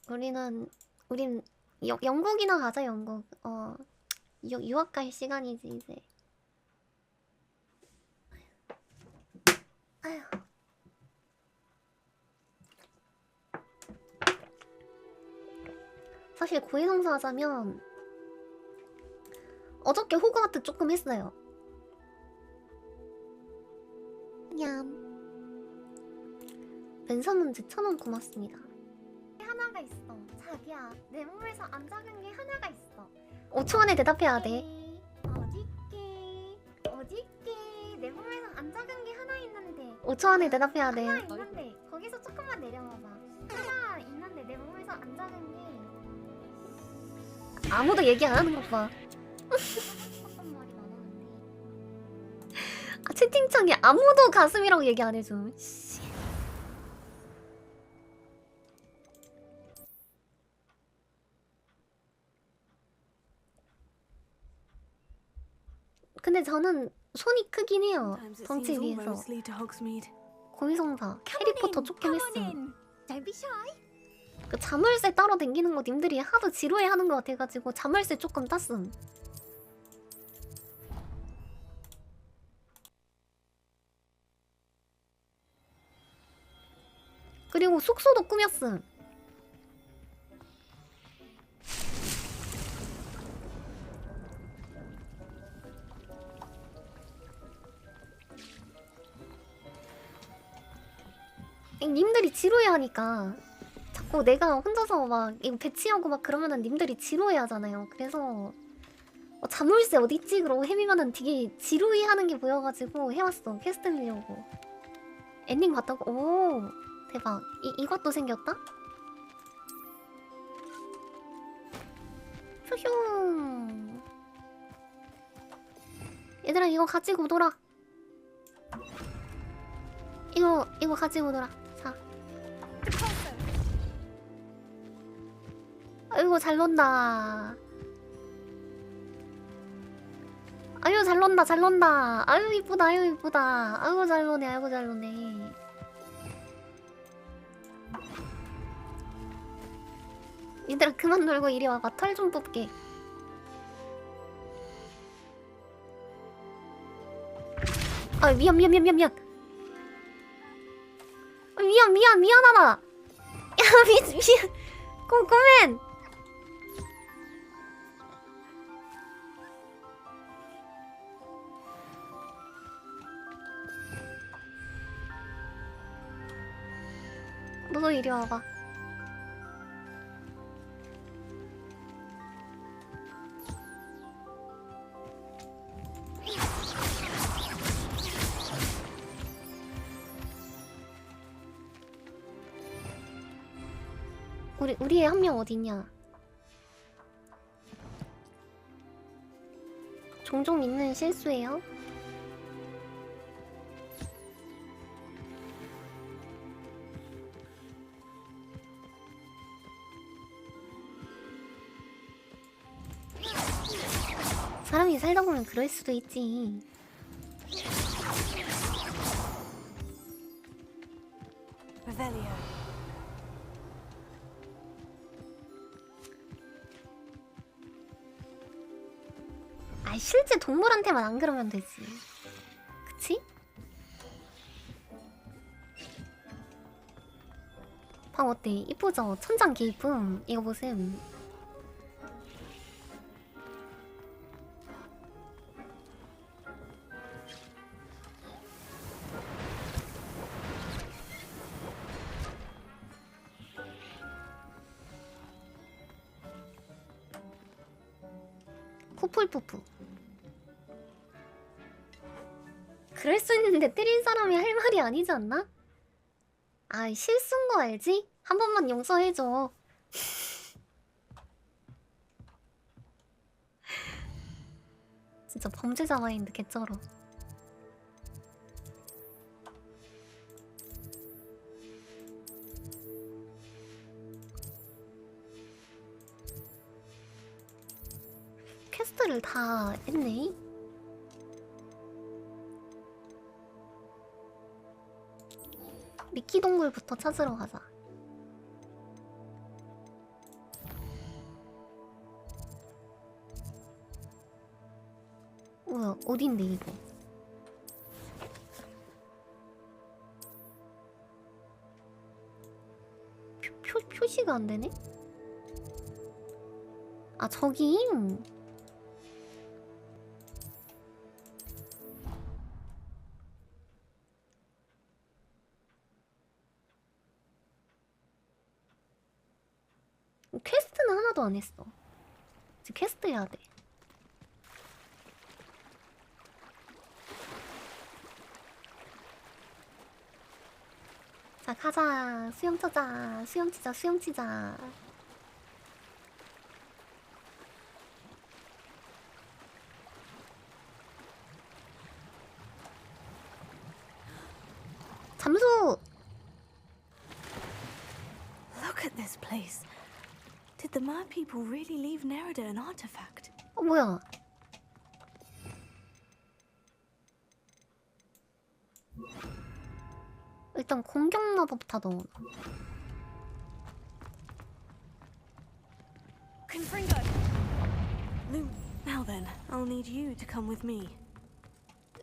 우린 영국이나 가자, 영국. 유학 갈 시간이지, 이제. 아휴. 사실 고해성사 하자면 어저께 호그와트 조금 했어요. 냠. 랜선 문제 1,000원 고맙습니다. 하나가 있어. 자기야, 내 몸에서 안 작은 게 하나가 있어. 5초 안에 대답해야 돼. 어딨게? 내 몸에서 안 작은 게 하나 있는데. 5초 안에 대답해야 돼. 하나 있는데 거기서 조금만 내려와봐. 하나 있는데 내 몸에서 안 작은 게. 아무도 얘기 안 하는 것 봐. 어떤 말이 많았는데. 아, 채팅창에 아무도 가슴이라고 얘기 안 해줘. 씨. 근데 저는 손이 크긴 해요. 덩치에 비해서. 고위성사 해리포터 조금 했음. 그 자물쇠 따러 댕기는 거 님들이 하도 지루해하는 것 같아가지고 자물쇠 조금 땄음. 그리고 숙소도 꾸몄음. 님들이 지루해하니까 자꾸 내가 혼자서 막 이거 배치하고 막 그러면은 님들이 지루해하잖아요. 그래서 자물쇠 어딨지? 그러고 헤매면은 되게 지루해하는 게 보여가지고 해왔어. 퀘스트 밀려고. 엔딩 봤다고? 오 대박. 이것도 생겼다? 휴휴. 얘들아 이거 가지고 놀아. 이거 가지고 놀아. 자. 아이고 잘 논다. 아유 잘 논다 잘 논다. 아유 이쁘다 아유 이쁘다. 아이고 잘 노네 아이고 잘 노네. 얘들아 그만 놀고 이리 와봐. 털 좀 뽑게. 아 미안 미안하다. 야 미안 고멘. 너도 이리 와봐. 우리의 한 명 어딨냐? 종종 있는 실수예요. 사람이 살다 보면 그럴 수도 있지. 아 실제 동물한테만 안 그러면 되지. 그치? 방 어때? 이쁘죠? 천장 개이쁨. 이거 보셈. 푸풀푸푸. 그럴 수 있는데 때린 사람이 할 말이 아니지 않나? 아 실수인 거 알지? 한 번만 용서해줘. 진짜 범죄자 마인드 개쩔어. 퀘스트를 다 했네? 미끼 동굴부터 찾으러 가자. 뭐야 어딘데 이거? 표시가 안 되네? 아 저기? 퀘스트는 하나도 안 했어. 이제 퀘스트 해야 돼. 자 가자. 수영 쳐자. 수영 치자. 수영 치자. 잠수. Look at this place. Did the mer people really leave Nerida an artifact? 뭐야? 일단 공격 마법 다 넣어. Confringo! Now then, I'll need you to come with me.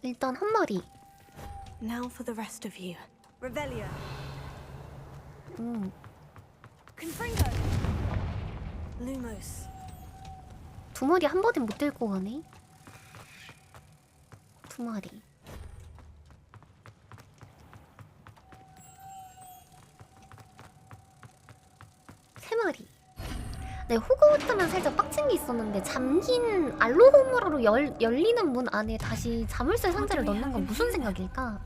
일단 한 마리. Now for the rest of you. Revelio. Confringo! Lumos. 두 마리 한 번에 못 들고 가네. 두 마리. 세 마리. 네, 호그와트는 살짝 빡친 게 있었는데 잠긴 알로호무라로 열리는 문 안에 다시 자물쇠 상자를 넣는 건 무슨 생각일까?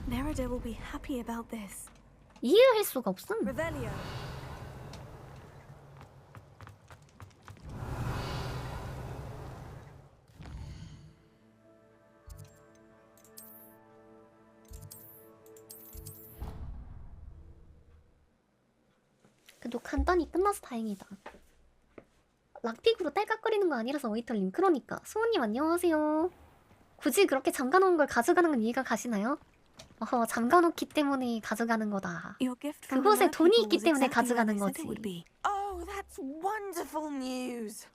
Nerida will be happy about this. 이해할 수가 없음. Revelio. 그래도 간단히 끝나서 다행이다. 락픽으로 딸깍거리는 거 아니라서 웨이터님. 그러니까 수호님 안녕하세요. 굳이 그렇게 잠가놓은 걸 가져가는 건 이해가 가시나요? 어허, 잠가놓기 때문에 가져가는 거다. Your gift from 그곳에 the mer 돈이 people 있기 was 때문에 exactly where 가져가는 they said it 거지. would be. Oh, that's wonderful news.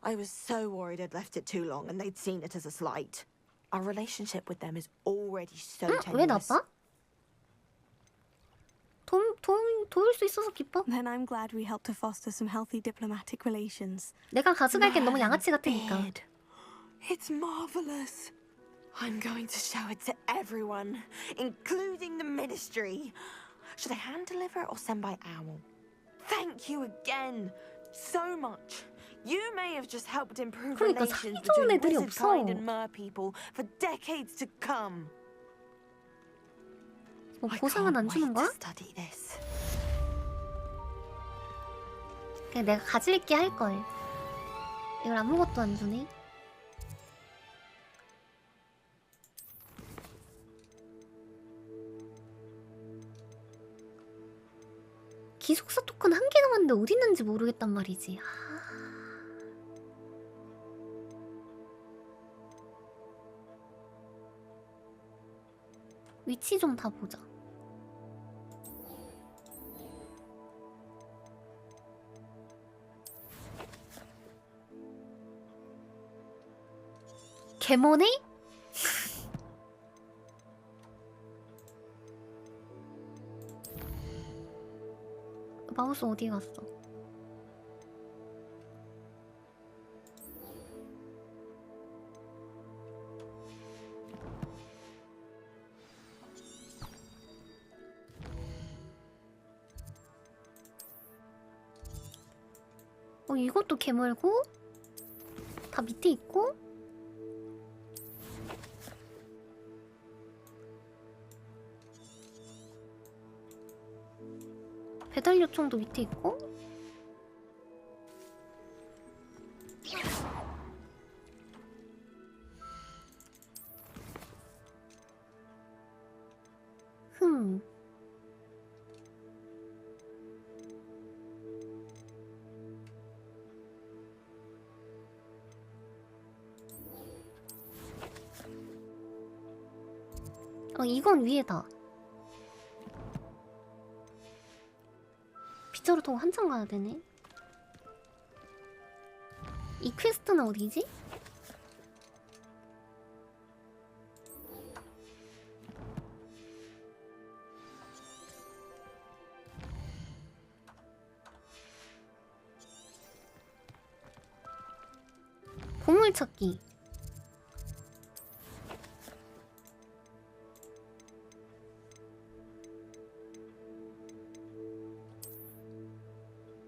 I was so worried I'd left it too long and they'd seen it as a slight. Our relationship with them is already so 응? 왜 tenuous. 나빠? 도울 수 있어서 기뻐. Then I'm glad we helped to foster some healthy diplomatic relations. 내가 가져갈겐 너무 양아치 같으니까. Ed, it's marvelous. I'm going to show it to everyone, including the ministry. Should I hand deliver it or send by owl? Thank you again so much. You may have just helped improve 그러니까 relations 사기 좋은 between 애들이 wizard 없어. kind and mer people for decades to come. 뭐 I 보상은 can't 안 주는 wait 거야? to study this. 그냥 내가 가질게 할걸. 이걸 아무것도 안 주네. 기숙사 토큰 한 개 남았는데 어디 있는지 모르겠단 말이지. 위치 좀 다 보자. 개머네? 마우스 어디 갔어? 이것도 개멀고 다 밑에 있고 배달 요청도 밑에 있고 이건 위에다. 빗자루 타고 한참 가야 되네. 이 퀘스트는 어디지? 보물찾기.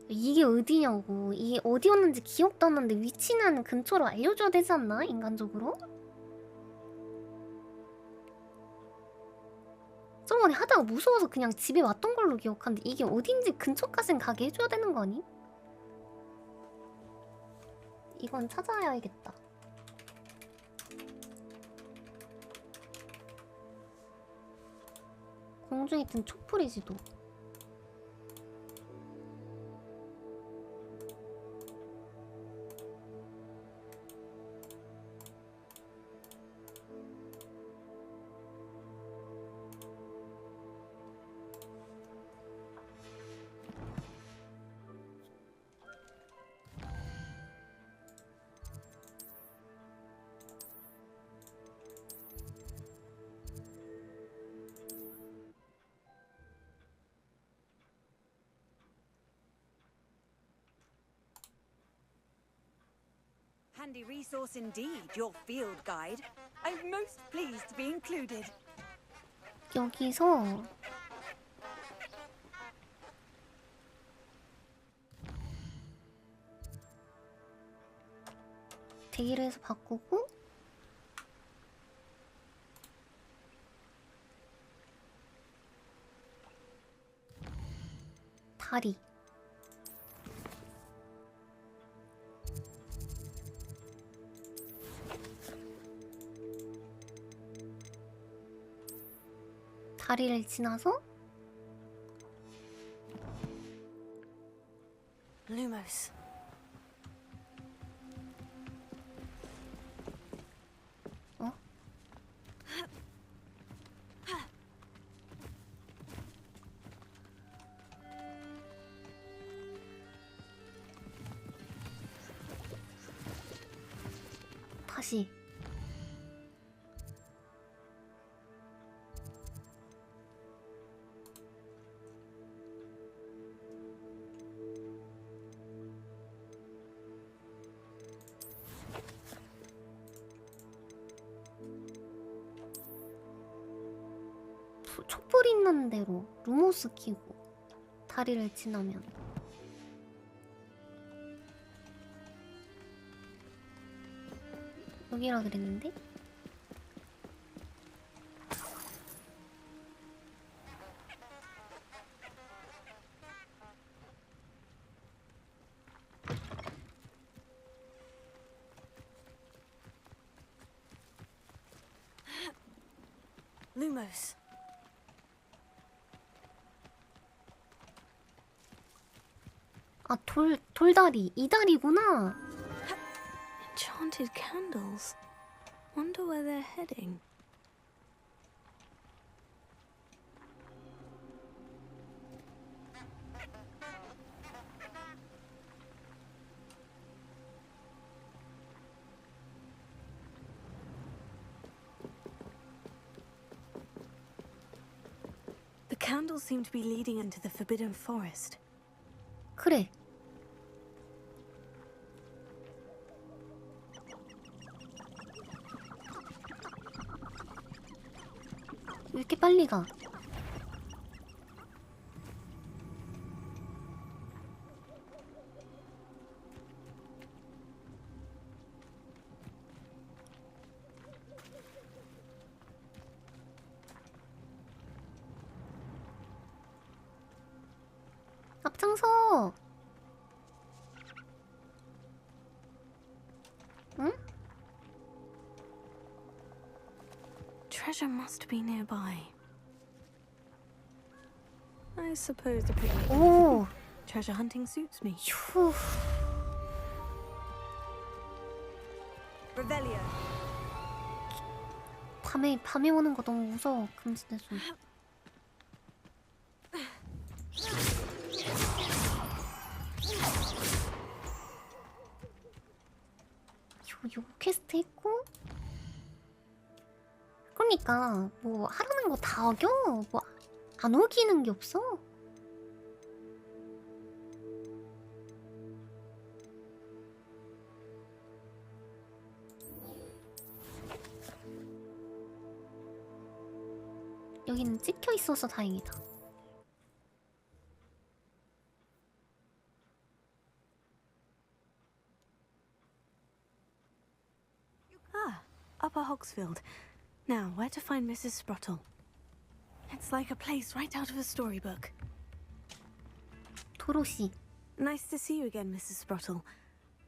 이게 어디냐고. 이게 어디였는지 기억도 안 나는데 위치는 근처로 알려줘야 되지 않나? 인간적으로? 저번에 하다가 무서워서 그냥 집에 왔던 걸로 기억하는데 이게 어딘지 근처까진 가게 해줘야 되는 거 아니? 이건 찾아야겠다. 공중에 뜬 촛불의 지도. Handy resource indeed, your field guide. I'm most pleased to be included. 여기서 대기를 해서 바꾸고 다리. 다리를 지나서 Lumos. 어? 다시. 촛불 있는 대로 루모스 키고 다리를 지나면 여기라 그랬는데? Lumos. 아, 돌다리. 이 다리구나. Enchanted candles. Wonder where they're heading. The candles seem to be leading into the Forbidden Forest. 그래. 왜 이렇게 빨리 가? 앞장서. 응? Treasure must be nearby. I suppose the picnic 오, treasure hunting suits me. 휴. Revelio. 밤에 오는 거 너무 무서워. 금지돼 좀. 요 퀘스트 했고. 그러니까 뭐 하라는 거 다 어겨. 뭐 안 어기는 게 없어. 여기는 찍혀 있어서 다행이다. Ah, Upper Hogsfield. Now, where to find Mrs. Sprottle? It's like a place right out of a storybook. 도로시. Nice to see you again, Mrs. Sprottle.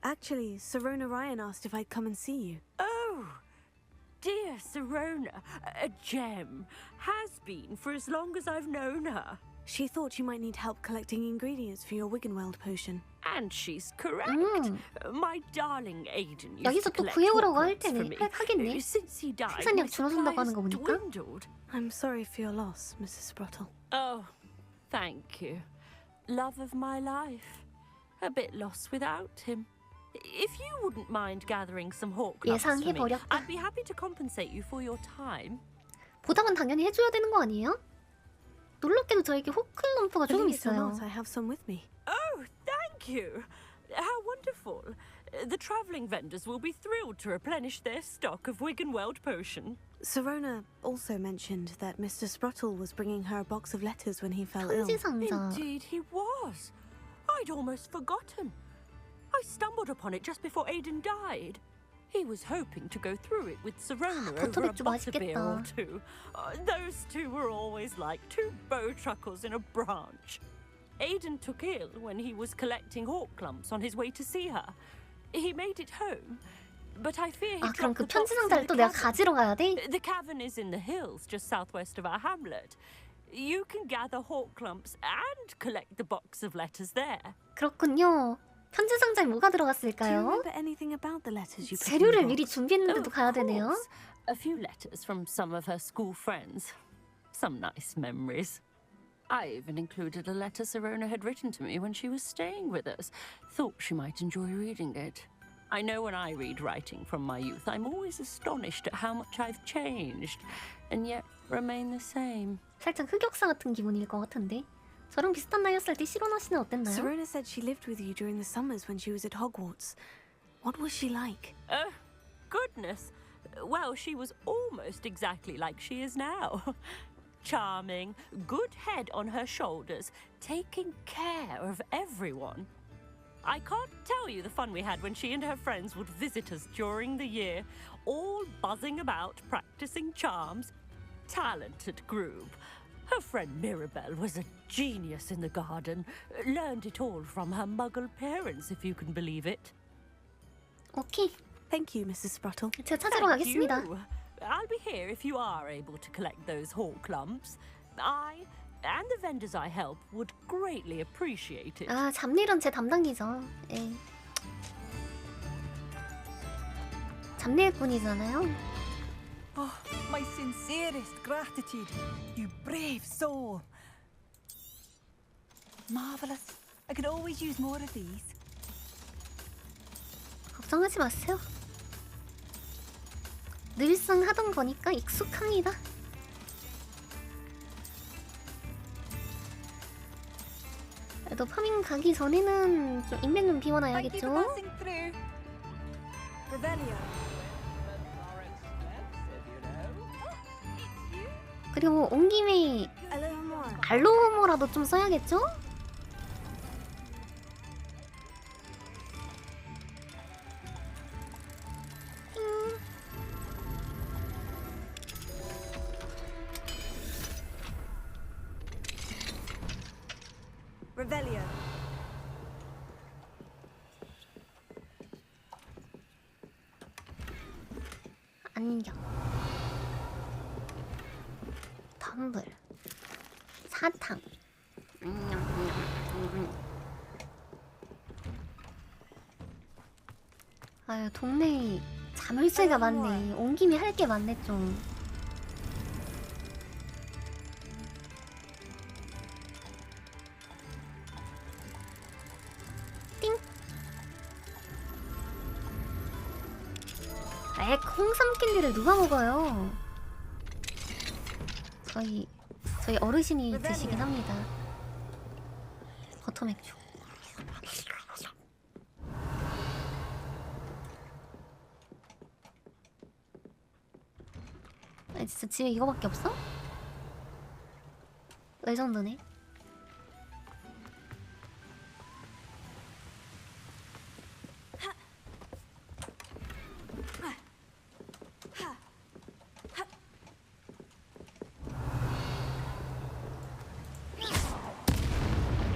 Actually, Serona Ryan asked if I'd come and see you. Oh, dear Serona, a gem. Has been for as long as I've known her. She thought you might need help collecting ingredients for your Wiggenweld potion. And she's correct. My darling Aiden used 여기서 to 또 collect 구해오라고 할 Hogwarts for 테네. me. 하겠네. Since he died, my 생산량 줄어든다고 하는 거 supplies 보니까. dwindled. I'm sorry for your loss, Mrs. Sprottle. Oh, thank you. Love of my life. A bit lost without him. If you wouldn't mind gathering some hawk lumps for me, 예상해버렸다. I'd be happy to compensate you for your time. 보답은 당연히 해줘야 되는 거 아니에요? 놀랍게도 저에게 호클럼프가 조금 Believe it or 있어요. not, I have some with me. Oh, thank you. How wonderful. The travelling vendors will be thrilled to replenish their stock of Wiggenweld potion. Serona also mentioned that Mr. Sprottle was bringing her a box of letters when he fell ill. 편지 상자. Indeed he was. I'd almost forgotten. I stumbled upon it just before Aiden died. He was hoping to go through it with Serona over a 버터백주 butterbeer or 맛있겠다. two. Those two were always like two bowtruckles in a branch. Aiden took ill when he was collecting hawk clumps on his way to see her. He made it home, but I fear he 아 그럼 dropped 그 the box 편지 in 상자를 the 또 내가 cavern. 가지러 가야 돼? The cavern is in the hills just southwest of our hamlet. You can gather hawk clumps and collect the box of letters there. 그렇군요. 편지 상자에 뭐가 Do you 들어갔을까요? remember anything about the letters you put in 재료를 the 미리 box? 준비했는데도 Of 가야 되네요. course. A few letters from some of her school friends. Some nice memories. I even included a letter Serona had written to me when she was staying with us. Thought she might enjoy reading it. I know when I read writing from my youth, I'm always astonished at how much I've changed, and yet remain the same. 살짝 흑역사 같은 기분일 것 같은데. 저랑 비슷한 나이였을 때 시로나 씨는 어땠나요? Serona said she lived with you during the summers when she was at Hogwarts. What was she like? Oh, goodness. Well, she was almost exactly like she is now. Charming, good head on her shoulders, taking care of everyone. I can't tell you the fun we had when she and her friends would visit us during the year, all buzzing about, practicing charms. Talented group. Her friend Mirabelle was a genius in the garden. Learned it all from her muggle parents, if you can believe it. 오케이. Thank you, Mrs. Sprottle. 제가 찾으러 Thank 가겠습니다. you. I'll be here if you are able to collect those hawk lumps. I and the vendors I help would greatly appreciate it. 아 잡일은 제 담당이죠. 예. 잡일꾼이잖아요. Oh, my sincerest gratitude, you brave soul. Marvelous. I could always use more of these. 걱정하지 마세요. 늘상 하던 거니까 익숙합니다. 그래도 파밍 가기 전에는 좀 인맥 좀 Thank you for 비워놔야겠죠? passing through. Revelio. 그리고 온 김에 Alohomora. 알로호모라도 좀 써야겠죠? Revelio. 안경, 텀블, 사탕. 아유 동네에 자물쇠가 많네. 온 김에 할 게 많네 좀. 띵. 홍삼 캔디를 누가 먹어요? 저희 어르신이 드시긴 합니다. 버터 맥주. 아니 진짜 집에 이거밖에 없어? 레전드네.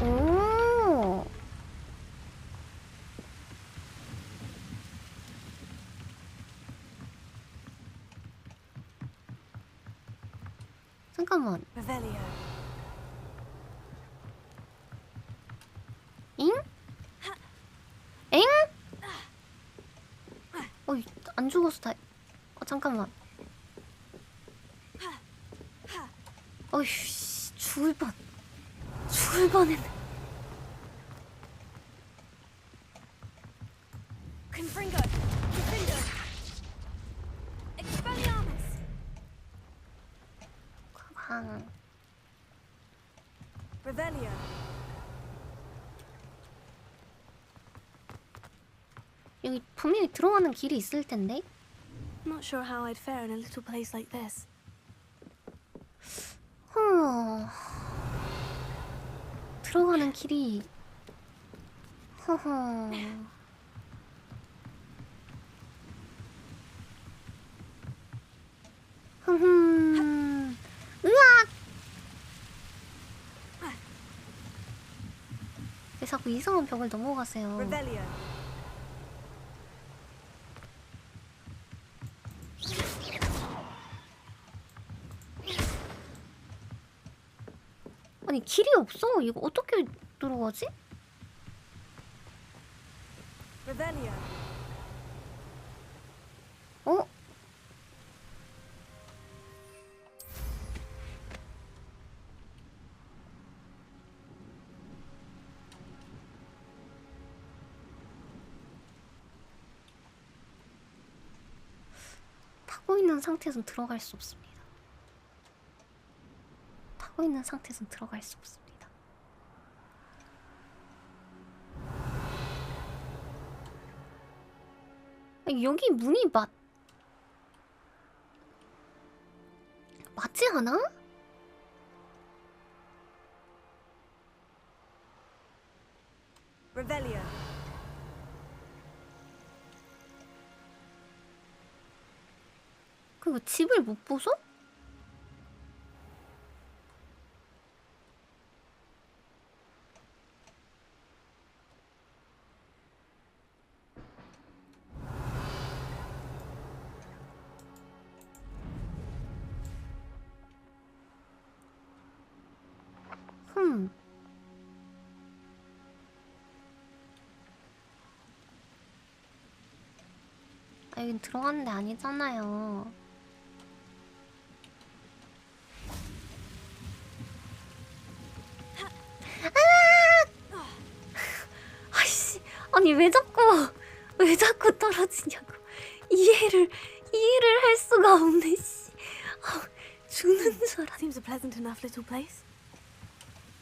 오. 잠깐만. Revelio. 잉? 엥? 어이, 안 죽었어, 다. 잠깐만. 어휴, 씨, 죽을 뻔. 죽을 뻔했네. Confringo. Confringo. Expelliarmus. 방. Revelio. 여기 분명히 들어가는 길이 있을 텐데. Not sure how I'd fare in a little place like this. 들어가는 길이. 허허. 으악! 왜 자꾸 이상한 벽을 넘어가세요? Revelio. 아니 길이 없어. 이거 어떻게 들어가지? Revelio. 어? 타고 있는 상태에선 들어갈 수 없습니다. 타고 있는 상태에선 들어갈 수 없습니다. 아니, 여기 문이 맞지 않아? Revelio. 그리고 집을 못 보소? 아, 여긴 들어가는 데 아니잖아요. 아이씨, 아니 왜 자꾸 떨어지냐고. 이해를 할 수가 없네. 씨. 죽는 줄 알았. Seems a pleasant enough little place.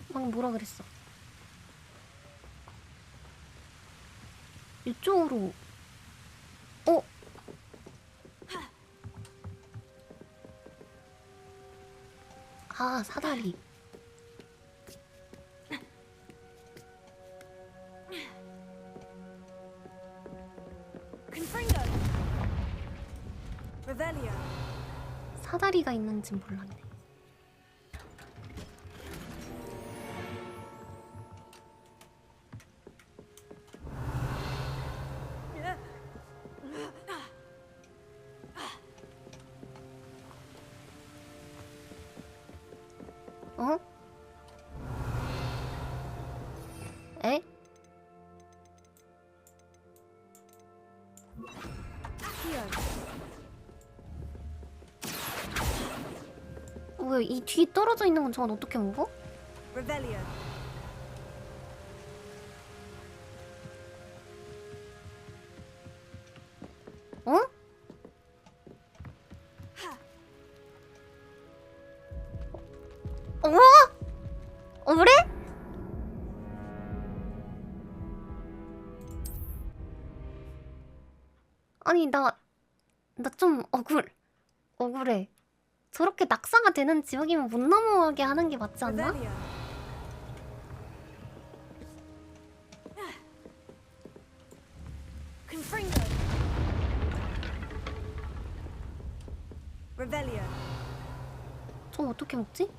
막 뭐라 그랬어? 이쪽으로. 어? 아, 사다리. Confringo. Revelio. 사다리가 있는지 몰랐네. 어? 에? 왜 이 뒤에 떨어져 있는 건 저건 어떻게 먹어? Revelio. 어? 어? 그래? 아니 나 좀 억울해. 저렇게 낙사가 되는 지역이면 못 넘어가게 하는 게 맞지 않나? Revelio. Confringo. Revelio. 저거 어떻게 먹지?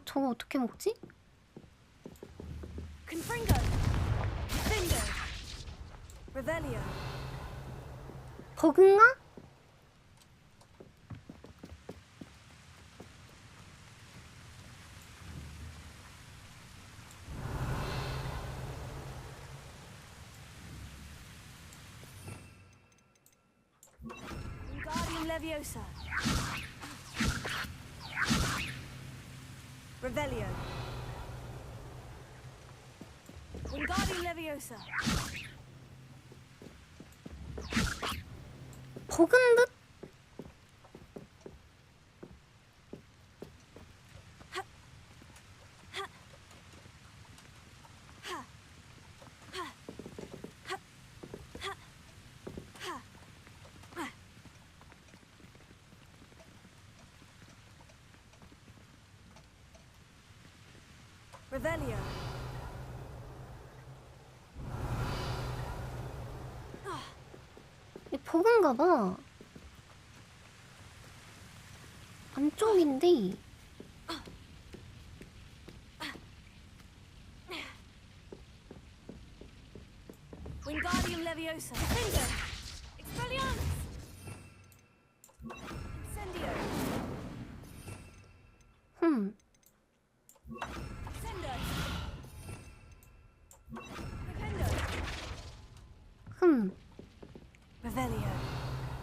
저거 어떻게 먹지? Confringo. Findo. Revelio. 버그인가? Wingardium Leviosa. Revelio. Wingardium Leviosa. 버그인 듯? Revelio. 이 버그인가 봐. 안쪽인데. Wingardium Leviosa. Findo. Expelliarmus. Incendio. Sendo. Rependo. Revelio.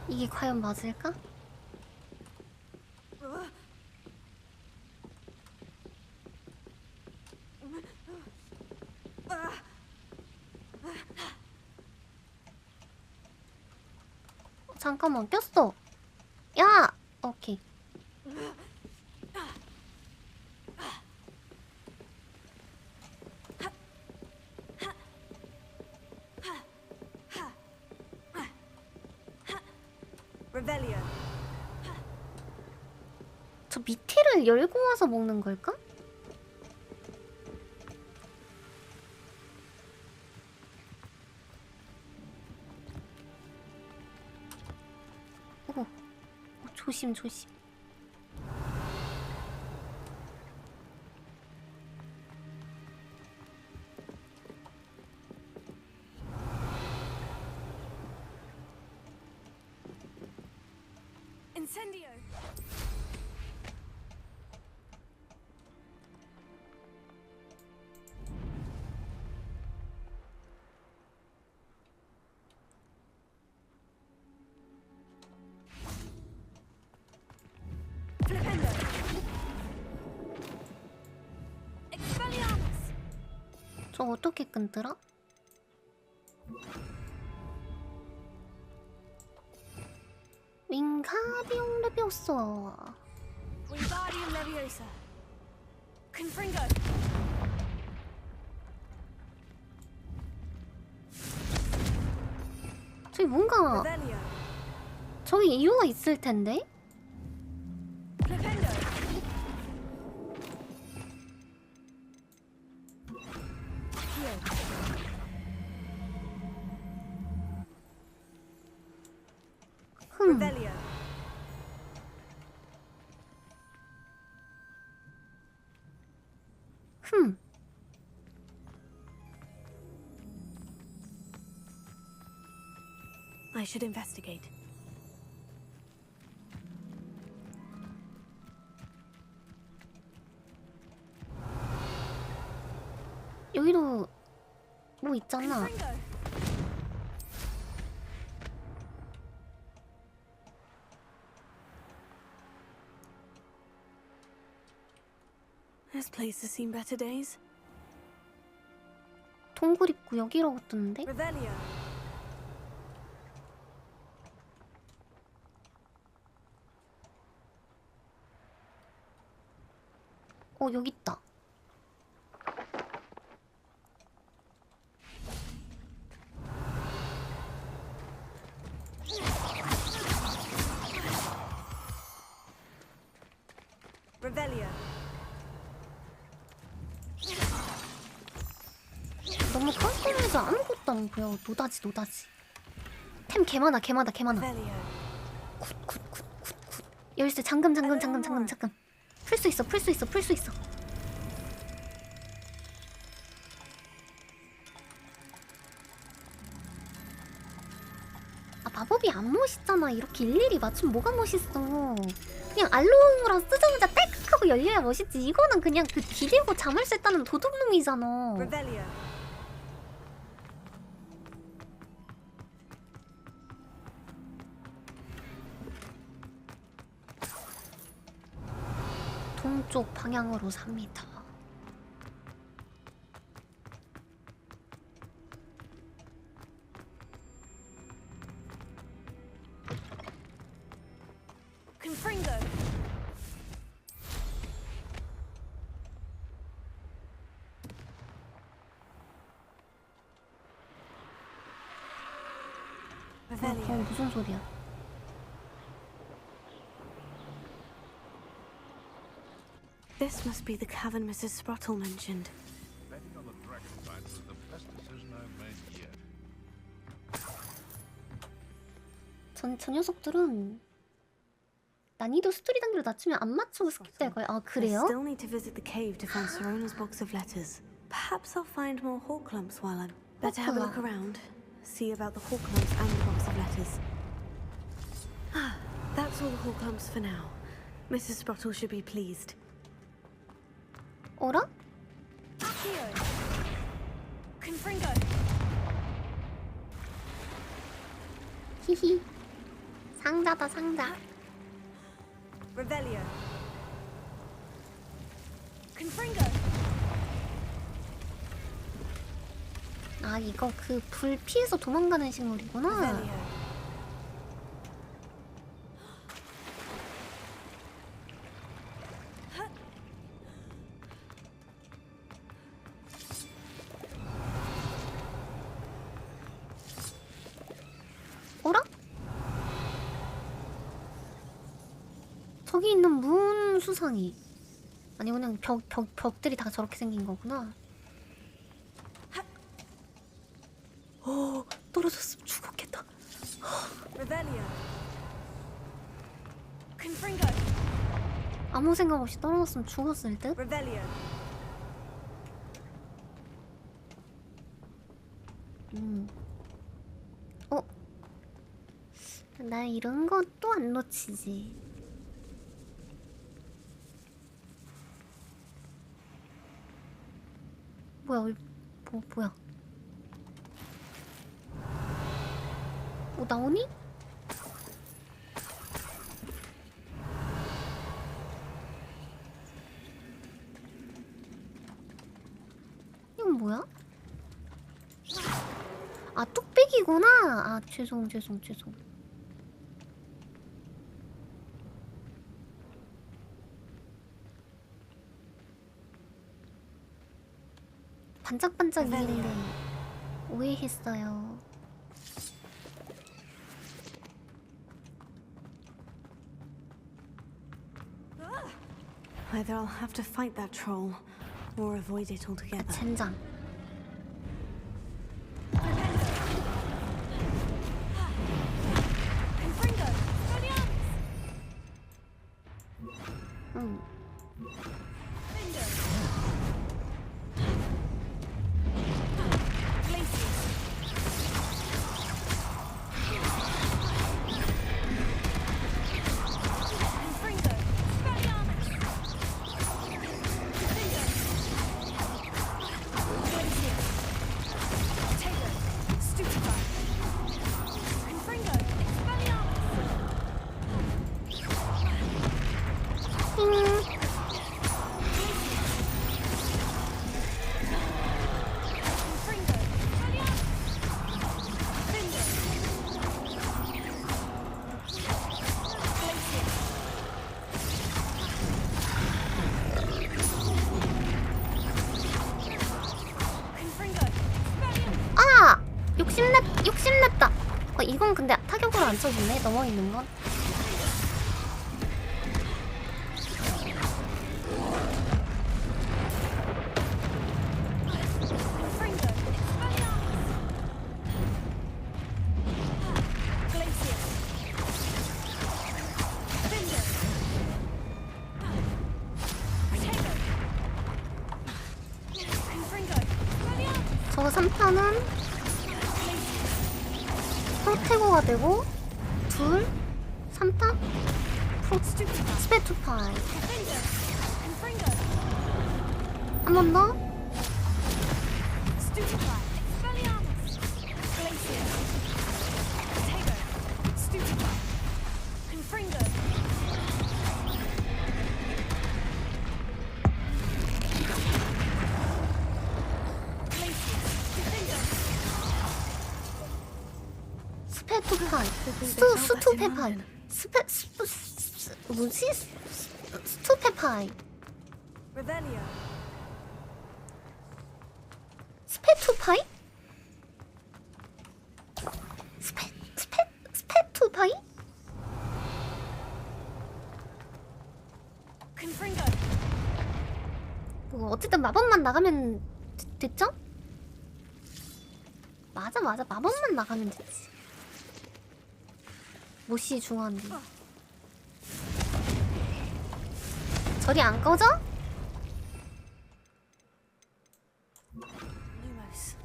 이게 과연 맞을까? 잠깐만 꼈어. 야! 오케이. Revelio. 저 밑에를 열고 와서 먹는 걸까? 오, 조심 조심. Incendio. Flipendo. Expelliarmus. 저 어떻게 끊더라? 윙가디움 레비오사. Wingardium Leviosa. Confringo. 저기 뭔가 Revelio. 저기 이유가 있을 텐데? Flipendo. Heal. Revelio. I should investigate. 여기도 뭐 있잖아. Confringo. This place has seen better days. 동굴 입구 여기라고 뜨는데? Revelio. 여기 있다. Revelio. 너무 깜깜해서 아무것도 안 보여. 노다지. 템 개 많아. Revelio. 굿. 열쇠 잠금. 풀 수 있어. 아, 마법이 안 멋있잖아. 이렇게 일일이 맞추면 뭐가 멋있어. 그냥 알로우라 쓰자마자 딸깍 하고 열려야 멋있지. 이거는 그냥 그 기대고 잠을 쐈다는 도둑놈이잖아. Revelio. 동쪽 방향으로 삽니다. Confringo. Revelio. 무슨 소리야? This must be the cavern Mrs. Sprottle mentioned. Betting on the dragon fight was the best decision I've made yet. 저 녀석들은 난이도 스토리 단계로 낮추면 안 맞추고 스킵될 거야. 아, I 그래요? still need to visit the cave to find Sirona's box of letters. Perhaps I'll find more horcrux while I'm... Better have a look around. See about the horcrux and the box of letters. Ah, that's all the horcrux for now. Mrs. Sprottle should be pleased. 어라? Accio. Confringo. 히히. 상자다, 상자. Revelio. Confringo. 아, 이거 그 불 피해서 도망가는 식물이구나. Revelio. 어라? 저기 있는 문 수상이. 아니, 그냥 벽들이 다 저렇게 생긴 거구나. 떨어졌으면 죽었겠다. Revelio. Confringo. 아무 생각 없이 떨어졌으면 죽었을 듯? Revelio. 나 이런 거 또 안 놓치지. 뭐야, 뭐야. 뭐 나오니? 이건 뭐야? 아, 뚝배기구나. 아, 죄송. 반짝반짝 이는데 오해했어요. Either I'll have to fight that troll or avoid it altogether. 젠장. Confringo. 응. 욕심냈다. 이건 근데 타격으로 안 쳐주네. 넘어있는 건. 저거 3탄은 프로테고가 되고 3탄 스페투파이 한 번 더 스페투파이 스투페파이 뭐지? 스투페파이 Revelio. 스페투파이? 스페투파이? 뭐 어쨌든 마법만 나가면 됐죠? 맞아 마법만 나가면 됐지. 못이 중요한데 저리 안 꺼져? Lumos.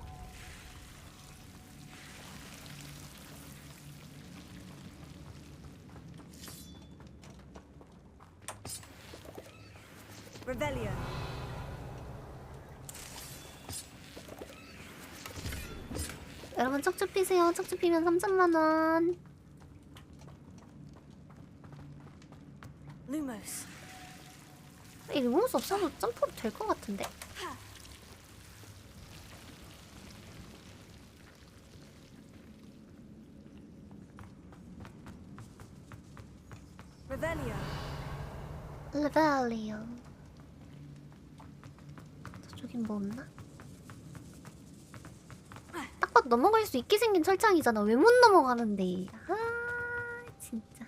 Revelio. 여러분 척추 피세요. 척추 피면 3,000,000원. Lumos. 이 루모스 없어도 점프도 될 것 같은데. Revelio. 레벨리오. 저쪽엔 뭐 없나? 딱 봐도 넘어갈 수 있게 생긴 철창이잖아. 왜 못 넘어가는데? 아 진짜.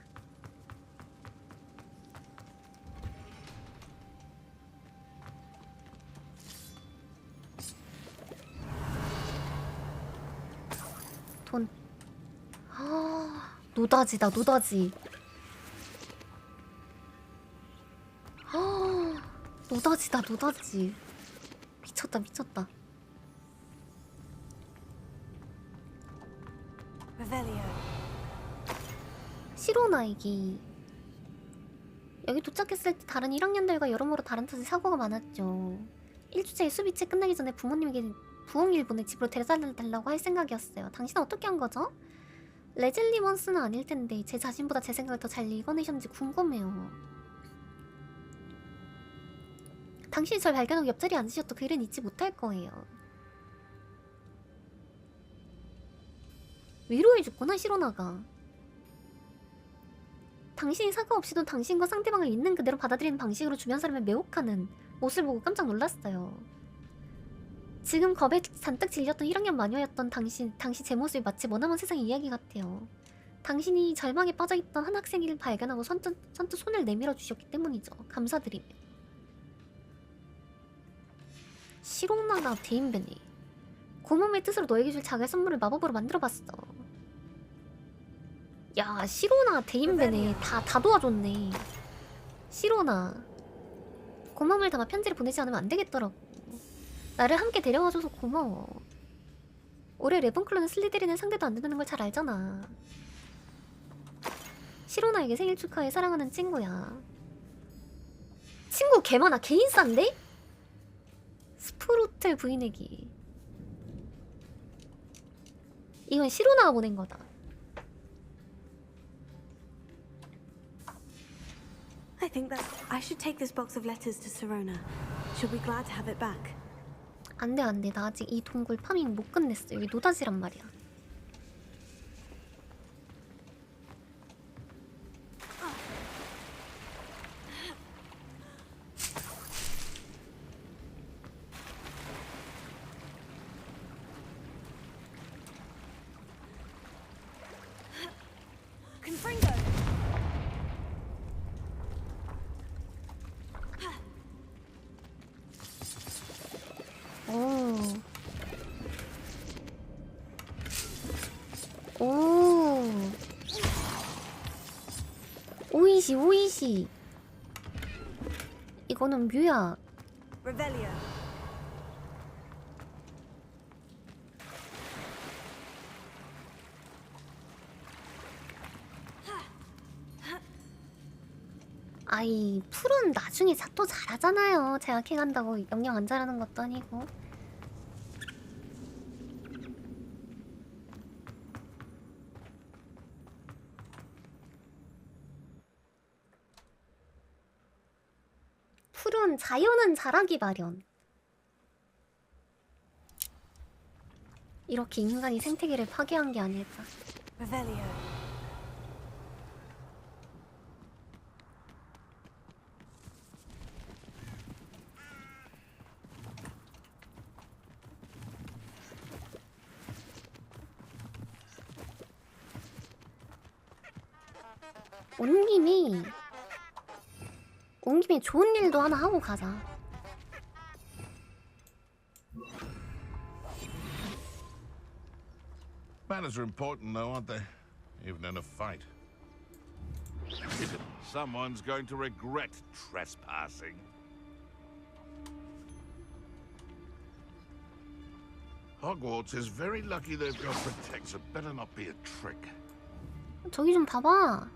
돈. 아 노다지다 노다지. 아 노다지다 노다지. 미쳤다 미쳤다. Revelio. 시로나이기. 여기 도착했을 때 다른 1학년들과 여러모로 다른 탓에 사고가 많았죠. 1주차에 수비 채 끝나기 전에 부모님에게 부엉이를 보내 집으로 데려다달라고 할 생각이었어요. 당신은 어떻게 한 거죠? 레즐리 원스는 아닐 텐데 제 자신보다 제 생각을 더 잘 읽어내셨는지 궁금해요. 당신이 절 발견하고 옆자리에 앉으셨던 그 일은 잊지 못할 거예요. 위로해줬구나 시로나가. 당신이 사과 없이도 당신과 상대방을 있는 그대로 받아들이는 방식으로 주변 사람을 매혹하는 모습을 보고 깜짝 놀랐어요. 지금 겁에 잔뜩 질렸던 1학년 마녀였던 당시 제 모습이 마치 머나먼 세상의 이야기 같아요. 당신이 절망에 빠져있던 한 학생을 발견하고 선뜻 손을 내밀어 주셨기 때문이죠. 감사드리며. 시로나가 대인배네. 고몸의 뜻으로 너에게 줄 작은 선물을 마법으로 만들어봤어. 야 시로나 대인배네. 다 도와줬네. 시로나 고마움을 담아 편지를 보내지 않으면 안 되겠더라고. 나를 함께 데려와줘서 고마워. 올해 레븐클로는 슬리데린은 상대도 안 된다는 걸 잘 알잖아. 시로나에게 생일 축하해. 사랑하는 친구야. 친구 개 많아. 개 인싸인데? 스프루틀 부인에게. 이건 시로나가 보낸 거다. I think that I should take this box of letters to Serona. She'll be glad to have it back. 안돼 안돼. 나 아직 이 동굴 파밍 못 끝냈어. 여기 노다지란 말이야. 오. 오이시 오이시. 이거는 뮤야. Revelio. 아이 풀은 나중에 또 잘하잖아요. 제약해 간다고 영영 안 잘하는 것도 아니고. 풀은 자연은 잘하기 마련. 이렇게 인간이 생태계를 파괴한 게 아닐까. Revelio. 온 김에 좋은 일도 하나 하고 가자. Manners are important, though, aren't they? Even in a fight. Someone's going to regret trespassing. Hogwarts is very lucky they've got protects. It better not be a trick. 저기 좀 봐봐.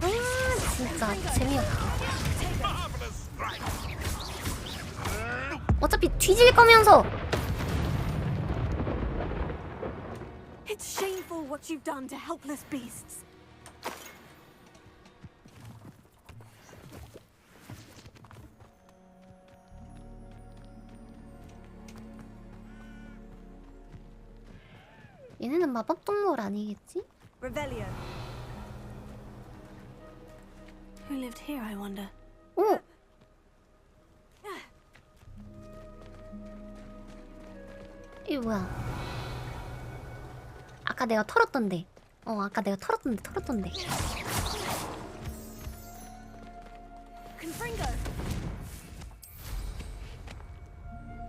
아 진짜 재미없다. 어차피 뒤질 거면서. It's shameful what you've done to helpless beasts. 얘네는 마법 동물 아니겠지? Revelio. Who lived here, I wonder? 오! 이게 뭐야? 아까 내가 털었던데. 아까 내가 털었던데.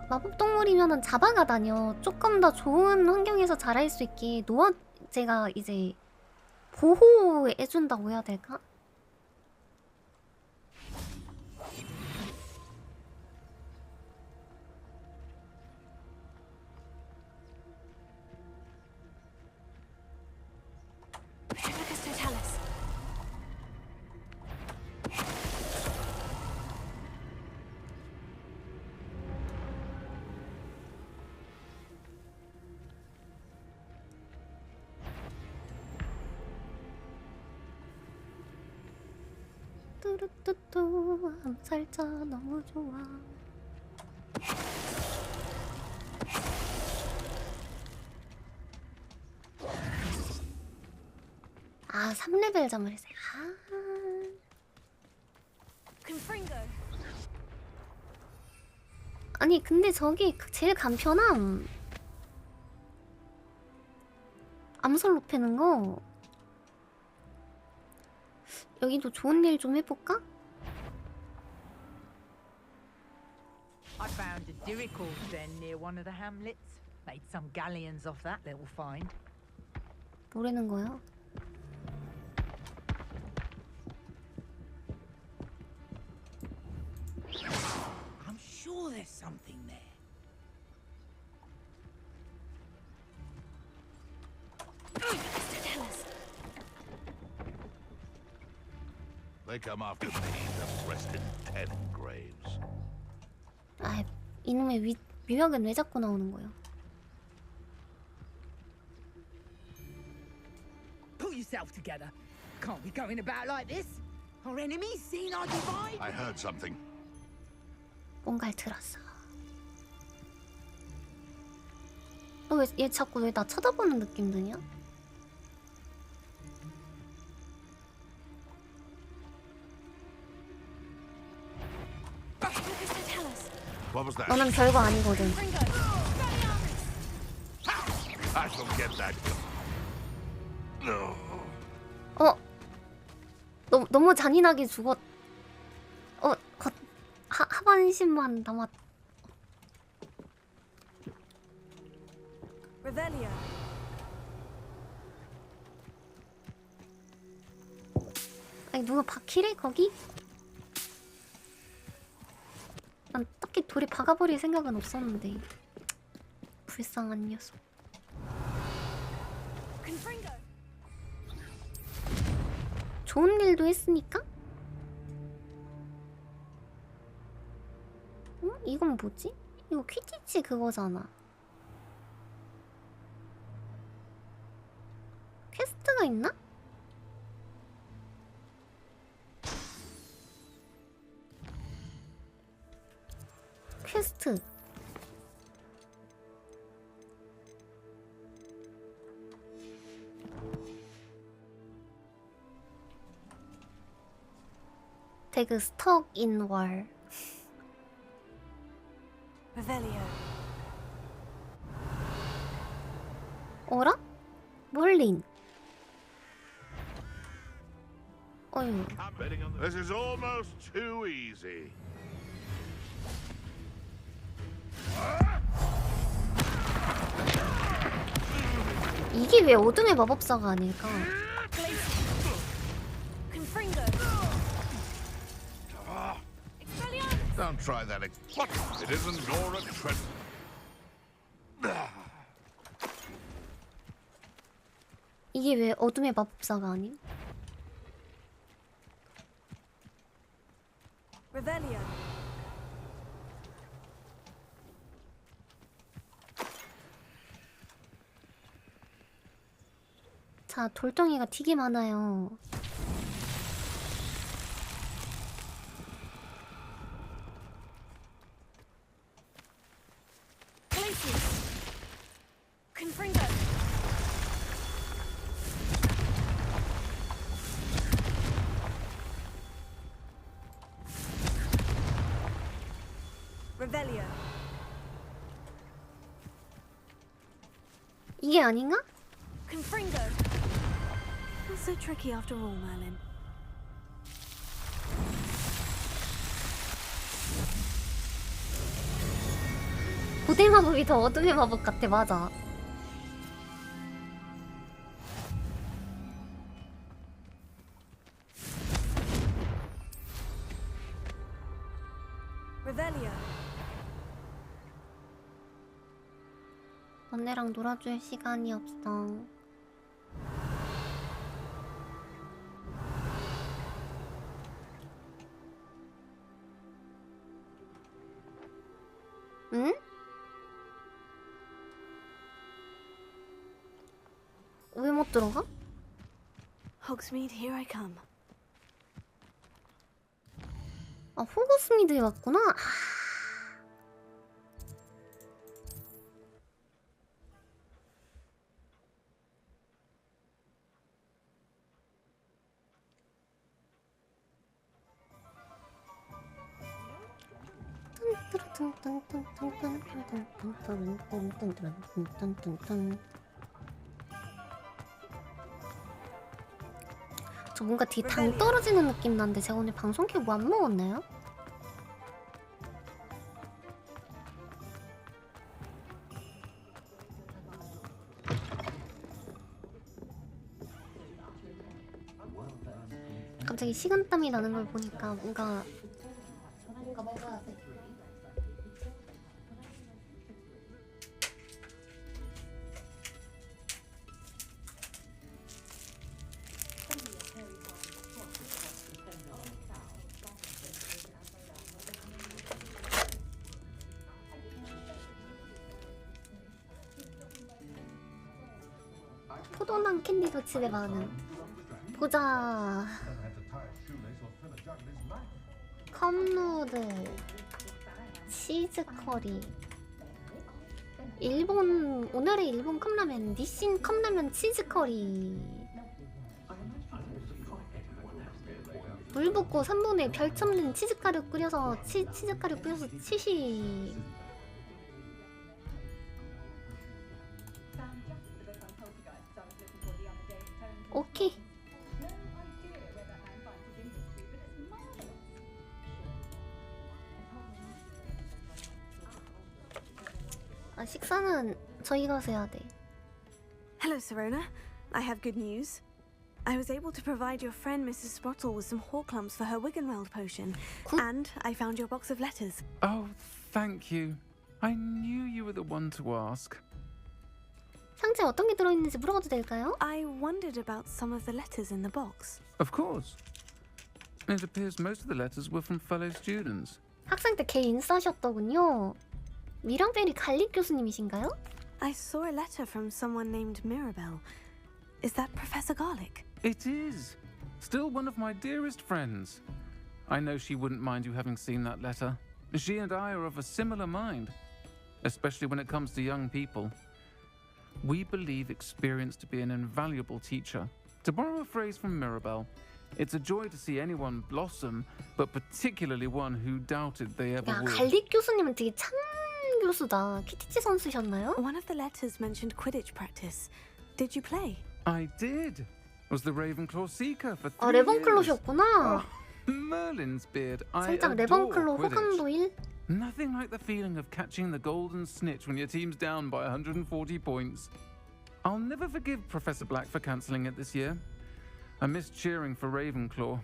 마법 동물이면은 잡아가다녀. 조금 더 좋은 환경에서 자랄 수 있게 제가 이제 보호해준다고 해야 될까? 뚜루뚜뚜 암살자 너무 좋아. 아 3레벨 점을했어요. 아니 근데 저기 제일 간편함. 암살로 패는 거. 여기도 좋은 일 좀 해볼까? I found a Dirical den near one of the hamlets. Made some galleons off that little find. 뭐라는 거야? I'm sure there's something there. They come after me, the rest in 10 graves. 아, 이놈의 위력은 왜 자꾸 나오는 거야? Pull yourself together. Can't be going about like this. Our enemies seen our divide. I heard something. 뭔가를 들었어. 너 얘 자꾸 왜 나 쳐다보는 느낌 드냐? What was that? 너는 별거 아니거든. I shall get that. No. 너무 잔인하게 죽었. 하반신만 남았. Revelio. 아니 누가 박히래 거기? 난 딱히 돌에 박아버릴 생각은 없었는데. 불쌍한 녀석. 좋은 일도 했으니까? 이건 뭐지? 이거 퀴디치 그거잖아. 퀘스트가 있나? 퀘스트. 태그 스톡 인 월. Revelio. 어라? 멀린. 어휴. I'm betting on this is almost too easy. 이게 왜 어둠의 마법사가 아닐까? Don't try that. It isn't Nora Trent. 이게 왜 어둠의 마법사가 아님? Revelio. 자, 돌덩이가 되게 많아요. Revelio. 이게 아닌가? Confringo. Not so tricky after all, Merlin. 고대 마법이 더 어둠의 마법 같아. 맞아. Revelio. 너네랑 놀아줄 시간이 없어. 응? 왜 못 들어가? Hogsmeade, here I come. 아, 호그스미드에 왔구나. 저 뭔가 뒤에 당 떨어지는 느낌 나는데 제가 오늘 방송 켜고 뭐 안 먹었나요? 갑자기 식은땀이 나는 걸 보니까 뭔가 먹어야 돼. 포도당 캔디도 집에 많음. 보자. 컵누들, 치즈 커리. 일본 오늘의 일본 컵라면 니신 컵라면 치즈 커리. 물 붓고 3분의 별첨는 치즈가루 끓여서 치즈가루 뿌려서 치시. 오케이. 아, 식사는 저희 가서 해야 돼. Hello, Serona. I have good news. I was able to provide your friend Mrs. Sprottle with some Horklumps for her Wiggenweld potion. Good. And I found your box of letters. Oh, thank you. I knew you were the one to ask. 상자에 어떤 게 들어있는지 물어봐도 될까요? I wondered about some of the letters in the box. Of course. It appears most of the letters were from fellow students. 학생 때 개 인싸셨더군요. 미랑베리 갈릭 교수님이신가요? I saw a letter from someone named Mirabelle. Is that Professor Garlick? It is. Still one of my dearest friends. I know she wouldn't mind you having seen that letter. She and I are of a similar mind, especially when it comes to young people. We believe experience to be an invaluable teacher. To borrow a phrase from Mirabelle, it's a joy to see anyone blossom, but particularly one who doubted they ever 야, would. 갈릭 교수님은 되게 참 교수다. 키티치 선수셨나요? One of the letters mentioned Quidditch practice. Did you play? I did. Was the Ravenclaw Seeker for 3 아, years. 레번클로셨구나. Merlin's beard. I 살짝 adore 레번클로 Quidditch. 호감도일. Nothing like the feeling of catching the golden snitch when your team's down by 140 points. I'll never forgive Professor Black for cancelling it this year. I miss cheering for Ravenclaw.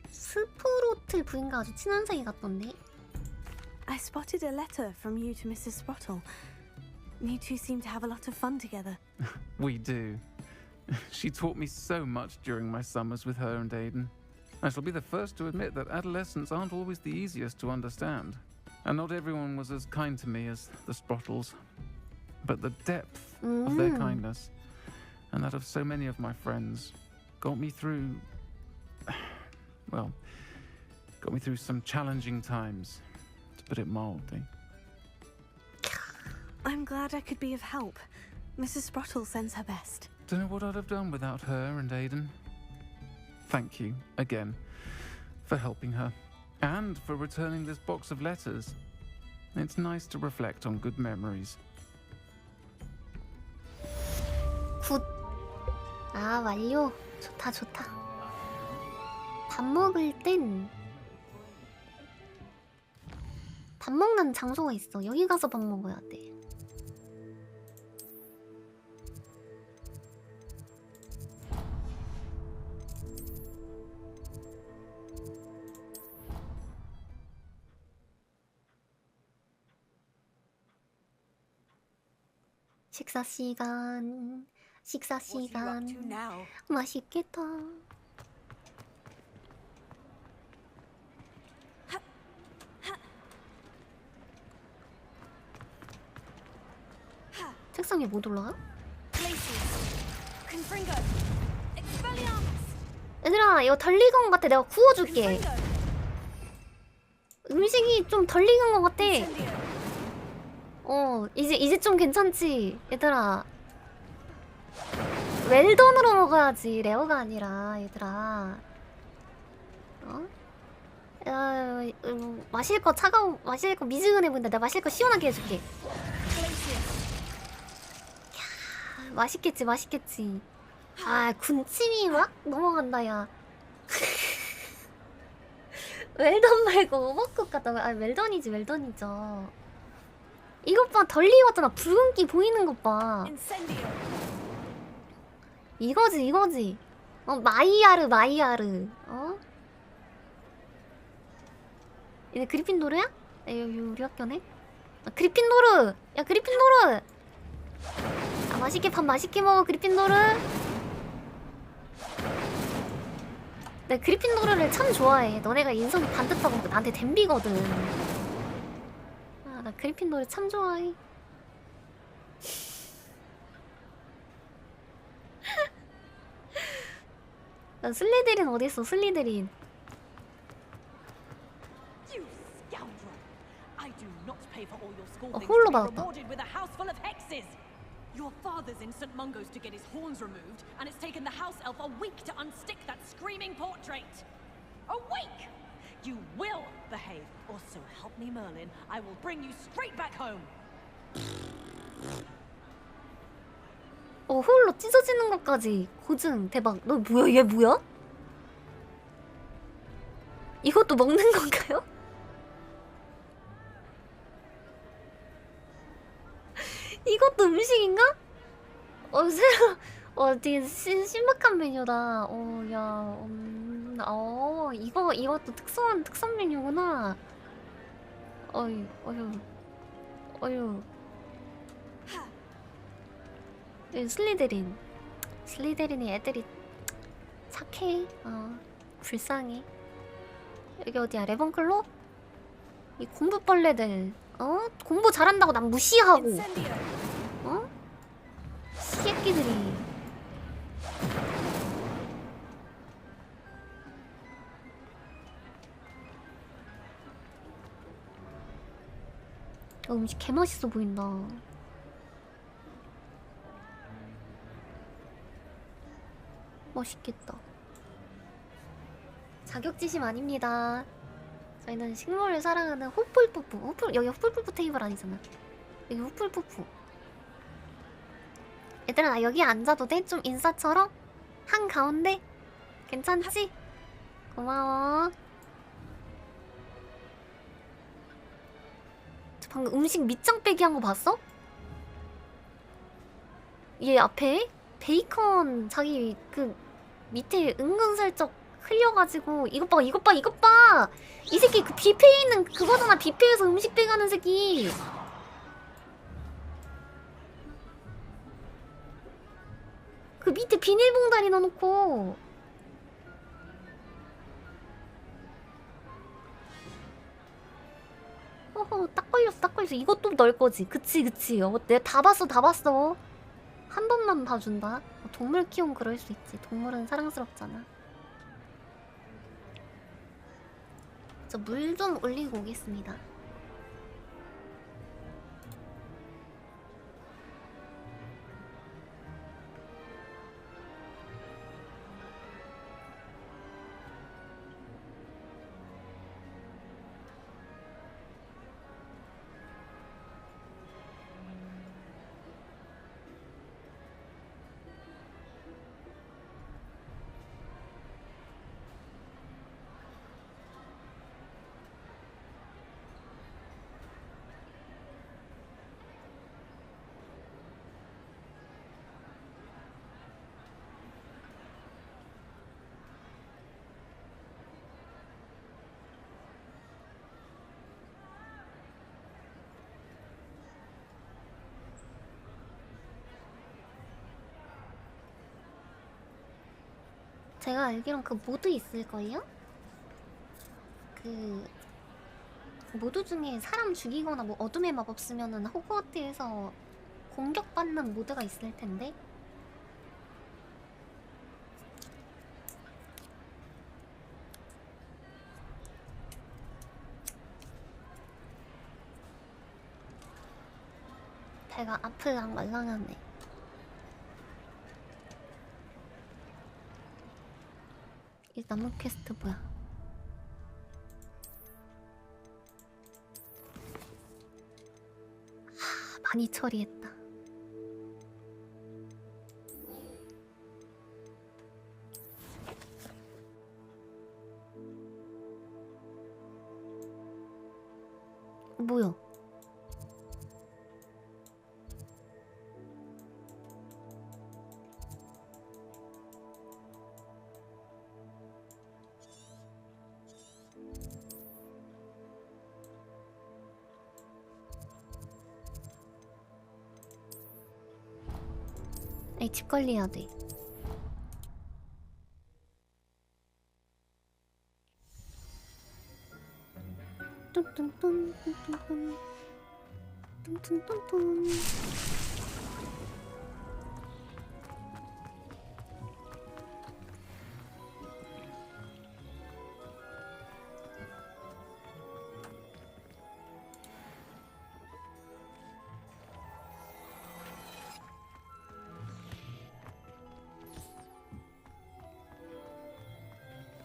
스프로틀 부인과 아주 친한 사이 같던데. I spotted a letter from you to Mrs. Sprottle. You two seem to have a lot of fun together. We do. She taught me so much during my summers with her and Aidan. I shall be the first to admit that adolescents aren't always the easiest to understand. And not everyone was as kind to me as the Sprottles. But the depth of their kindness, and that of so many of my friends, got me through... well, got me through some challenging times, to put it mildly. I'm glad I could be of help. Mrs. Sprottle sends her best. Don't know what I'd have done without her and Aidan. Thank you, again, for helping her, and for returning this box of letters. It's nice to reflect on good memories. 굿. 아, 완료. 좋다, 좋다. 밥 먹을 땐 밥 먹는 장소가 있어. 여기 가서 밥 먹어야 돼. 식사 시간. 식사 What are you 시간. up to now? 맛있겠다. 책상 위에 못 올라가? 얘들아, 이거 덜 익은 것 같아. 내가 구워줄게. 음식이 좀 덜 익은 것 같아. 이제 좀 괜찮지, 얘들아. 웰던으로 먹어야지, 레어가 아니라, 얘들아. 마실 거 마실 거 미지근해 보인다. 내가 마실 거 시원하게 해줄게. 야, 맛있겠지, 맛있겠지. 아, 군침이 막 넘어간다, 야. 웰던 말고 오버쿡 같다. 아, 웰던이지, 웰던이죠. 이것 봐, 덜 익었잖아. 붉은기 보이는 것 봐. 이거지, 이거지. 마이야르. 얘네 그리핀도르야? 야, 여기 우리 학교네? 아, 그리핀도르! 야, 그리핀도르! 아, 밥 맛있게 먹어, 그리핀도르. 내가 그리핀도르를 참 좋아해. 너네가 인성이 반듯하고 나한테 댐비거든. 아, 나 그리핀도르 참 좋아해. 야, 슬리데린 어딨어, 슬리데린. You scoundrel! I do not pay for all your school things 홀로 to be 받았다. rewarded with a house full of hexes. Your father's in St. Mungo's to get his horns removed, and it's taken the house elf a week to unstick that screaming portrait. A week! You will behave, or so help me Merlin, I will bring you straight back home. 홀로 찢어지는 것까지 고증 대박. 너 뭐야? 얘 뭐야? 이것도 먹는 건가요? 이것도 음식인가? 되게 신박한 메뉴다. 이것도 특선 메뉴구나. 어휴. 슬리데린이 애들이 착해. 불쌍해. 여기 어디야? 레번클로? 이 공부벌레들. 공부 잘한다고 난 무시하고. 새끼들이. 음식 개맛있어 보인다. 맛있겠다. 자격지심 아닙니다. 저희는 식물을 사랑하는 호플푸푸. 여기 호플푸푸 테이블 아니잖아. 여기 호플푸푸. 얘들아 나 여기 앉아도 돼? 좀 인싸처럼? 한가운데? 괜찮지? 고마워. 저 방금 음식 밑장 빼기 한 거 봤어? 얘 앞에 베이컨 자기 그 밑에 은근슬쩍 흘려가지고 이것 봐! 이 새끼 그 뷔페에 있는 그거잖아. 뷔페에서 음식 빼가는 새끼. 그 밑에 비닐봉다리 넣어놓고. 딱 걸렸어. 이것도 넣을 거지. 그치. 내가 다 봤어. 한 번만 봐준다. 동물 키우면 그럴 수 있지. 동물은 사랑스럽잖아. 저 물 좀 올리고 오겠습니다. 제가 알기론 그 모드 있을걸요? 그 모드 중에 사람 죽이거나 뭐 어둠의 마법 쓰면은 호그와트에서 공격받는 모드가 있을 텐데. 배가 아플랑 말랑하네. 이 나무 퀘스트 뭐야? 많이 처리했다. 뭐야? 집 관리해야 돼. 뚱뚱뚱.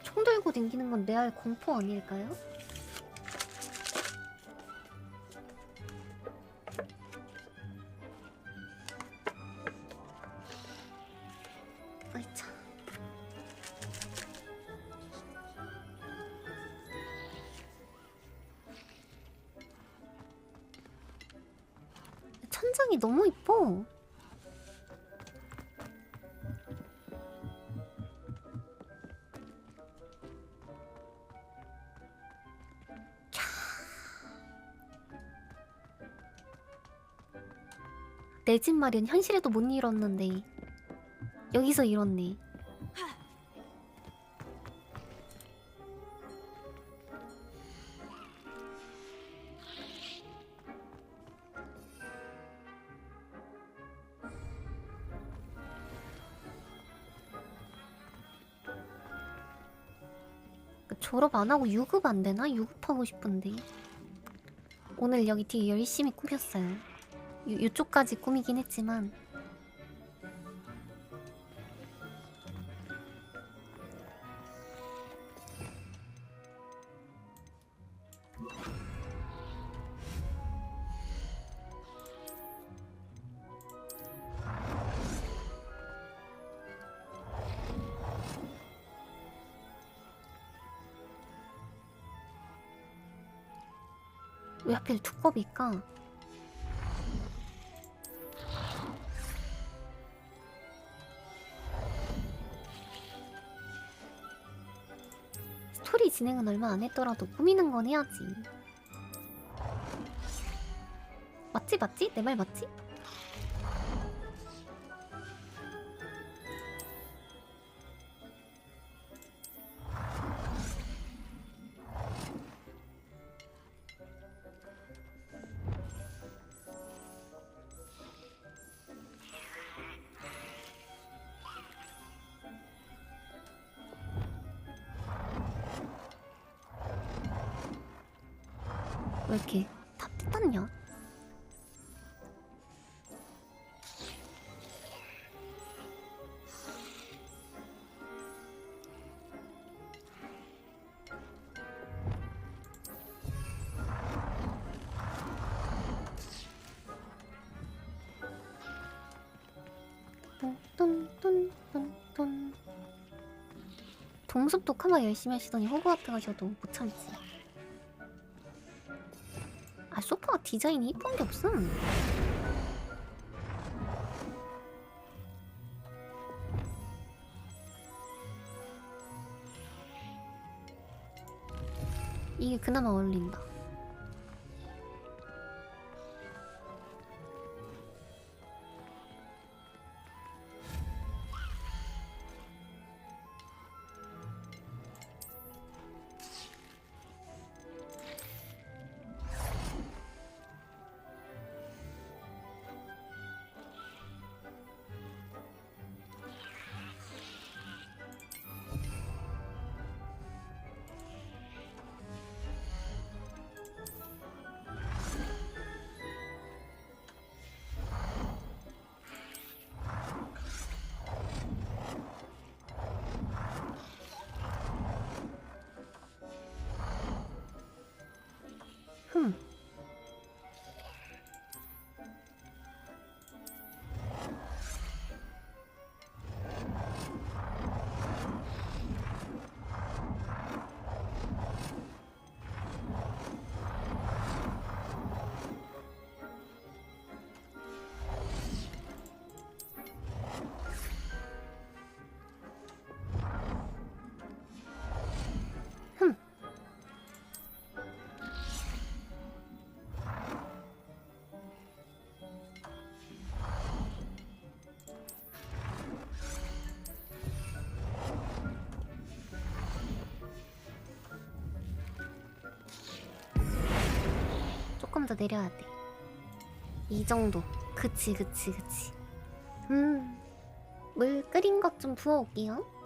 총 들고 댕기는 건 레알 공포 아닐까요? 아이차. 천장이 너무 이뻐. 내 집 마련 현실에도 못 이뤘는데 여기서 이뤘네. 졸업 안 하고 유급 안 되나? 유급하고 싶은데. 오늘 여기 되게 열심히 꾸몄어요. 이쪽까지 꾸미긴 했지만. 왜 하필 두꺼비일까? 스토리 진행은 얼마 안 했더라도 꾸미는 건 해야지. 맞지 맞지? 내 말 맞지? 왜 이렇게 다 뜯었냐? 뚠뚠뚠뚠뚠. 동숲도 카마 열심히 하시더니 호그와트 가셔도 못 참지. 아, 소파가 디자인이 이쁜 게 없음. 이게 그나마 어울린다. 조금 더 내려야 돼. 이 정도. 그치. 물 끓인 것 좀 부어올게요.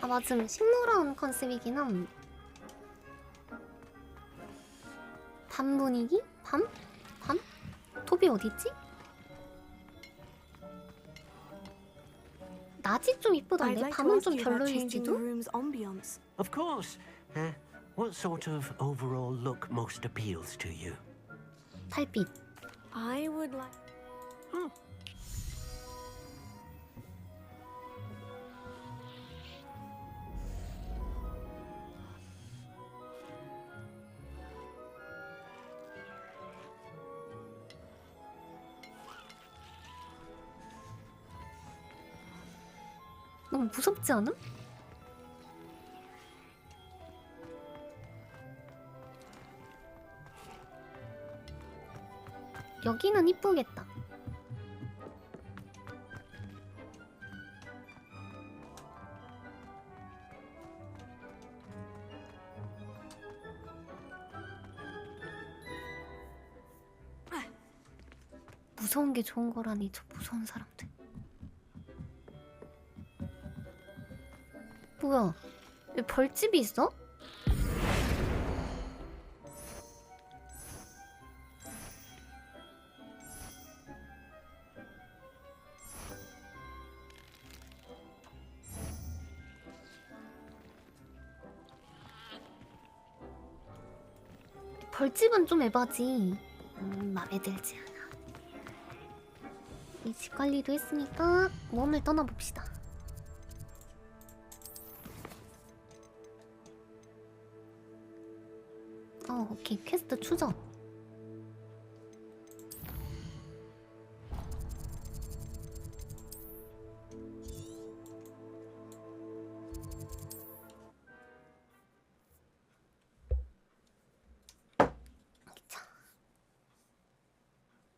아 맞음 식물원 컨셉이긴 함. 밤 분위기? 밤? 밤? 토비 어딨지? 낮이 좀 I'd 이쁘던데 like to 밤은 ask 좀 you about changing the 별로일지도? room's ambience. Of course. What sort of overall look most appeals to you? 달빛. I would like. 너무 무섭지 않음? 여기는 이쁘겠다. 무서운 게 좋은 거라니 저 무서운 사람들. 뭐야? 왜 벌집이 있어? 벌집은 좀 에바지. 맘에 들지 않아. 이 집 관리도 했으니까 모험을 떠나봅시다. 오케이. 퀘스트 추적.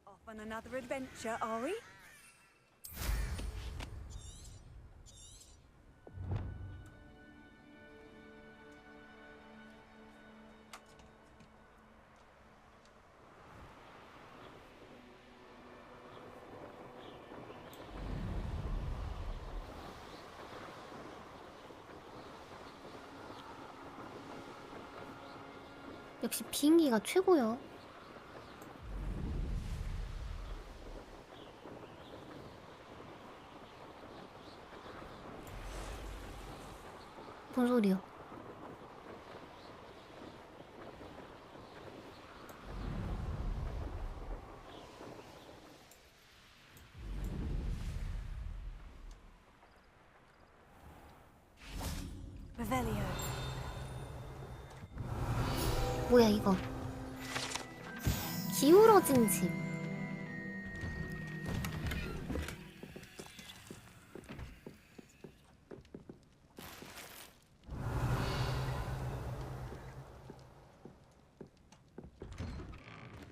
Off on another adventure, are we? 역시 비행기가 최고요. 뭔 소리야? Revelio. 뭐야 이거? 기울어진 집.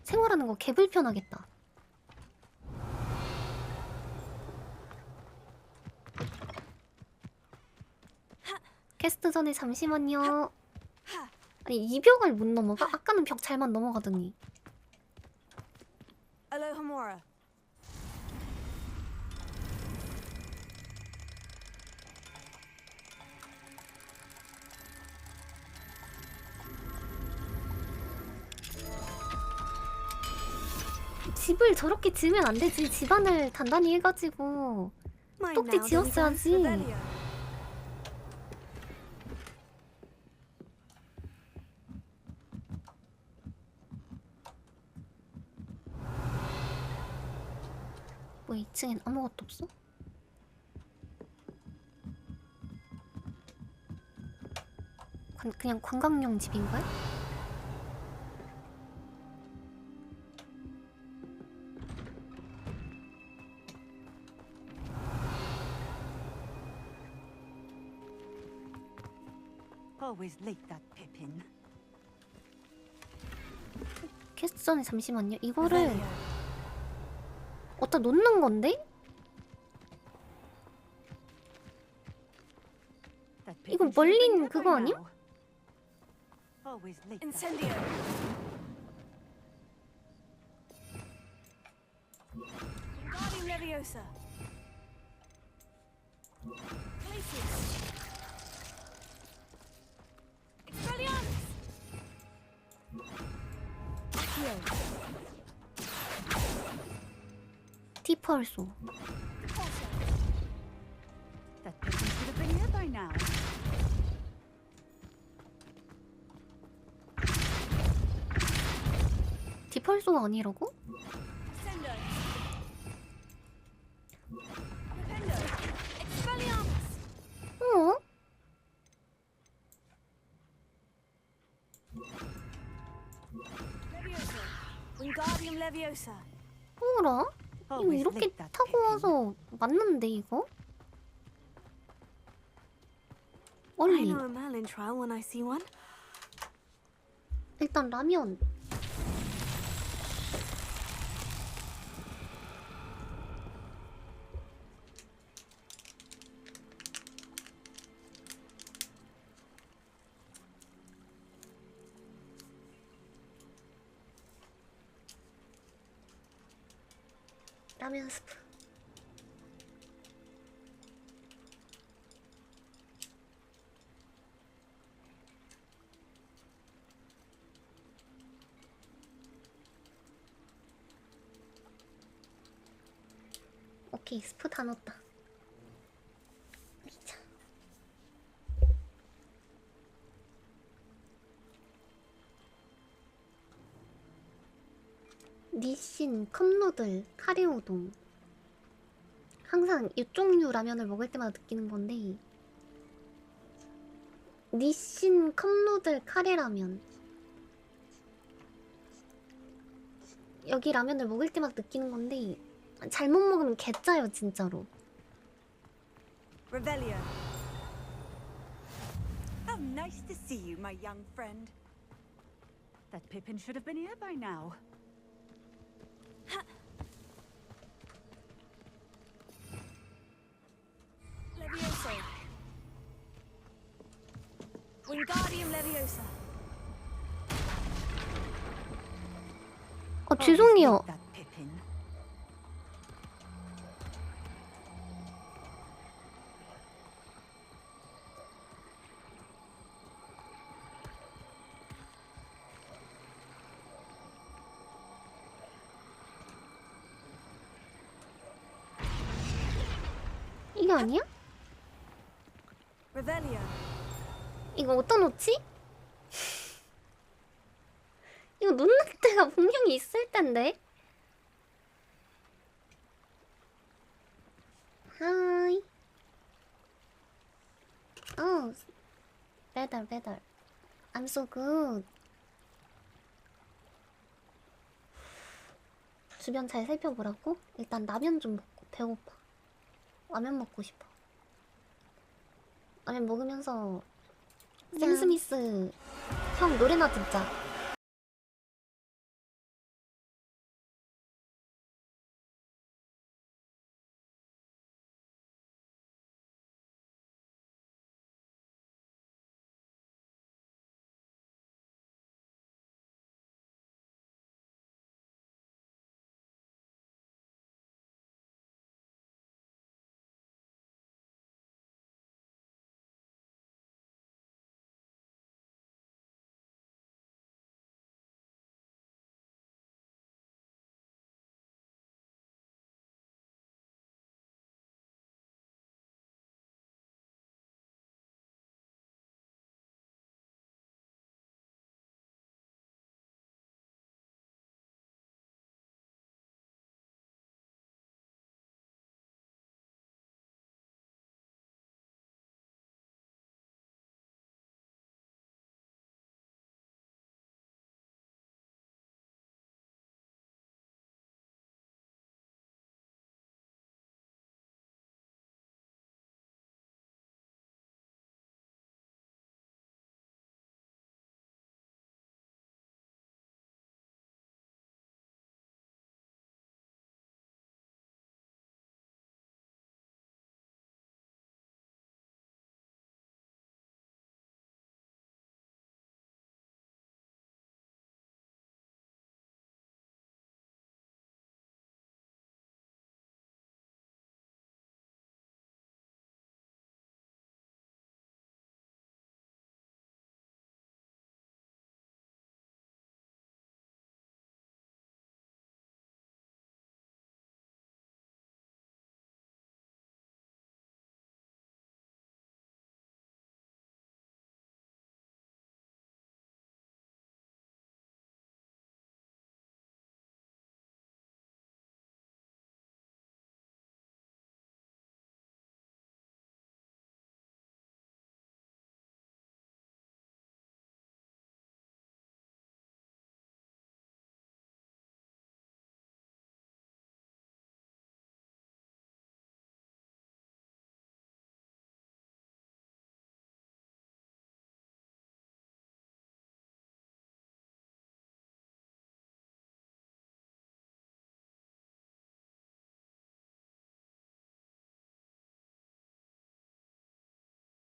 생활하는 거 개불편하겠다. 퀘스트 전에 잠시만요. 아니 이 벽을 못 넘어가? 아까는 벽 잘만 넘어가더니. Alohomora. 집을 저렇게 지으면 안 되지. 집안을 단단히 해가지고 똑지 지었어야지. 뭐 2층엔 아무것도 없어? 그냥 관광용 집인가요? Always late, that Pippin. 퀘스트 전에 잠시만요. 이거를 어디다 놓는 건데? 이거 멀린 그거 아니야? Always late. Incendio. Guardian Leviosa. Places. 티펄소. That person should have been here by now. 디펄소가 아니라고? 어? Wingardium Leviosa. 뭐라? 이거 이렇게 타고 와서 맞는데 이거? I 얼리. know a Merlin trial when I see one. 일단 라면. 라면 스프. 오케이, 스프 다 넣었다. 자. 니신, 컵누들, 카레우동. 항상 이 종류 라면을 먹을 때마다 느끼는 건데, 니신, 컵누들, 카레라면. 여기 라면을 먹을 때마다 느끼는 건데 잘못 먹으면 개짜요 진짜로. Revelio. How nice to see you, my young friend. That Pippin should have been here by now. Leviosa. Wingardium Leviosa. 죄송해요. That Pippin. 이게 아니야? Revelio. 이거 어디다 놓지? 이거 놓는 데가 분명히 있을 텐데. 하이. better. I'm so good. 주변 잘 살펴보라고? 일단 라면 좀 먹고 배고파. 라면 먹고 싶어. 라면 먹으면서 샘 스미스 형 노래나 듣자.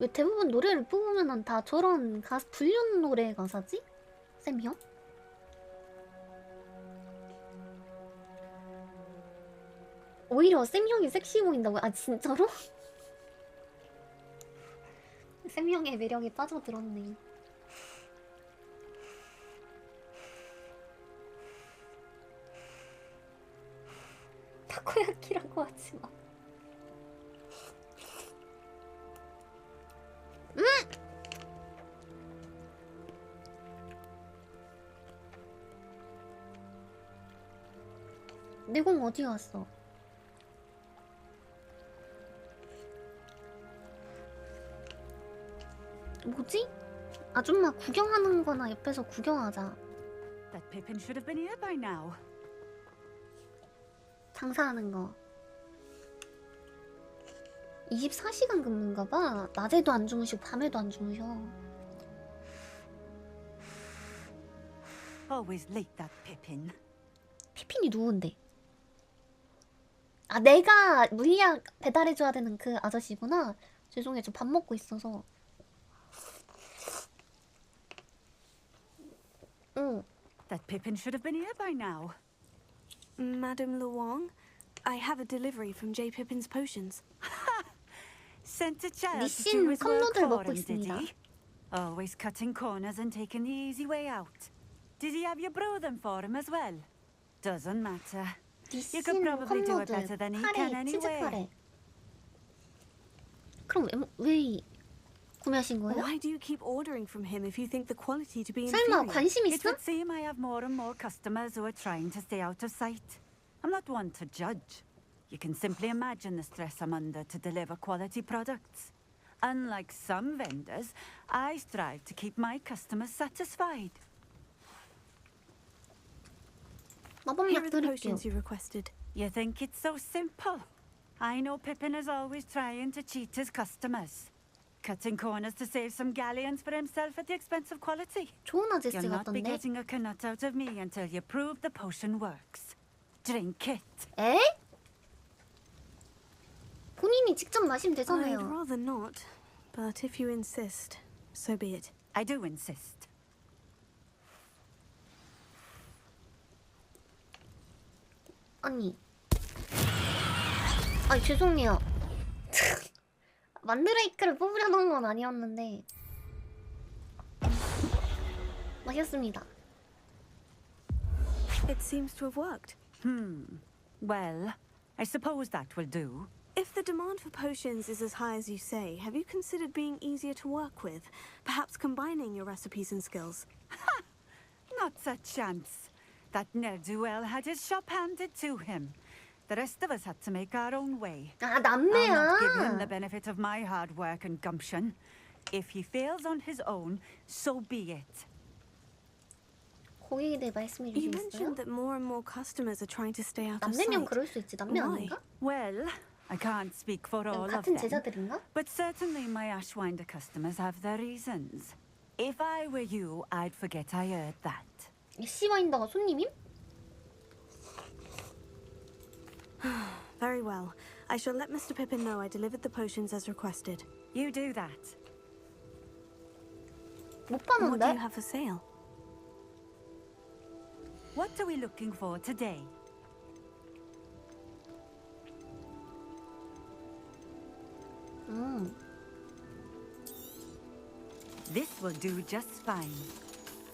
왜 대부분 노래를 뽑으면 다 저런 가수 불륜 노래 가사지? 쌤 형? 오히려 쌤 형이 섹시 보인다고요? 아 진짜로? 쌤 형의 매력에 빠져들었네. 타코야키라고 하지 마. 내 공 어디 갔어? 뭐지? 아줌마 구경하는 거나 옆에서 구경하자. That Pippin should have been here by now. 장사하는 거. 24시간 근무인가 봐. 낮에도 안 주무시고 밤에도 안 주무셔. Always late, that Pippin. 피핀이 누군데? 아 내가 물약 배달해줘야 되는 그 아저씨구나. 죄송해요, 저 밥 먹고 있어서. 응. That Pippin should have been here by now. Madame Luong, I have a delivery from J. Pippin's potions. Sent a child to 니신 do his work 컵누들 for 먹고 him, did 있습니다. he? Always cutting corners and taking the easy way out. Did he have you brew them for him as well? Doesn't matter. You could 니신 probably do it 컵누들 better than he can 카레 치즈 anyway. 카레. 그럼 왜 구매하신 거예요? Why do you keep ordering from him if you think the quality to be 설마 inferior? 관심 It 있어? would seem I have more and more customers who are trying to stay out of sight. I'm not one to judge. You can simply imagine the stress I'm under to deliver quality products. Unlike some vendors, I strive to keep my customers satisfied. Here 마법약 are the 드릴게요. potions you requested. You think it's so simple? I know Pippin is always trying to cheat his customers. Cutting corners to save some galleons for himself at the expense of quality. 좋은 아저씨 You'll not be 같던데? getting a knot out of me until you prove the potion works. Drink it. 에? 본인이 직접 마시면 I'd 되잖아요. rather not, but if you insist, so be it. I do insist. 아니 죄송해요. 만드레이크를 뽑으려는 건 아니었는데 마셨습니다. It seems to have worked. Well, I suppose that will do. If the demand for potions is as high as you say, have you considered being easier to work with? Perhaps combining your recipes and skills? Not a chance. That ne'er-do-well had his shop handed to him. The rest of us had to make our own way. 아 I'll not give him the 남매야. benefit of my hard work and gumption. If he fails on his own, so be it. 고객에 대해 말씀해 You 주시겠어요? mentioned that more and more customers are trying to stay out of 남매면 sight. 그럴 수 있지. 남매 Why? 아닌가? Well, I can't speak for all of 같은 them. 제자들인가? But certainly my Ashwinder customers have their reasons. If I were you, I'd forget I heard that. 씨와인더가 손님임? Very well. I shall let Mr. Pippin know I delivered the potions as requested. You do that. 못 And what do you 봤는데? have for sale? What are we looking for today? This will do just fine.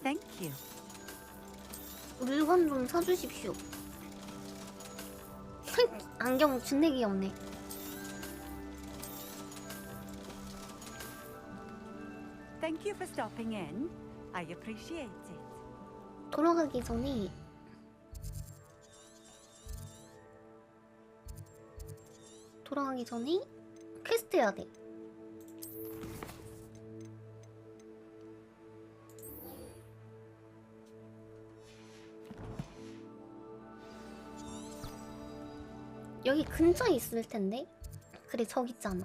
Thank you. 물건 좀 사주십시오. 안경 준내 귀엽네. Thank you for stopping in. I appreciate it. 돌아가기 전에 퀘스트 해야 돼. 여기 근처에 있을 텐데. 그래, 저기 있잖아.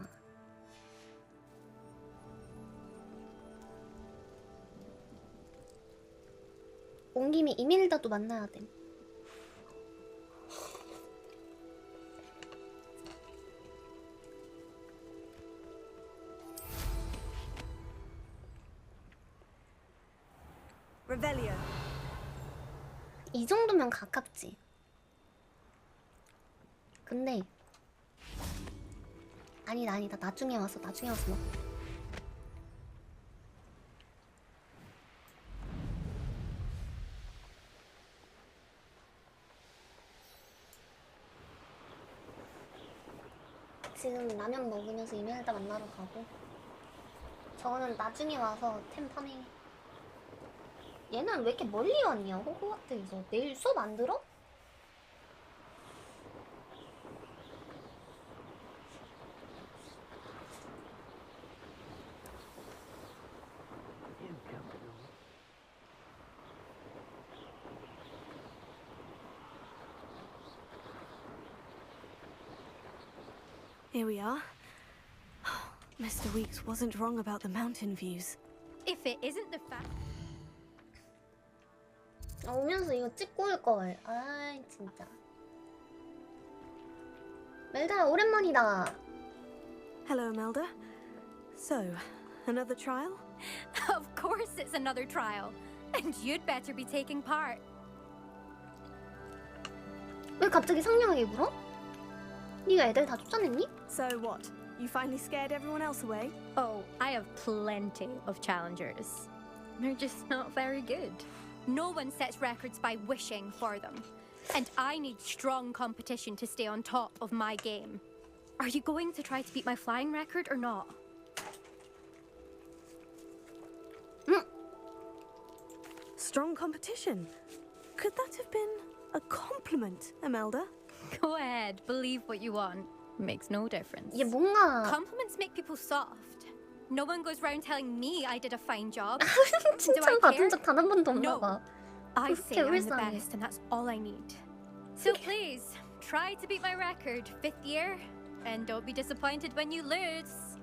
온 김에 이밀다도 만나야 돼. 이 정도면 가깝지. 근데 아니다. 나중에 와서 뭐. 지금 라면 먹으면서 이메일다 만나러 가고, 저거는 나중에 와서 템 파밍. 얘는 왜 이렇게 멀리 왔냐, 호그와트에서. 내일 수업 안 들어? Here we are. Mr. Weeks wasn't wrong about the mountain views. If it isn't the fact. 오면서 이거 찍고 올걸. 아이 진짜. 멜다 오랜만이다. Hello, Imelda. So, another trial? Of course it's another trial. And you'd better be taking part. 왜 갑자기 상냥하게 굴어? 네가 애들 다 쫓아냈니? So what? You finally scared everyone else away? Oh, I have plenty of challengers. They're just not very good. No one sets records by wishing for them. And I need strong competition to stay on top of my game. Are you going to try to beat my flying record or not? Strong competition? Could that have been a compliment, Imelda? Go ahead, believe what you want. Makes no difference. 얘 뭔가 Compliments make people soft. No one goes round telling me I did a fine job. 칭찬 받은 적 단 한 번도 없나 봐. I say I'm the 불쌍해. best and that's all I need. So please, try to beat my record, 5th year. And don't be disappointed when you lose.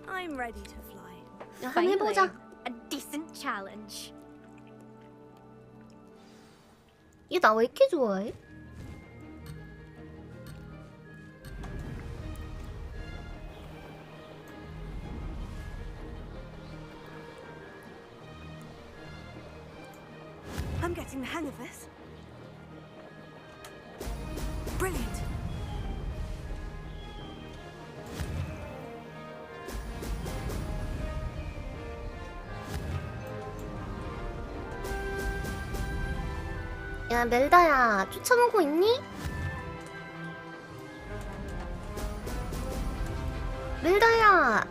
I'm ready to fly. 야, 한번 해보자. A decent challenge. 얘 나 왜 이렇게 좋아해? I'm getting the hang of this. Brilliant. 야 멜다야 쫓아오고 있니? 멜다야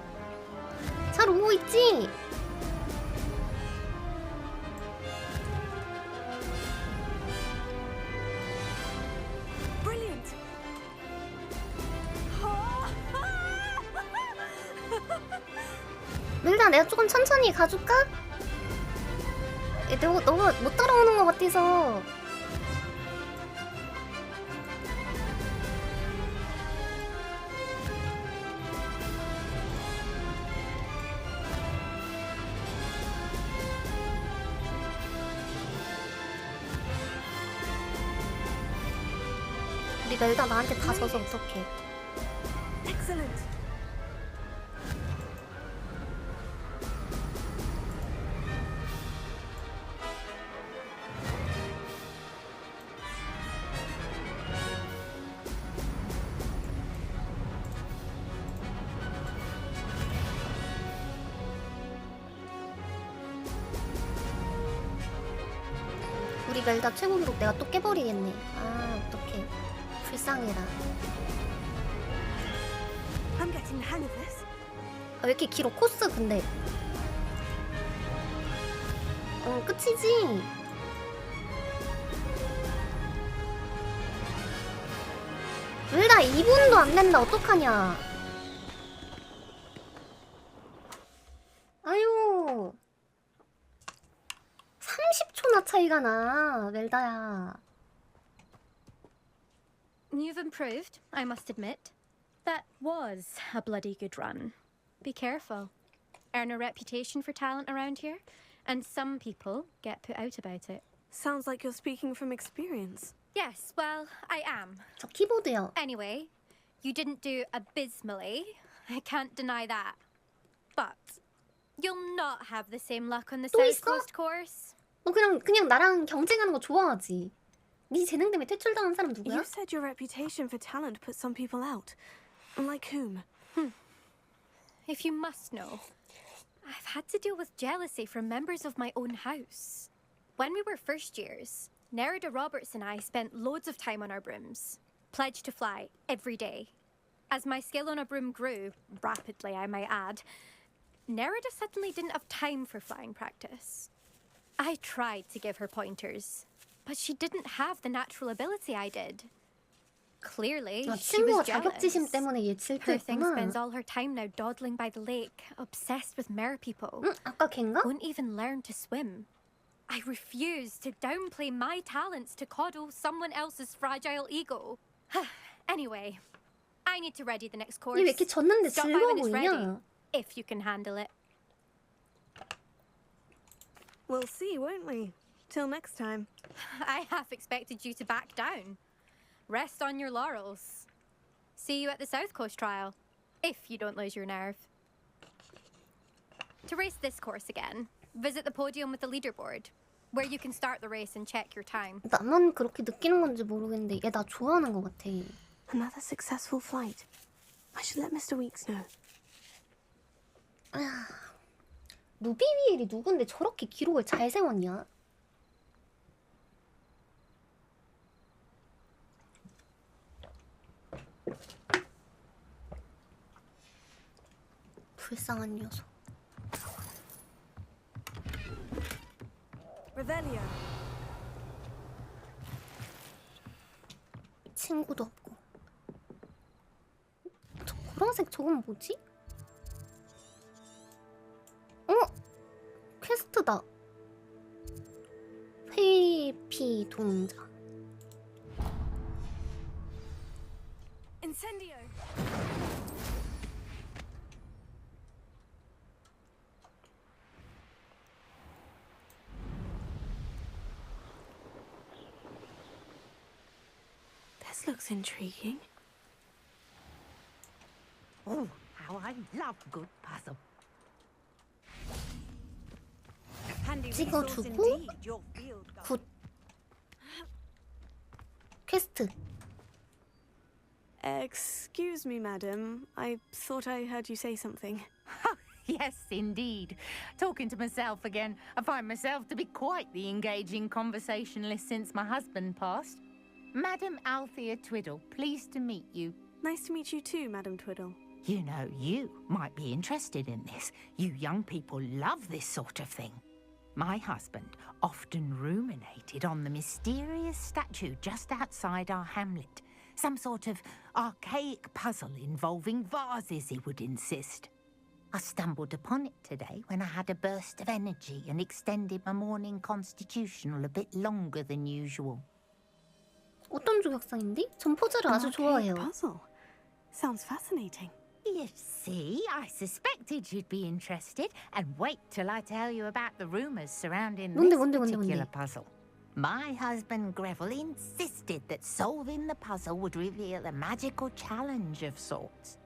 잘 오고 있지? Brilliant. 멜다 내가 조금 천천히 가줄까? 너가 못 따라오는 것 같아서. 우리 멜다 나한테 다 져서 어떡해. Excellent. 우리 멜다 최고 기록 내가 또 깨버리겠네. 아 어떡해. 불쌍해라. I'm getting the hang of this. 아, 왜 이렇게 길어 코스 근데. 끝이지. 멜다 2분도 안 된다. 어떡하냐. 아유 30초나 차이가 나 멜다야. You've improved, I must admit. That was a bloody good run. Be careful. Earn a reputation for talent around here, and some people get put out about it. Sounds like you're speaking from experience. Yes, well, I am. 저 키보드요. Anyway, you didn't do abysmally. I can't deny that. But You'll not have the same luck on the 또 South 있어? Coast course. 너 그냥 나랑 경쟁하는 거 좋아하지. 네 재능 때문에 퇴출당한 사람 누구야? You said your reputation for talent put some people out. Like whom? If you must know, I've had to deal with jealousy from members of my own house. When we were first years, Nerida Roberts and I spent loads of time on our brooms, pledged to fly every day. As my skill on a broom grew, rapidly I might add, Nerida suddenly didn't have time for flying practice. I tried to give her pointers, but she didn't have the natural ability I did. Clearly, 아, she 친구가 was jealous. 자격지심 때문에 얘 Her thing spends 질투했구나. all her time now dawdling by the lake, obsessed with mer people. 응? 아까 걘가? Won't even learn to swim. I refuse to downplay my talents to coddle someone else's fragile ego. Anyway, I need to ready the next course. 얘 왜 이렇게 졌는데 Stop by 즐거워 when it's ready, 보이냐? if you can handle it. We'll see, won't we? Till next time. I half expected you to back down. Rest on your laurels. See you at the South Coast trial, if you don't lose your nerve. To race this course again, visit the podium with the leaderboard, where you can start the race and check your time. 나만 그렇게 느끼는 건지 모르겠는데 얘 나 좋아하는 것 같아. Another successful flight. I should let Mr. Weeks know. 루비위엘이 누군데 저렇게 기록을 잘 세웠냐? 불쌍한 녀석. Revelio. 친구도 없고. 저 보라색 저건 뭐지? 퀘스트다. 회피 동자. Incendio. This looks intriguing. Oh, how I love good puzzle. Handy 찍어주고 resource indeed, your field guide. 굿. 퀘스트. Excuse me, madam. I thought I heard you say something. Yes, indeed. Talking to myself again. I find myself to be quite the engaging conversationalist since my husband passed. Madam Althea Twiddle, pleased to meet you. Nice to meet you too, Madam Twiddle. You know, you might be interested in this. You young people love this sort of thing. My husband often ruminated on the mysterious statue just outside our hamlet. Some sort of archaic puzzle involving vases, he would insist. I stumbled upon it today when I had a burst of energy and extended my morning constitutional a bit longer than usual. 어떤 조각상인데? 전 포즈를 아주 좋아해요. Puzzle. Sounds fascinating. You see, I suspected you'd be interested. And wait till I tell you about the rumours surrounding this particular puzzle. My husband Greville insisted that solving the puzzle would reveal a magical challenge of sorts.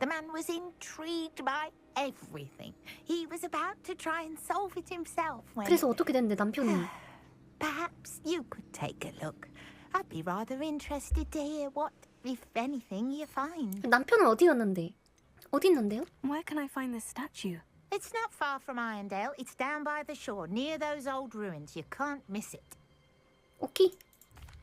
The man was intrigued by everything. He was about to try and solve it himself when... 그래서 어떻게 됐는데 남편이? Perhaps you could take a look. I'd be rather interested to hear what, if anything, you find. 남편은 어디였는데? 어디 있는데요? Where can I find this statue? It's not far from Irondale. It's down by the shore, near those old ruins. You can't miss it. 오케이.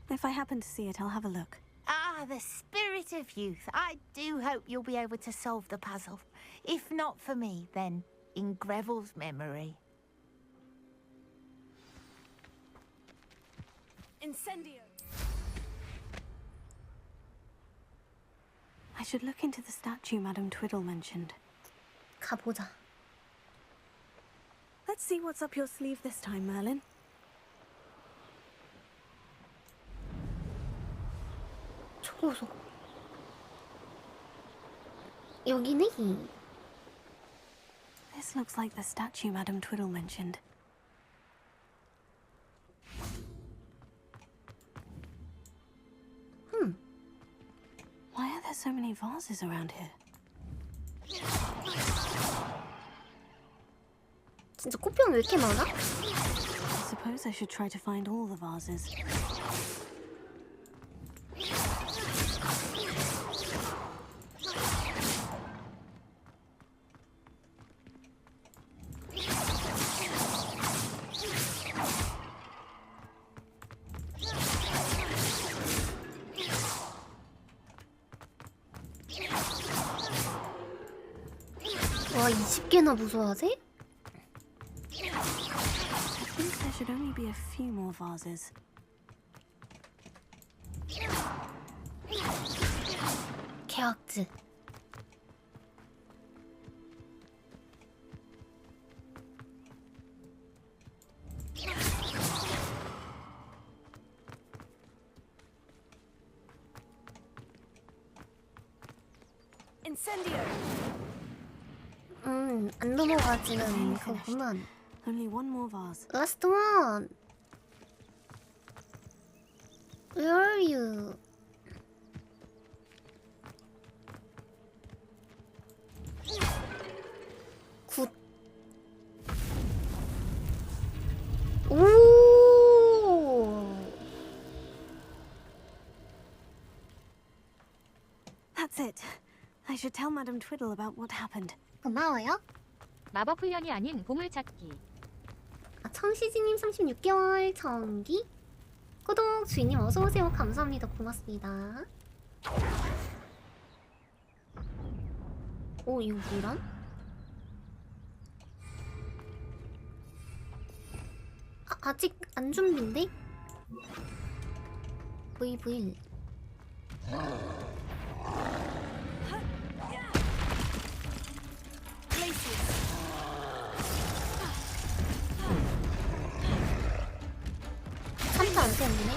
If I happen to see it, I'll have a look. Ah, the spirit of youth. I do hope you'll be able to solve the puzzle. If not for me, then in Greville's memory. Incendio. I should look into the statue Madame Twiddle mentioned. 가보자. Let's see what's up your sleeve this time, Merlin. 초고속. 여기네. This looks like the statue Madame Twiddle mentioned. Why are there so many vases around here? 진짜 꽃병 왜 이렇게 많아? I suppose I should try to find all the vases. 와 20개나 무서워하지? I think there should only be a few more vases. 계약즈. Incendio. 안 넘어가지는 그거구만. Only one more vase. Last one. Where are you? 굿. 오. That's it. I should tell Madame Twiddle about what happened. 고마워요. 마법 훈련이 아닌 보물찾기. 청시진님 36개월 정기 구독 주인님 어서오세요. 감사합니다. 고맙습니다. 오 이거 뭐란? 아직 안 준비인데? V. 삼타 안 때문에?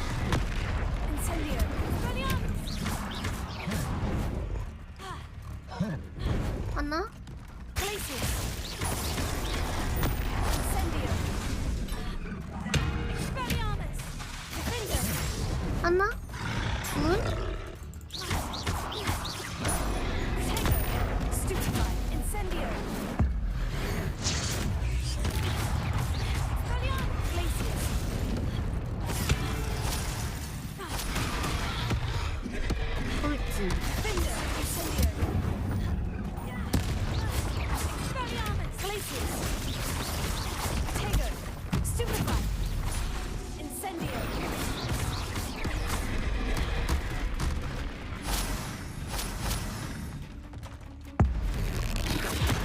하나? 하나? 둘? 돌진.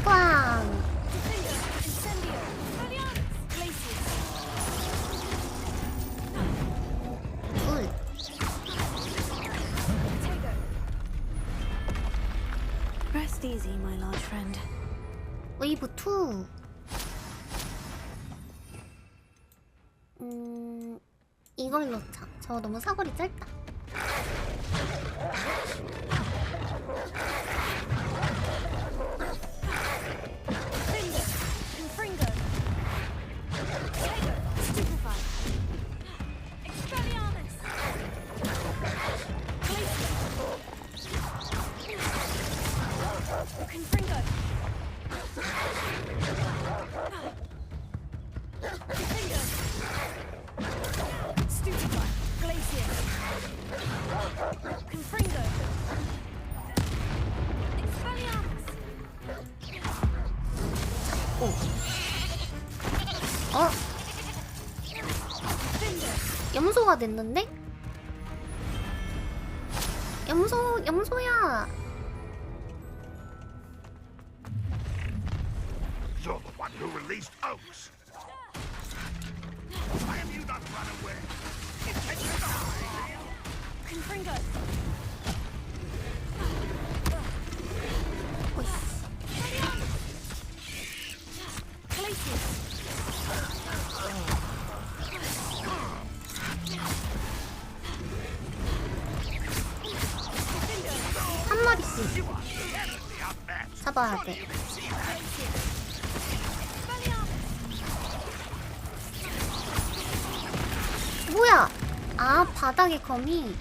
꽝! 둘. Rest easy, my large friend. 웨이브 2. 이걸 넣자. 저 너무 사거리 짧다. 염소가 됐는데? 염소야! You're the one who released Oaks. Why have you not run away? Intend to die! Confringo. 한 마리씩 잡아야 돼. 뭐야? 아, 바닥에 거미.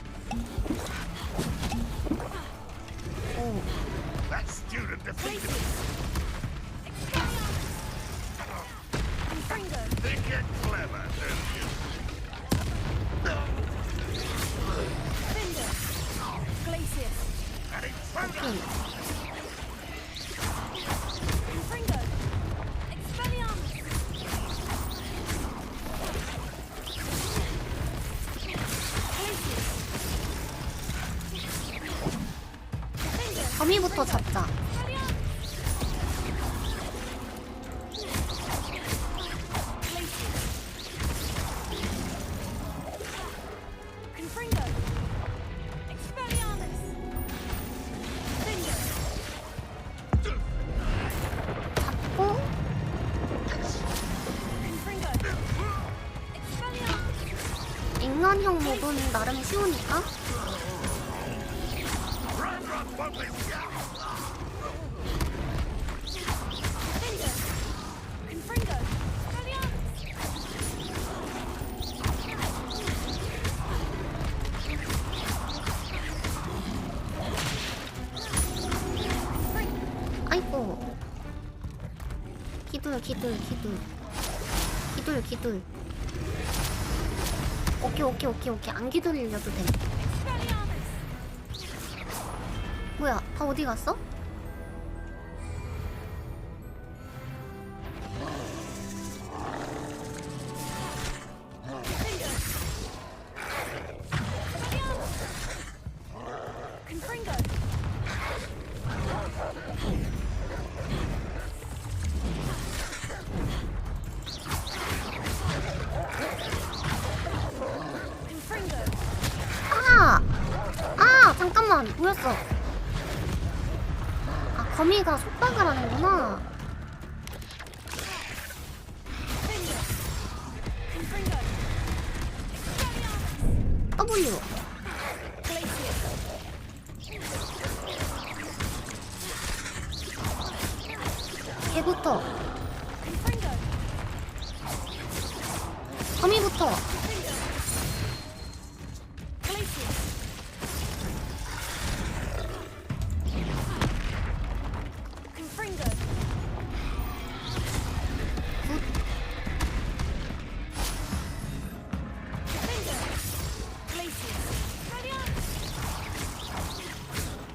오. That student defeated Get clever, don't you? Glacius. An intruder! Confringo. Expelliarmus. 거미부터 잡자. Confringo. Expelliarmus. 잡고 Confringo. Expelliarmus. 인간형 몹은 나름 쉬우니까. Confringo. Expelliarmus. 아이고. 기둘. 오케이. 안 기둘려도 돼. 뭐야? 다 어디 갔어? Confringo. Confringo. 잠깐만. 뭐였어? 거미가 속박을 하는구나. Confringo. W. 개부터. 거미부터. Confringo.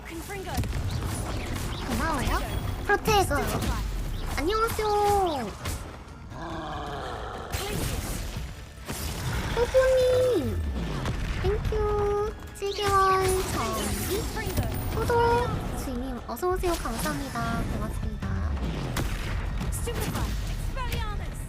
Confringo. 고마워요. 프로테이거. 안녕하세요. 호구님. 땡큐. 찌개월 정기. 구독. 주인님 어서오세요. 감사합니다. 고맙습니다. Stupefy. Expelliarmus.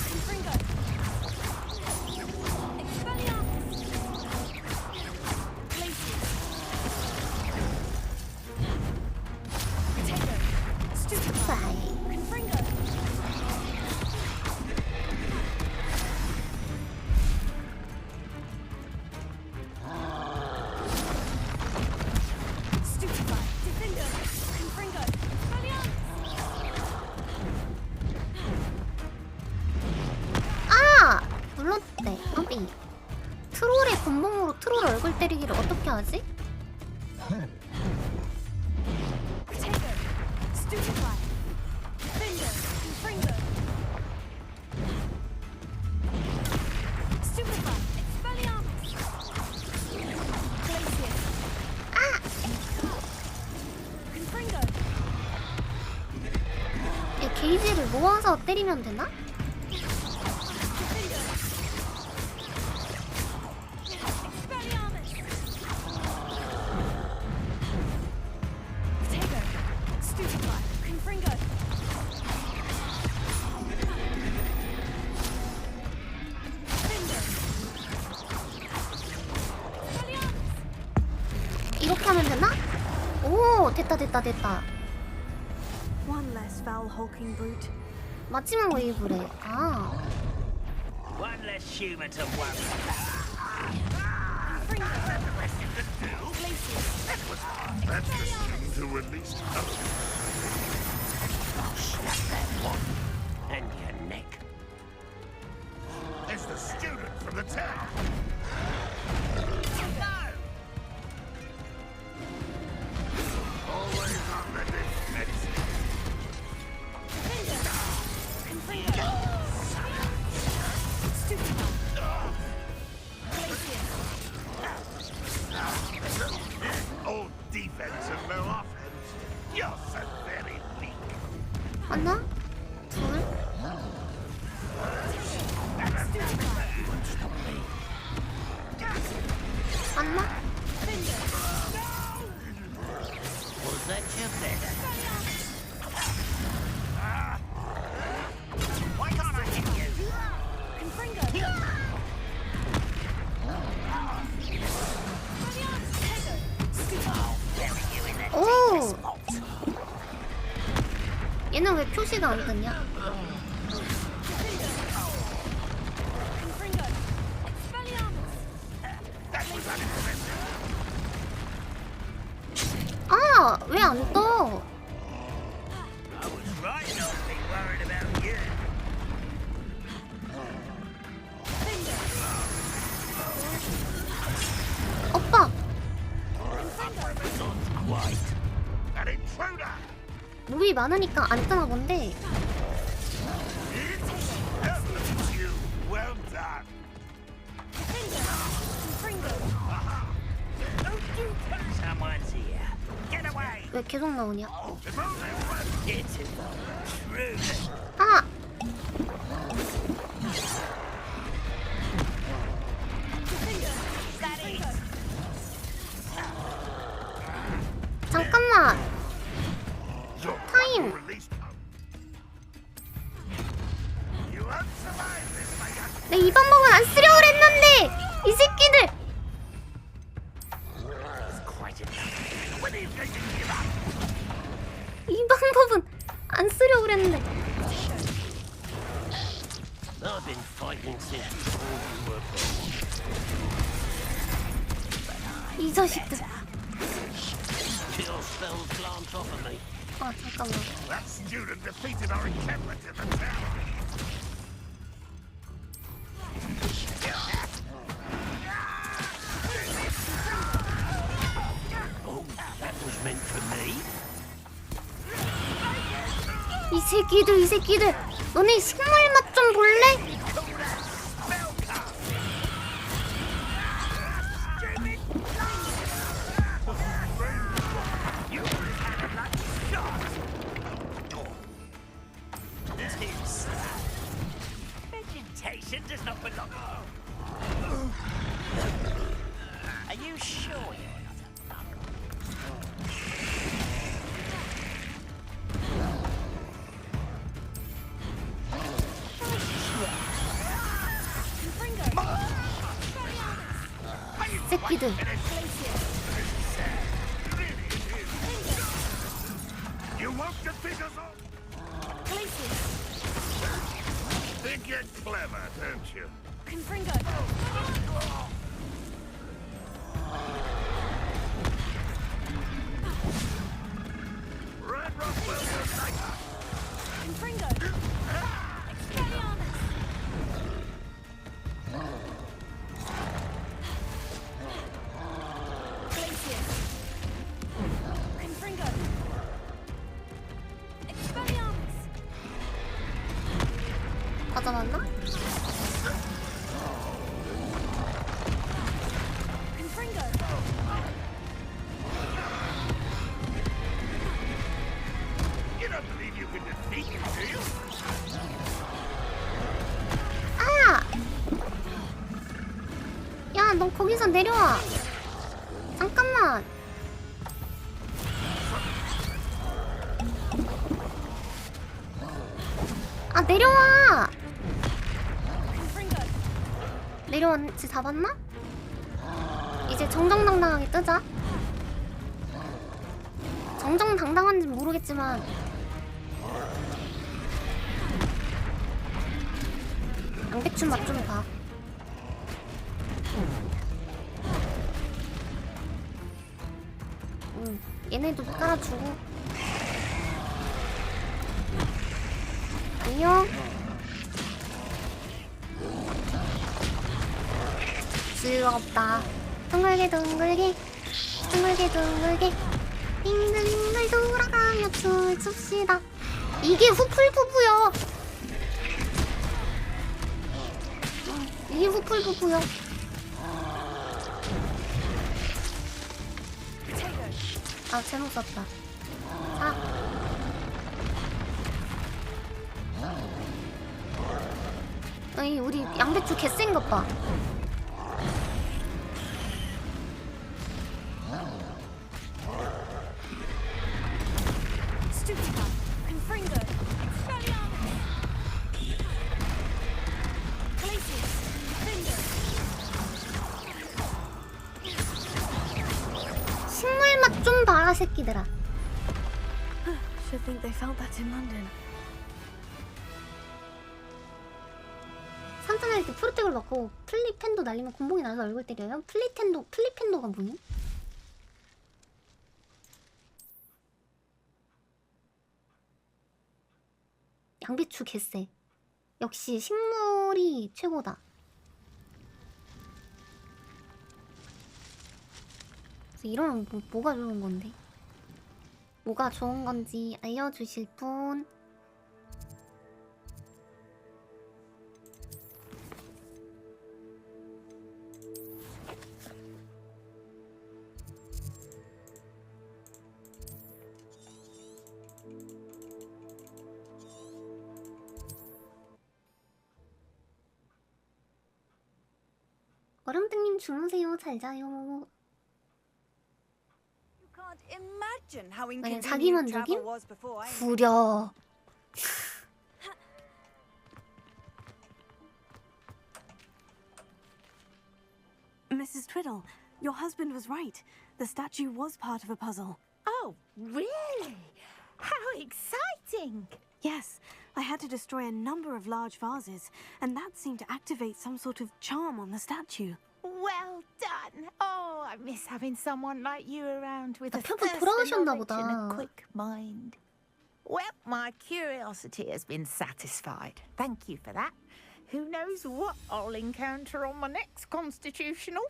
Confringo. Expelliarmus. Glacius. Potato. Stupefy. Confringo. Stupefy. Defender. Confringo. 눌렀대. 아비. 트롤의 곤봉으로 트롤 얼굴 때리기를 어떻게 하지? Potato. Stupefy. Defender. Confringo. Stupefy. Expelliarmus. Glacius. Confringo. 이 게이지를 모아서 때리면 되나? Expelliarmus. Potato. Stupefy. Confringo. Defender. Expelliarmus. 이렇게 하면 되나? 오, 됐다. One less foul hulking brute. 마지막 웨이브래. One less human to worry That's the thing to release us. Snap that one. And your neck. It's the student from the town. 하나, 둘. 하나. Was that your bed? Why can't I hit you? 오! 얘는 왜 표시가 안 뜨냐? 아! 왜 안 떠? I was right not to be worried about you. 오빠! Quite. An intruder! mov이 많으니까 안 뜨나 본데. You, well done. Someone's here. Get away! 왜 계속 나오냐? It's intruder. 아! 잠깐만! 타임! 내 이 방법은 안 쓰려고 그랬는데! 이 새끼들! 이 방법은 안 쓰려고 그랬는데. I've been fighting since before you were born. 이 자식들. Your spell plant off of me. 아, 잠깐만. That student defeated our encampment in the tower. Oh, that was meant for me. 이 새끼들, 이 새끼들. 너네 식물 맛 좀 볼래? Vegetation does not belong. Are you sure you're not a bug? 새끼들. You won't defeat us all. Think you're clever, don't you? Red Rock will unite us. 받아놨나? You don't believe you can defeat him, do you? 아! 야, 너 거기서 내려와. 잠깐만. 아, 내려와. 내려왔지, 잡았나? 이제 정정당당하게 뜨자. 정정당당한지 모르겠지만 양배추 맛 좀 봐. 얘네도 깔아주고. 안녕. 즐겁다. 둥글게 둥글게 둥글게 둥글게 빙글빙글 돌아가며 춤을 춥시다. 이게 후풀부부요. 이게 후풀부부요. 아, 잘못 썼다. 자, 아니 우리 양배추 개센 것 봐. Stupefy, Confringo, Expelliarmus, Glacius, Finger. 식물 맛 좀 봐라 새끼들아. Should think they found that in London. 산타날 때 프로텍을 받고 플리펜도 날리면 곤봉이 나서 얼굴 때려요? 플리펜도가 뭐니? 양배추 개쎄. 역시 식물이 최고다. 그래서 이러면 뭐가 좋은 건데? 뭐가 좋은 건지 알려주실 분? 얼음등님 주무세요. 잘 자요. 만약 자기 만족임? 구려. Mrs. Twiddle, your husband was right. The statue was part of a puzzle. Oh, really? How exciting! Yes, I had to destroy a number of large vases, and that seemed to activate some sort of charm on the statue. Well done! Oh, I miss having someone like you around with a 표본 thirst for 돌아오셨나 knowledge and 보다. a quick mind. Well, my curiosity has been satisfied. Thank you for that. Who knows what I'll encounter on my next constitutional?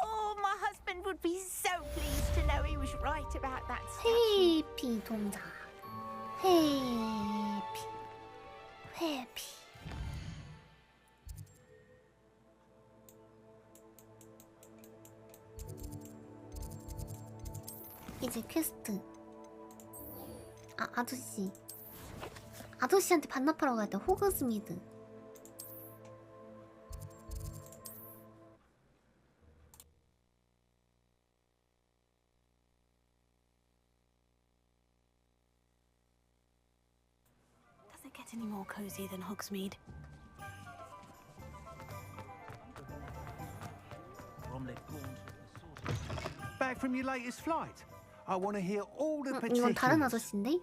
Oh, my husband would be so pleased to know he was right about that statue. 회피 동작. 회피. 이제 퀘스트. 아저씨한테 반납하러 갈 때 호그스미드. Does it get any more cozy than Hogsmeade? Back from your latest flight. I want to hear all the 이건 다른 particulars. 아저씨인데?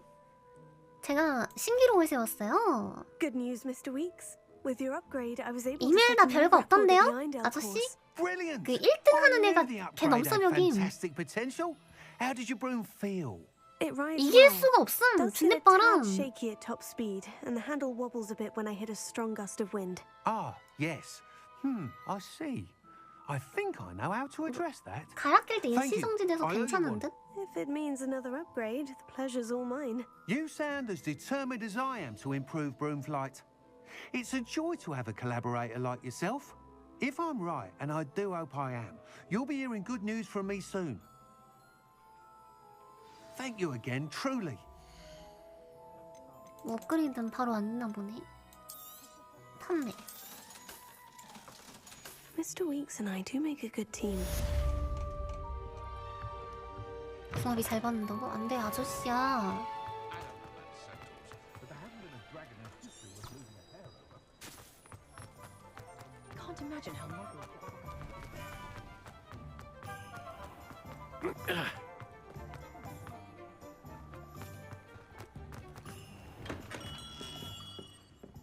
제가 신기록을 세웠어요. Good news, Mr. Weeks. With your upgrade, I was able to 이메일 set 다 a new 별거 record 없던데요? behind our 아저씨? course. Brilliant. 그 1등 하는 I 애가 knew the 걔 upgrade had 넘사벽임. fantastic potential. How did your broom feel? It rides 이길 well. 수가 없음. Does feel a 준내빠람. tad shaky at top speed, and the handle wobbles a bit when I hit a strong gust of wind. Ah, yes. I see. I think I know how to address that. 갈아 낄 때 Thank you. 일시정지돼서 I owe you 괜찮은 one. 듯? If it means another upgrade, the pleasure's all mine. You sound as determined as I am to improve broom flight. It's a joy to have a collaborator like yourself. If I'm right, and I do hope I am, you'll be hearing good news from me soon. Thank you again, truly. 업그레이드는 바로 안 되나 보네. 판매. Mr. Weeks and I do make a good team. 궁합이 잘 받는다고? 안 돼, 아저씨야. Can't imagine how novel.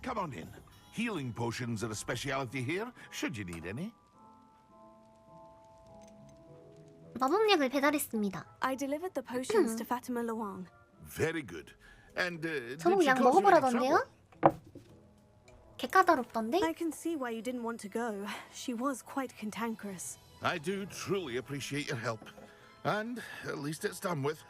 Come on in. Healing potions are a speciality here, should you need any. 마법약을 배달했습니다. I delivered the potions to Fatima Luang. Very good. And did 저보고 she 약 cause you any 먹어보라던데요? trouble? 개 까다롭던데? I can see why you didn't want to go. She was quite cantankerous. I do truly appreciate your help. And at least it's done with.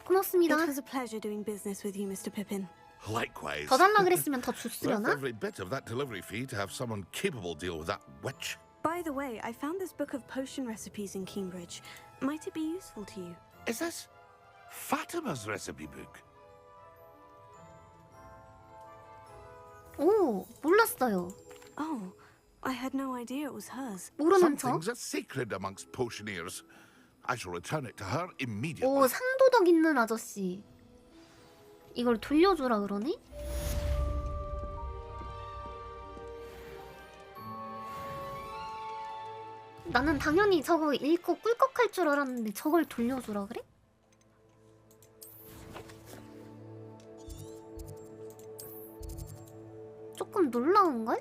고맙습니다. It was a pleasure doing business with you, Mr. Pippin. Likewise. 더 달라 그랬으면 더 Worth 주스려나? every bit of that delivery fee to have someone capable deal with that witch. By the way, I found this book of potion recipes in Cambridge. Might it be useful to you? Is this Fatima's recipe book? 오, 몰랐어요. Oh, I had no idea it was hers. 모르는 Some 척. things are sacred amongst potioneers. I shall return it to her immediately. 오, 상도덕 있는 아저씨. 이걸 돌려주라 그러니? 나는 당연히 저거 읽고 꿀꺽할 줄 알았는데 저걸 돌려주라 그래? 조금 놀라운걸?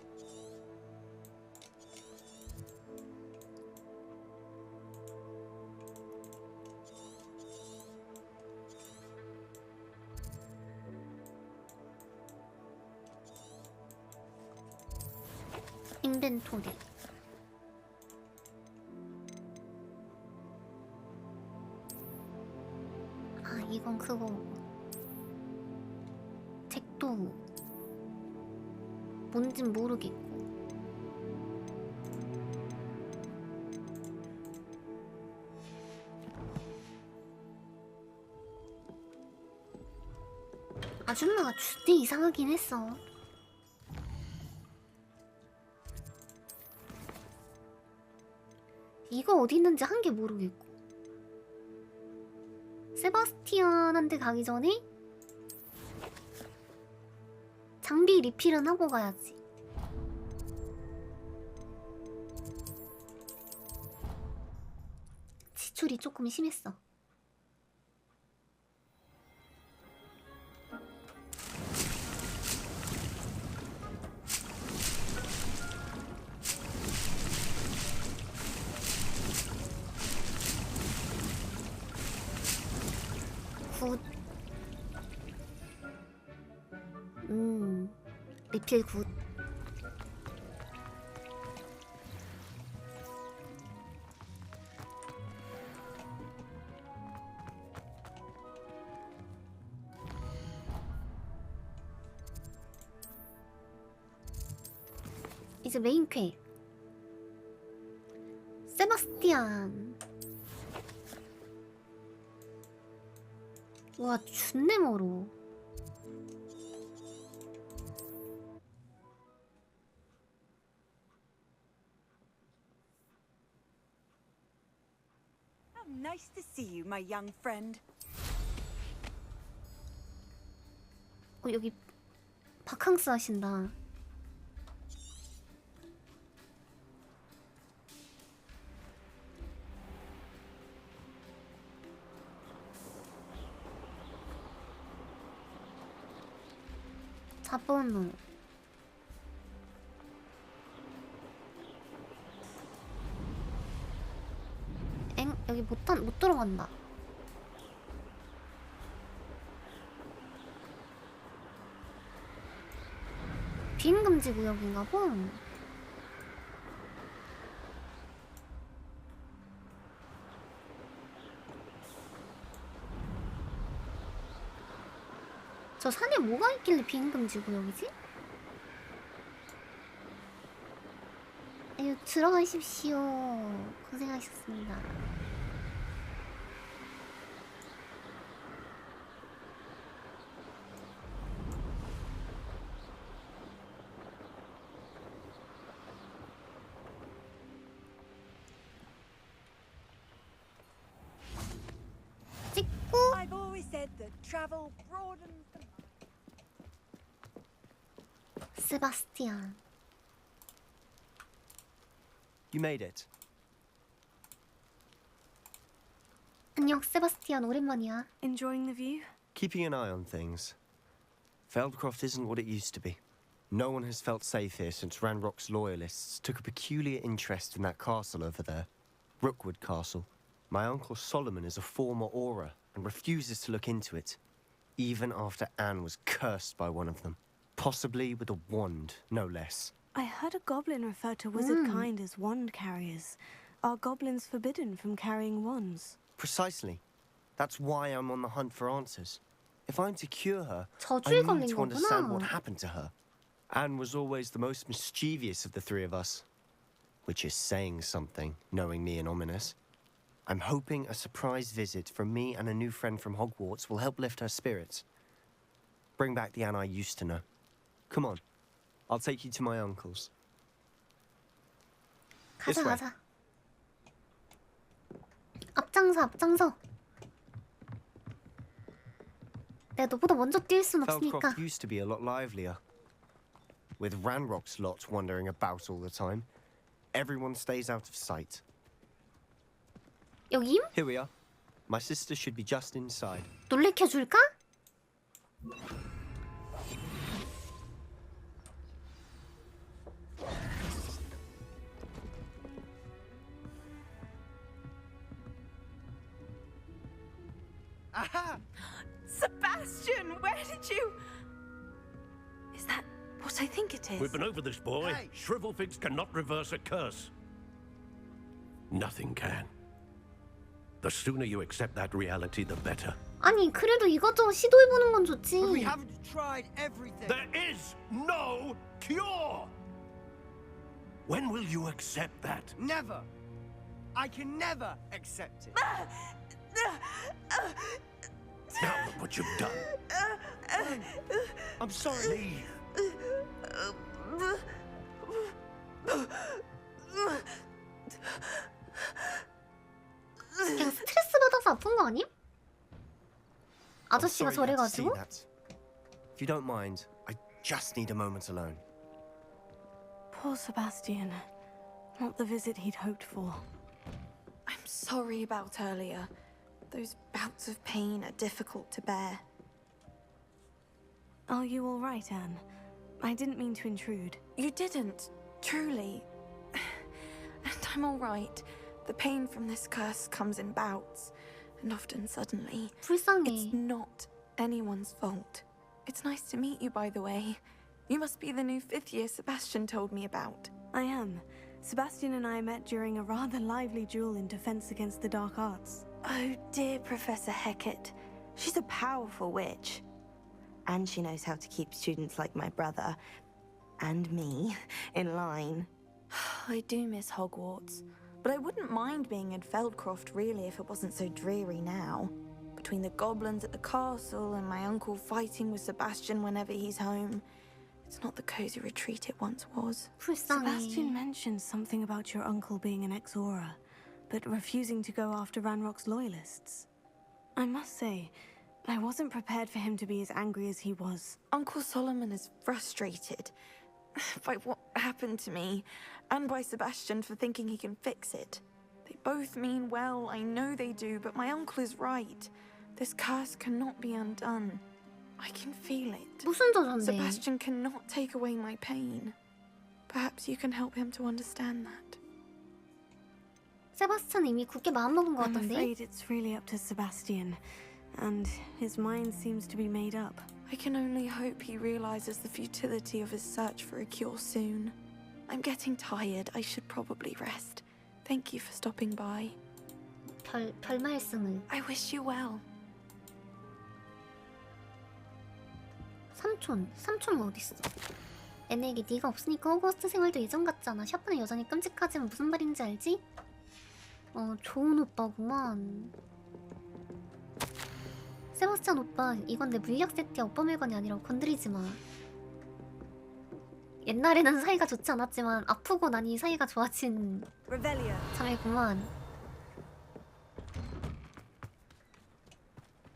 인벤토리. 아, 이건 그거. 덱도 뭔진 모르겠고. 아줌마가 주대 이상하긴 했어. 이거 어디 있는지 한 개 모르겠고. 세바스티안한테 가기 전에 장비 리필은 하고 가야지. 지출이 조금 심했어. 굿. 리필 굿. 이제 메인 퀘. 세바스티안. 와, 준내 멀어. How nice to see you, my young friend. 여기 바캉스 하신다. 자본우. 엥? 여기 못 들어간다. 비행금지 구역인가 보. 저 산에 뭐가 있길래 비행금지 구역이지? 아유, 들어가십시오. 고생하셨습니다. 찍고. I've always said that travel broadens the mind. 세바스티안. You made it. 안녕, 세바스티안. 오랜만이야. Enjoying the view? Keeping an eye on things. Feldcroft isn't what it used to be. No one has felt safe here since Ranrock's loyalists took a peculiar interest in that castle over there. Rookwood Castle. My uncle Solomon is a former Auror and refuses to look into it, even after Anne was cursed by one of them. Possibly with a wand, no less. I heard a goblin refer to wizard kind as wand carriers. Are goblins forbidden from carrying wands? Precisely. That's why I'm on the hunt for answers. If I'm to cure her, 저주에 I 걸린 need to understand what 거구나. happened to her. Anne was always the most mischievous of the three of us. Which is saying something, knowing me and Ominous. I'm hoping a surprise visit from me and a new friend from Hogwarts will help lift her spirits. Bring back the Anne I used to know. Come on, I'll take you to my uncle's. 가자, This way. 가자. 앞장서, 앞장서. 내가 너보다 먼저 뛸 순 없으니까. Feldcroft used to be a lot livelier. With Ranrock's lot wandering about all the time, everyone stays out of sight. 여김? Here we are. My sister should be just inside. 놀래켜줄까? Aha! Sebastian, where did you... Is that what I think it is? We've been over this, boy. Hey. Shrivelfigs cannot reverse a curse. Nothing can. The sooner you accept that reality, the better. 아니 그래도 이것저것 시도해보는 건 좋지. But we haven't tried everything. There is no cure! When will you accept that? Never. I can never accept it. Now look what you've done. I'm sorry. 그냥 스트레스 받아서 아픈 거 아님? 아저씨가 I'm sorry you had to see 저래가지고? that. If you don't mind, I just need a moment alone. Poor Sebastian. Not the visit he'd hoped for. I'm sorry about earlier. Those bouts of pain are difficult to bear. Are you all right, Anne? I didn't mean to intrude. You didn't, truly. And I'm all right. The pain from this curse comes in bouts, and often suddenly. 불쌍해. It's not anyone's fault. It's nice to meet you, by the way. You must be the new 5th year Sebastian told me about. I am. Sebastian and I met during a rather lively duel in defense against the dark arts. Oh, dear Professor Hecat. She's a powerful witch. And she knows how to keep students like my brother, and me, in line. I do miss Hogwarts, but I wouldn't mind being in Feldcroft really if it wasn't so dreary now. Between the goblins at the castle and my uncle fighting with Sebastian whenever he's home, it's not the cozy retreat it once was. Sebastian mentioned something about your uncle being an ex-Aura, but refusing to go after Ranrock's loyalists. I must say, I wasn't prepared for him to be as angry as he was. Uncle Solomon is frustrated by what happened to me, and by Sebastian for thinking he can fix it. They both mean well, I know they do, but my uncle is right. This curse cannot be undone. I can feel it. 무슨 저전데? Sebastian cannot take away my pain. Perhaps you can help him to understand that. 세바스찬 이미 굳게 마음먹은 것 I'm 같던데? afraid it's really up to Sebastian, and his mind seems to be made up. I can only hope he realizes the futility of his search for a cure soon. I'm getting tired. I should probably rest. Thank you for stopping by. 별 말씀을. I wish you well. 삼촌 어딨어? 애네에게 네가 없으니까 호그와트 생활도 예전 같잖아. 샤프는 여전히 끔찍하지만 무슨 말인지 알지? 좋은 오빠구만. 세바스찬 오빠, 이건 내 물약 세트야. 오빠 물건이 아니라 건드리지 마. 옛날에는 사이가 좋지 않았지만 아프고 나니 사이가 좋아진 자매구만.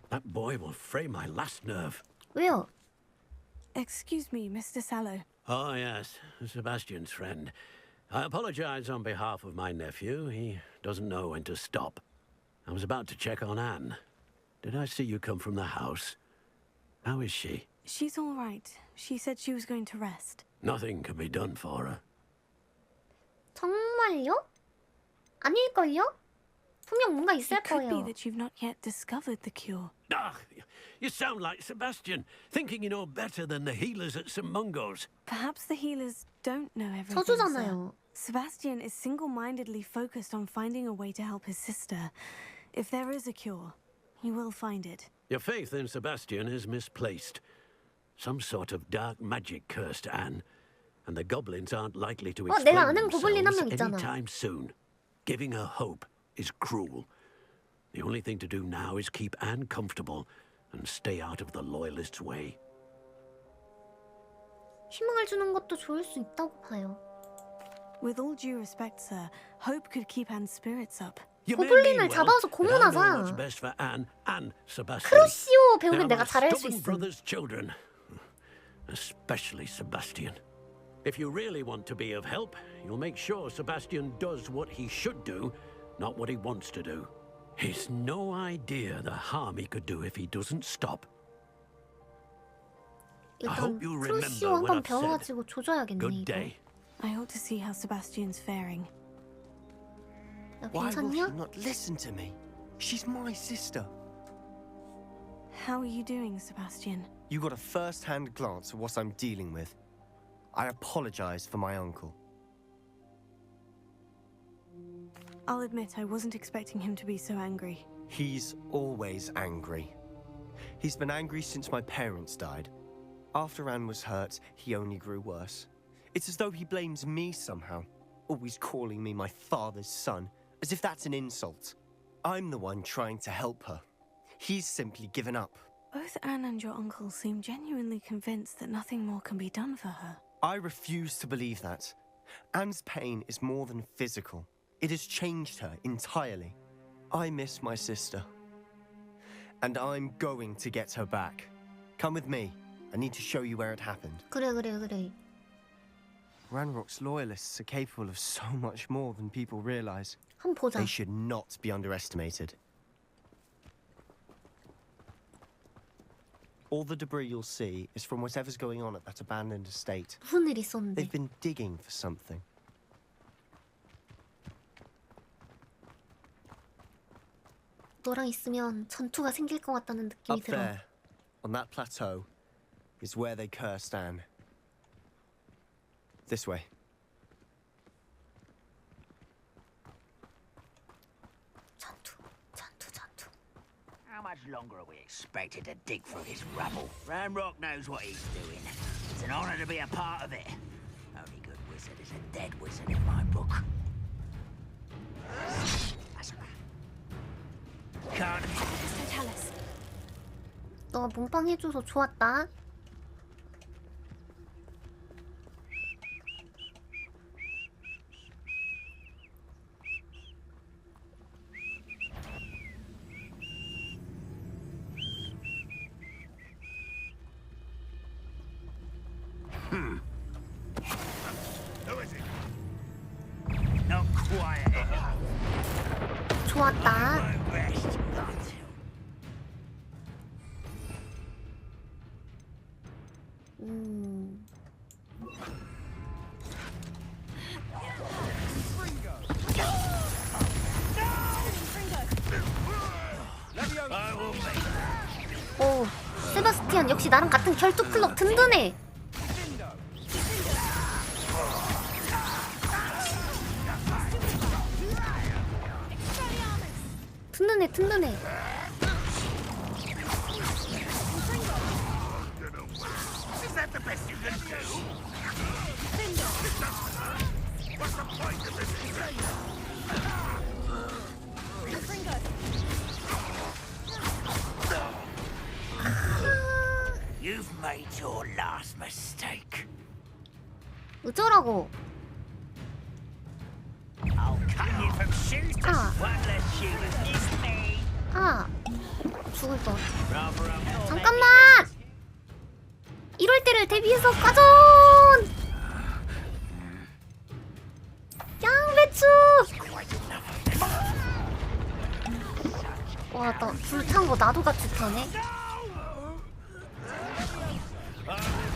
That boy will fray my last nerve. 왜요? Excuse me, Mr. Sallow. Oh, yes, Sebastian's friend. I apologize on behalf of my nephew. He doesn't know when to stop. I was about to check on Anne. Did I see you come from the house? How is she? She's all right. She said she was going to rest. Nothing can be done for her. 정말요? 아닐걸요? 분명 뭔가 있을 It could be 거예요. that you've not yet discovered the cure. Ah, you sound like Sebastian, thinking you know better than the healers at St. Mungo's. Perhaps the healers don't know everything, 저주잖아요. sir. Sebastian is single-mindedly focused on finding a way to help his sister. If there is a cure, he will find it. Your faith in Sebastian is misplaced. Some sort of dark magic cursed Anne, and the goblins aren't likely to explain 내가 아는 고블린 한 명 themselves 있잖아. anytime soon. Giving her hope is cruel. The only thing to do now is keep Anne comfortable and stay out of the Loyalists' way. 희망을 주는 것도 좋을 수 있다고 봐요. With all due respect, sir, hope could keep Anne's spirits up. 고블린을 잡아서 고문하자. 크루시오 배우면 내가 잘할 수 있어. Children, especially Sebastian. If you really want to be of help, you'll make sure Sebastian does what he should do, not what he wants to do. He's no idea the harm he could do if he doesn't stop. 일단 크루시오 한번 배워가지고 조져야겠네. 이거. I ought to see how Sebastian's faring. Why will she not listen to me? She's my sister. How are you doing, Sebastian? You got a first-hand glance at what I'm dealing with. I apologize for my uncle. I'll admit I wasn't expecting him to be so angry. He's always angry. He's been angry since my parents died. After Anne was hurt, he only grew worse. It's as though he blames me somehow, always calling me my father's son, as if that's an insult. I'm the one trying to help her. He's simply given up. Both Anne and your uncle seem genuinely convinced that nothing more can be done for her. I refuse to believe that. Anne's pain is more than physical. It has changed her entirely. I miss my sister. And I'm going to get her back. Come with me. I need to show you where it happened. 그래. Ranrock's loyalists are capable of so much more than people realize. 한번 보자. They should not be underestimated. All the debris you'll see is from whatever's going on at that abandoned estate. 무슨 일이 있었는데? They've been digging for something. 너랑 있으면 전투가 생길 것 같다는 느낌이 Up 들어. there, on that plateau, is where they cursed Anne. This way. 전투. How much longer are we expected to dig through this rubble? Ranrock knows what he's doing. It's an honor to be a part of it. Only good wizard is a dead wizard in my book. Can't. tell us. 너가 몸빵 해줘서 좋았다. Not quiet enough. 좋았다. 오, 세바스티안 역시 나랑 같은 결투 클럽 든든해. 든든해. Is that the best you can do? What's the point of this thing? You've made your last mistake. 어쩌라고? I'll cut you from shoes to spotless human history. 죽을 뻔. 잠깐만! 이럴 때를 대비해서 가전! 양배추! 와, 나 불탄 거 나도 같이 타네.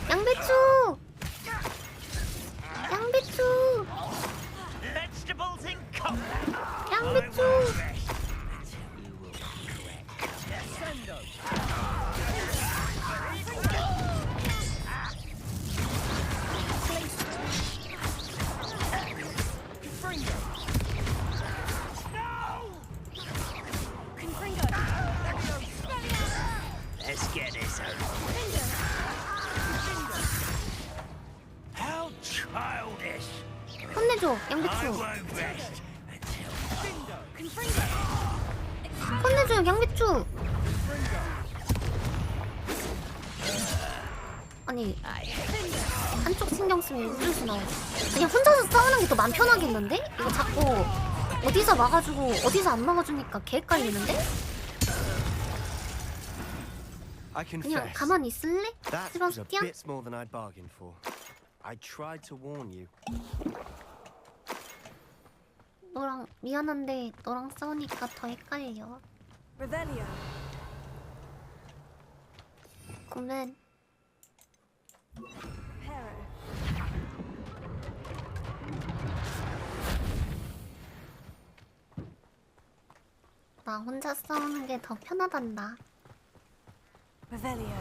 양배추! Vegetables in combat. 양배추! Let's get this over. How childish. 혼내줘, 양배추. 혼내줘, 양배추. 아니 한쪽 신경 쓰면 우르르 나오지. 그냥 혼자서 싸우는 게 더 마음 편하겠는데? 이거 자꾸 어디서 막아주고 어디서 안 막아주니까 개 헷갈리는데? I 그냥 confess. 가만히 있을래? That was a 세바스티안? bit more than I'd bargained for. I tried to warn you. 너랑 미안한데 너랑 싸우니까 더 헷갈려. Revelio. 그러면 Pero. 나 혼자 싸우는 게 더 편하단다. Revelio.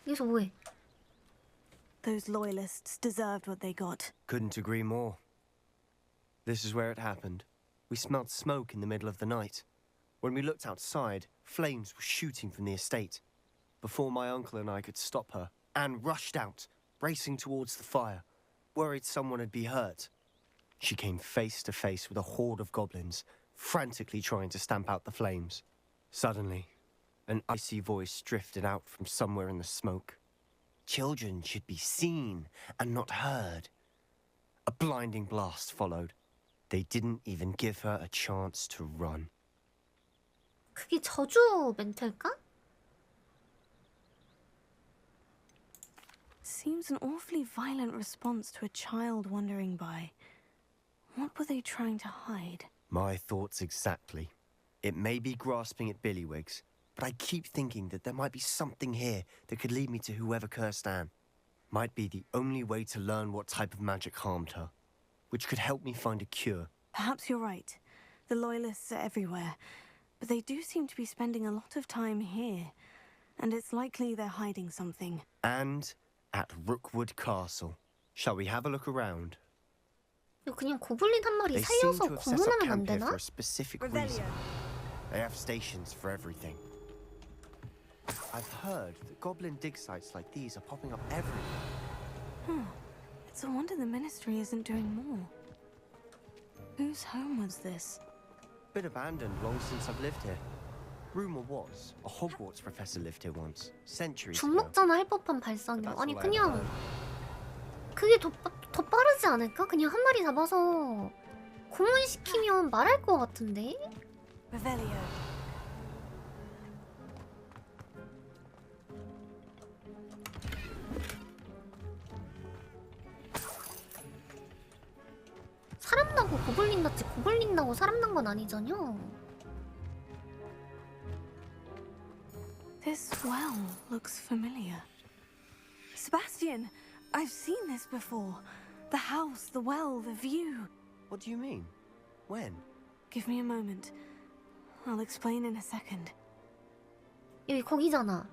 여기서 뭐해? Those loyalists deserved what they got. Couldn't agree more. This is where it happened. We smelled smoke in the middle of the night. When we looked outside, flames were shooting from the estate. Before my uncle and I could stop her, Anne rushed out, racing towards the fire, worried someone would be hurt. She came face to face with a horde of goblins, frantically trying to stamp out the flames. Suddenly, an icy voice drifted out from somewhere in the smoke. Children should be seen and not heard. A blinding blast followed. They didn't even give her a chance to run. 그게 저주 멘트일까? Seems an awfully violent response to a child wandering by. What were they trying to hide? My thoughts exactly. It may be grasping at Billywigs, but I keep thinking that there might be something here that could lead me to whoever cursed Anne. Might be the only way to learn what type of magic harmed her, which could help me find a cure. Perhaps you're right. The loyalists are everywhere, but they do seem to be spending a lot of time here, and it's likely they're hiding something. And at Rookwood Castle. Shall we have a look around? 이거 그냥 고블린 한 마리 They seem 살려서 to have set up 고문하면 안 camp here 되나? for a specific reason. They have stations for everything. I've heard that goblin dig sites like these are popping up everywhere. It's a wonder the Ministry isn't doing more. Whose home was this? Been abandoned long since I've lived here. Rumor was a Hogwarts professor lived here once, centuries ago. 중목전 할 법한 발상이야. That's 아니 all I 그냥 heard. 그게 더 빠르지 않을까? 그냥 한 마리 잡아서 고문시키면 말할 것 같은데? Revelio. 사람 나고 고블린 났지 고블린 나고 사람 난 건 아니잖여. This well looks familiar. Sebastian, I've seen this before. The house, the well, the view. What do you mean? When? Give me a moment. I'll explain in a second. 여기 거기잖아.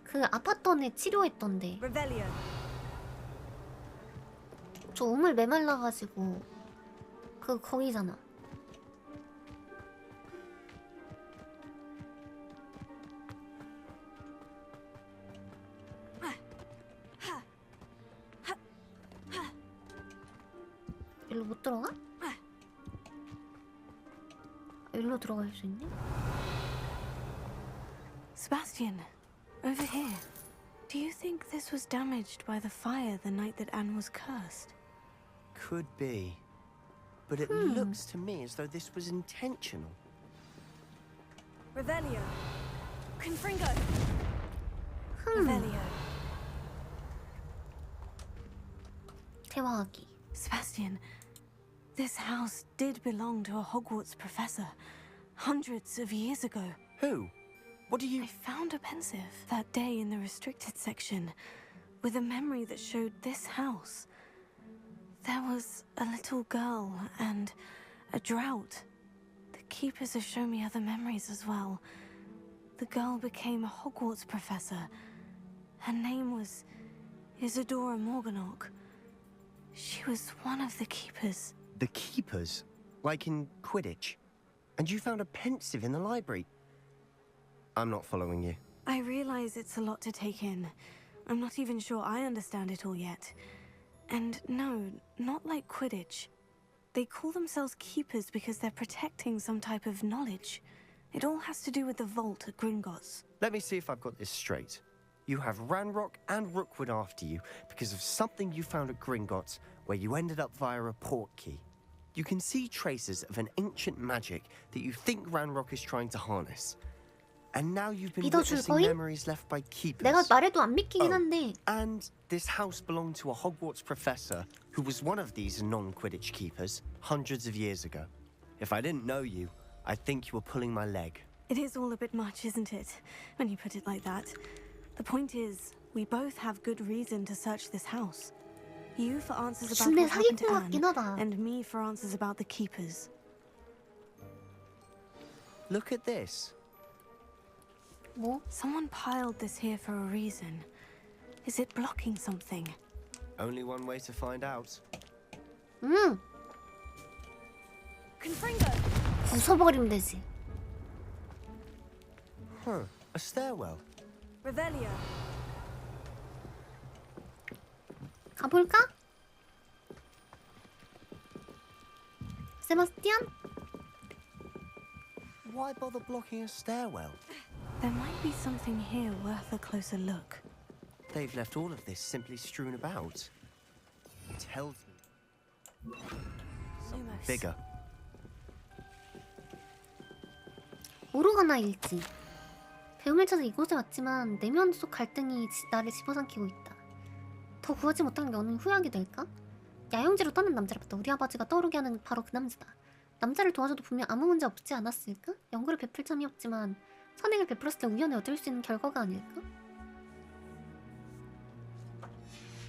그 아팠던 애 치료했던데. Revelio. 저 우물 메말라가지고 그 거기잖아. 일로 못 들어가? 일로 들어갈 수 있네? Sebastian, over here. Do you think this was damaged by the fire the night that Anne was cursed? Could be. But it looks to me as though this was intentional. Revelio. Confringo. Revelio. 대화하기. Sebastian, this house did belong to a Hogwarts professor hundreds of years ago. Who? What do you... I found a pensive that day in the restricted section with a memory that showed this house. There was a little girl and a drought. The keepers have shown me other memories as well. The girl became a Hogwarts professor. Her name was Isadora Morganach. She was one of the keepers. The keepers? Like in Quidditch? And you found a pensive in the library? I'm not following you. I realize it's a lot to take in. I'm not even sure I understand it all yet. And no, not like Quidditch. They call themselves keepers because they're protecting some type of knowledge. It all has to do with the vault at Gringotts. Let me see if I've got this straight. You have Ranrock and Rookwood after you because of something you found at Gringotts where you ended up via a port key. You can see traces of an ancient magic that you think Ranrock is trying to harness. And now you've been witnessing memories left by keepers. 내가 말해도 안 믿기긴 한데. And this house belonged to a Hogwarts professor who was one of these non-Quidditch keepers hundreds of years ago. If I didn't know you, I'd think you were pulling my leg. It is all a bit much, isn't it? When you put it like that. The point is, we both have good reason to search this house. You for answers about what happened to Anne, and me for answers about the keepers. Look at this. What? Someone piled this here for a reason. Is it blocking something? Only one way to find out. Confringo! 부숴버리면 되지. Huh, a stairwell. Revelio. 가볼까? 세바스티안? Why bother blocking a stairwell? There might be something here worth a closer look. They've left all of this simply strewn about. It tells me something bigger. 오르가나 일지. 배움을 찾아 이곳에 왔지만 내면 속 갈등이 나를 집어삼키고 있다. 더 구하지 못한 게 어느 후회하게 될까? 야영지로 떠난 남자를 봤다. 우리 아버지가 떠오르게 하는 바로 그 남자다. 남자를 도와줘도 분명 아무 문제 없지 않았을까? 연구를 베풀 참이 없지만 선행을 베풀었을 때 우연히 얻을 수 있는 결과가 아닐까?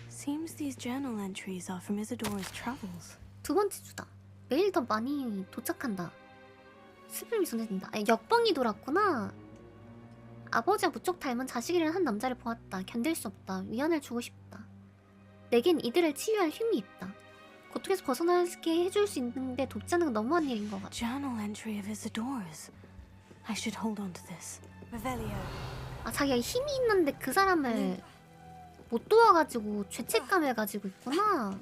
Seems these journal entries are from Isadora's travels. 두 번째 주다. 매일 더 많이 도착한다. 슬픔이 존재된다. 아니, 역벙이 돌았구나. 아버지와 무척 닮은 자식이라는 한 남자를 보았다. 견딜 수 없다. 위안을 주고 싶다. 내겐 이들을 치유할 힘이 있다. 고통에서 벗어나게 해줄 수 있는데 돕지 않는 건 너무한 일인 것 같아. Journal entry of Isadora's. I should hold on to this. Revelio. 아, 자기가 힘이 있는데 그 사람을 못 도와가지고 죄책감을 가지고 있구나.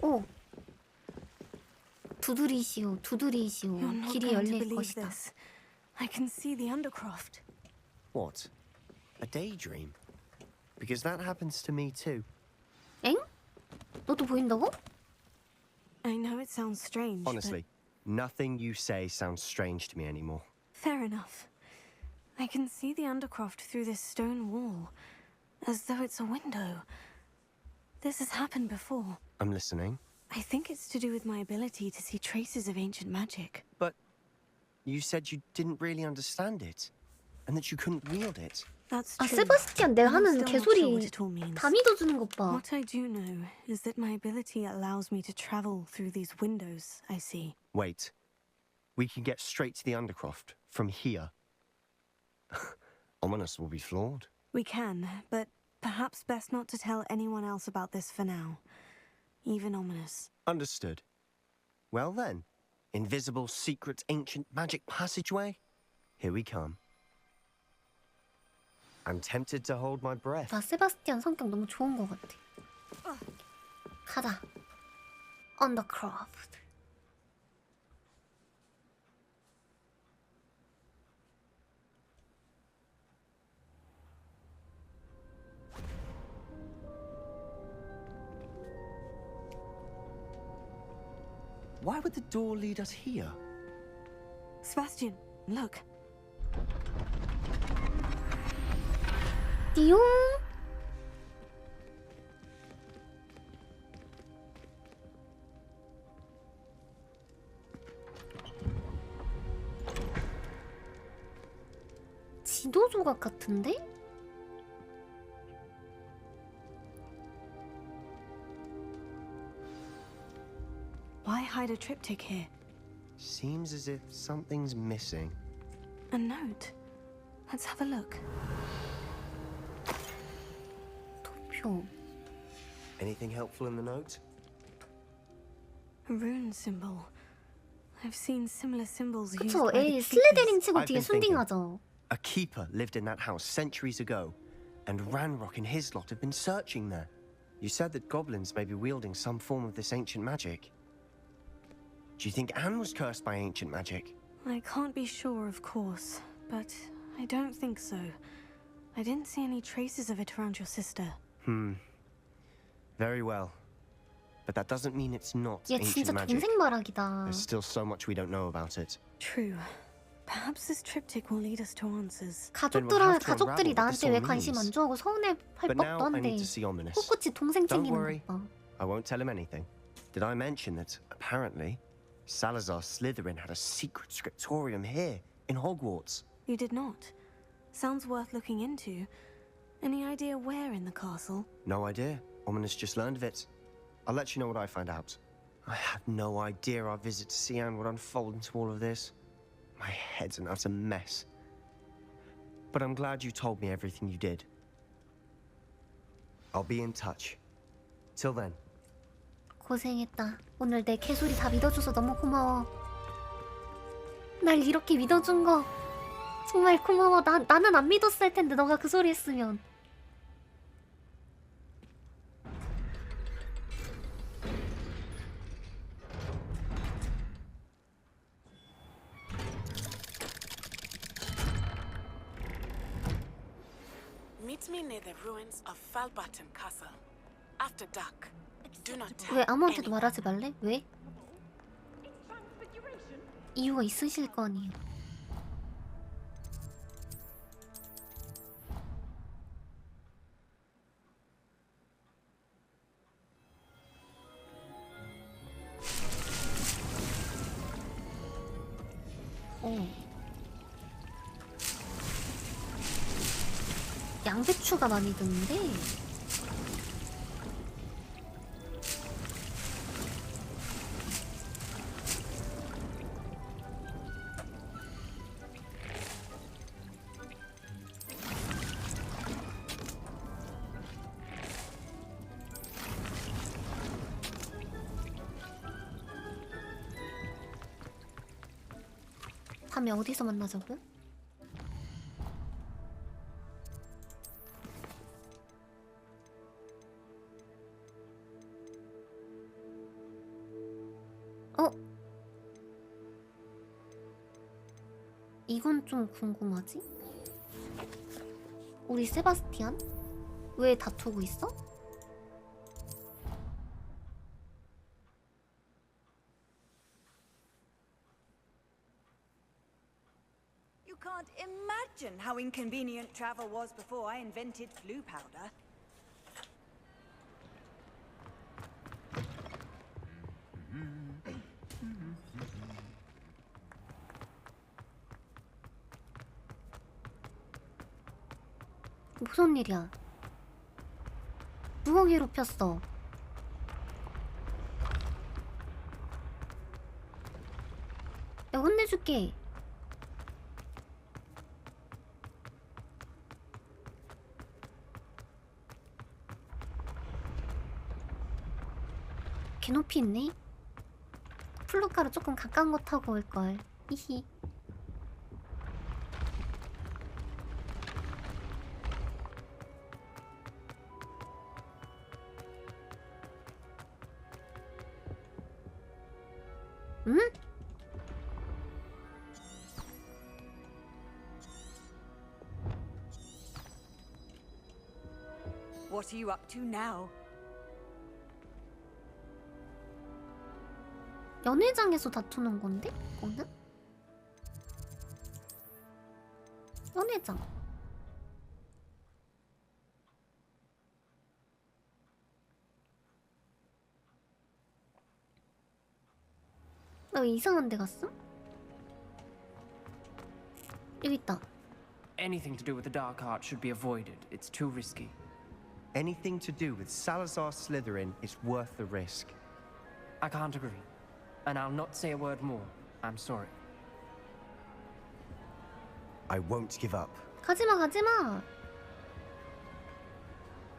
오. 두드리시오, 두드리시오. 길이 열릴 것이다. I can see the Undercroft. What? A daydream? Because that happens to me too. 엥? 너도 보인다고? I know it sounds strange. Honestly, nothing you say sounds strange to me anymore. Fair enough. I can see the Undercroft through this stone wall, as though it's a window. This has happened before. I'm listening. I think it's to do with my ability to see traces of ancient magic. But you said you didn't really understand it, and that you couldn't wield it. That's 아, true. 세바스티안 내가 I'm 하는 still not sure 개소리 what it all means. 다 믿어주는 것 봐. What I do know is that my ability allows me to travel through these windows I see. Wait. We can get straight to the Undercroft from here. Ominous will be flawed. We can, but perhaps best not to tell anyone else about this for now. Even Ominous. Understood. Well then, invisible, secret, ancient magic passageway? Here we come. I'm tempted to hold my breath. 나 세바스티안 성격 너무 좋은 것 같아. 가자. Undercroft. Why would the door lead us here? Sebastian, look. 띠용. 지도 조각 같은데? Why hide a triptych here? Seems as if something's missing. A note. Let's have a look. 도표. Anything helpful in the note? A rune symbol. I've seen similar symbols used 그쵸, by the 에이 keepers. 슬리데린 치고 I've 되게 been thinking. 순딩하죠. A keeper lived in that house centuries ago. and Ranrock and his lot have been searching there. You said that goblins may be wielding some form of this ancient magic. Do you think Anne was cursed by ancient magic? I can't be sure, of course, but I don't think so. I didn't see any traces of it around your sister. Very well. But that doesn't mean it's not 얘 ancient 진짜 magic. 동생 말하기다. There's still so much we don't know about it. True. Perhaps this triptych will lead us to answers. 가족들이 나한테 왜 관심 안 줘하고 서운해 할 But now 법도 I 한데 need to see Ominous. 꿋꿋이 동생 Don't 챙기는 worry. 것 봐. I won't tell him anything. Did I mention that apparently Salazar Slytherin had a secret scriptorium here in Hogwarts? You did not. Sounds worth looking into. Any idea where in the castle? No idea. Ominous just learned of it. I'll let you know what I find out. I had no idea our visit to Sian would unfold into all of this. My head's an utter mess. But I'm glad you told me everything you did. I'll be in touch. Till then. 고생했다. 오늘 내 개소리 다 믿어줘서 너무 고마워. 날 이렇게 믿어준 거 정말 고마워. 나는 안 믿었을 텐데 너가 그 소리 했으면. Meet me near the ruins of Falbaton Castle. After dark. Do not tell 왜 아무한테도 말하지 말래? 왜? 이유가 있으실 거 아니에요. 양배추가 많이 드는데 밤에 어디서 만나자고요? 이건 좀 궁금하지? 우리 세바스티안? 왜 다투고 있어? You can't imagine how inconvenient travel was before I invented flu powder. 무슨 일이야? 누가 괴롭혔어? 야, 혼내줄게. 개 높이 있네? 플루카로 조금 가까운 거 타고 올걸. 히히. 응? What are you up to now? 연회장에서 다투는 건데? 이거는? 연회장. 나 왜 이상한 데 갔어? 여기 있다. Anything to do with the dark art should be avoided. It's too risky. Anything to do with Salazar Slytherin is worth the risk. I can't agree. And I'll not say a word more. I'm sorry. I won't give up. 가지마, 가지마.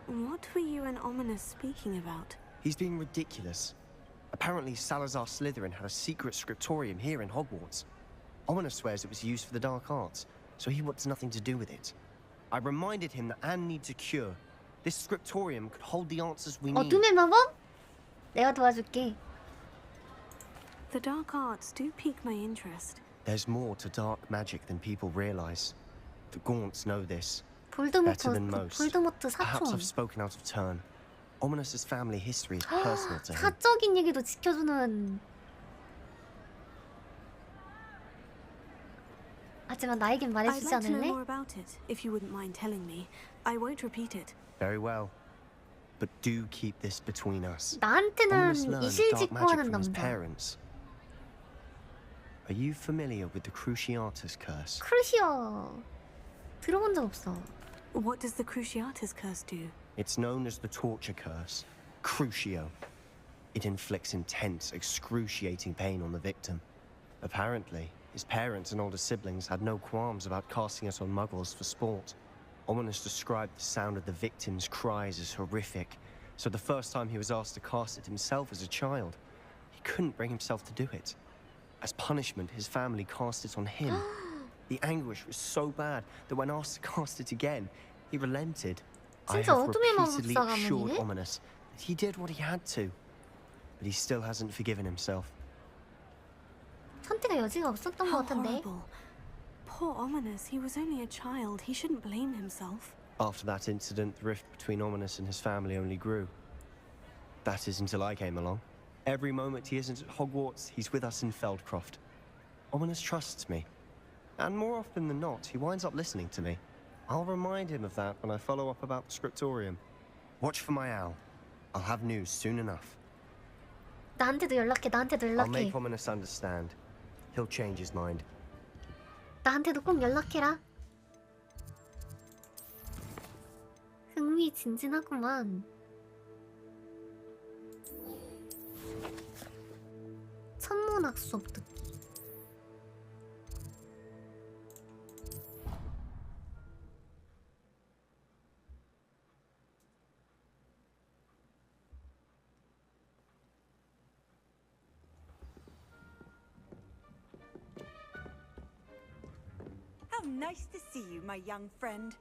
What were you and Ominous speaking about? He's being ridiculous. Apparently Salazar Slytherin had a secret scriptorium here in Hogwarts. Ominous swears it was used for the dark arts, so he wants nothing to do with it. I reminded him that Anne needs a cure. This scriptorium could hold the answers we need. 어둠의 마법? 내가 도와줄게. The dark arts do pique my interest. There's more to dark magic than people realize. The Gaunts know this. 볼드모트, Better than most. 볼드모트 Perhaps 사촌. I've spoken out of turn. Ominous's family history is personal to him. 사적인 얘기도 지켜주는. 하지만 나에겐 I'd 말해주지 like to know 않을래? more about it, if you wouldn't mind telling me. I won't repeat it. Very well. But do keep this between us. 나한테는 Ominous learned dark magic 이실직고하는 from his 남자. parents. Are you familiar with the Cruciatus curse? 크루시오. 들어본 적 없어. What does the Cruciatus curse do? It's known as the torture curse, Crucio. It inflicts intense, excruciating pain on the victim. Apparently, his parents and older siblings had no qualms about casting it on muggles for sport. Ominous described the sound of the victim's cries as horrific, so the first time he was asked to cast it himself as a child, he couldn't bring himself to do it. As punishment, his family cast it on him. The anguish was so bad that when asked to cast it again, he relented. I 진짜 have 어둠의 repeatedly 마법사 assured 가문이네? Ominous that he did what he had to, but he still hasn't forgiven himself. 선택의 여지가 없었던 것 How 같은데. horrible. Poor Ominous, he was only a child. He shouldn't blame himself. After that incident, the rift between Ominous and his family only grew. That is until I came along. Every moment he isn't at Hogwarts, he's with us in Feldcroft. Ominous trusts me. And more often than not, he winds up listening to me. I'll remind him of that when I follow up about the scriptorium. Watch for my owl. I'll have news soon enough. 나한테도 연락해. 나한테도 I'll 연락해. make Ominous understand. He'll change his mind. 나한테도 꼭 연락해라. 흥미진진하구만. 천문학 수업 듣기. How nice to see you, my young friend.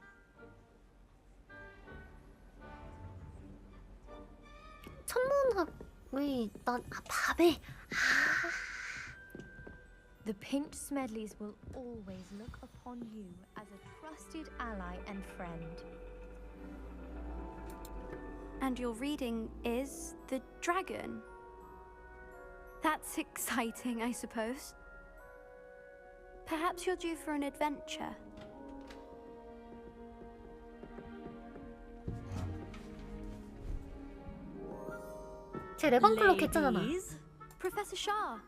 천문학의 밥에. The Pinch Smedleys will always look upon you as a trusted ally and friend. And your reading is The Dragon. That's exciting, I suppose. Perhaps you're due for an adventure. 제 레번클록 했잖아. Ladies, Professor Shah.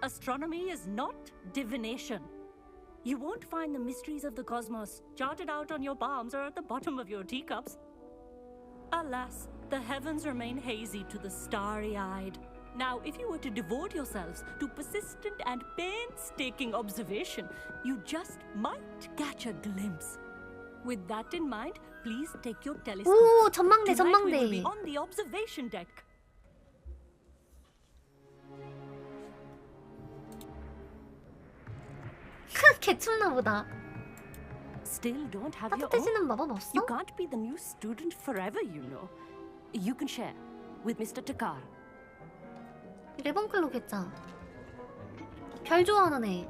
astronomy is not divination. You won't find the mysteries of the cosmos charted out on your palms or at the bottom of your teacups. Alas, the heavens remain hazy to the starry-eyed. Now, if you were to devote yourselves to persistent and painstaking observation, you just might catch a glimpse. With that in mind, please take your telescope. 오, 전망대, Tonight we will 전망대. be on the observation deck. 개춥나 보다. Still don't have your own? 따뜻해지는 마법 없어? You can't be the new student forever, you know. You can share with Mr. Takar. 레번클록 했잖아. 별 좋아하는 애.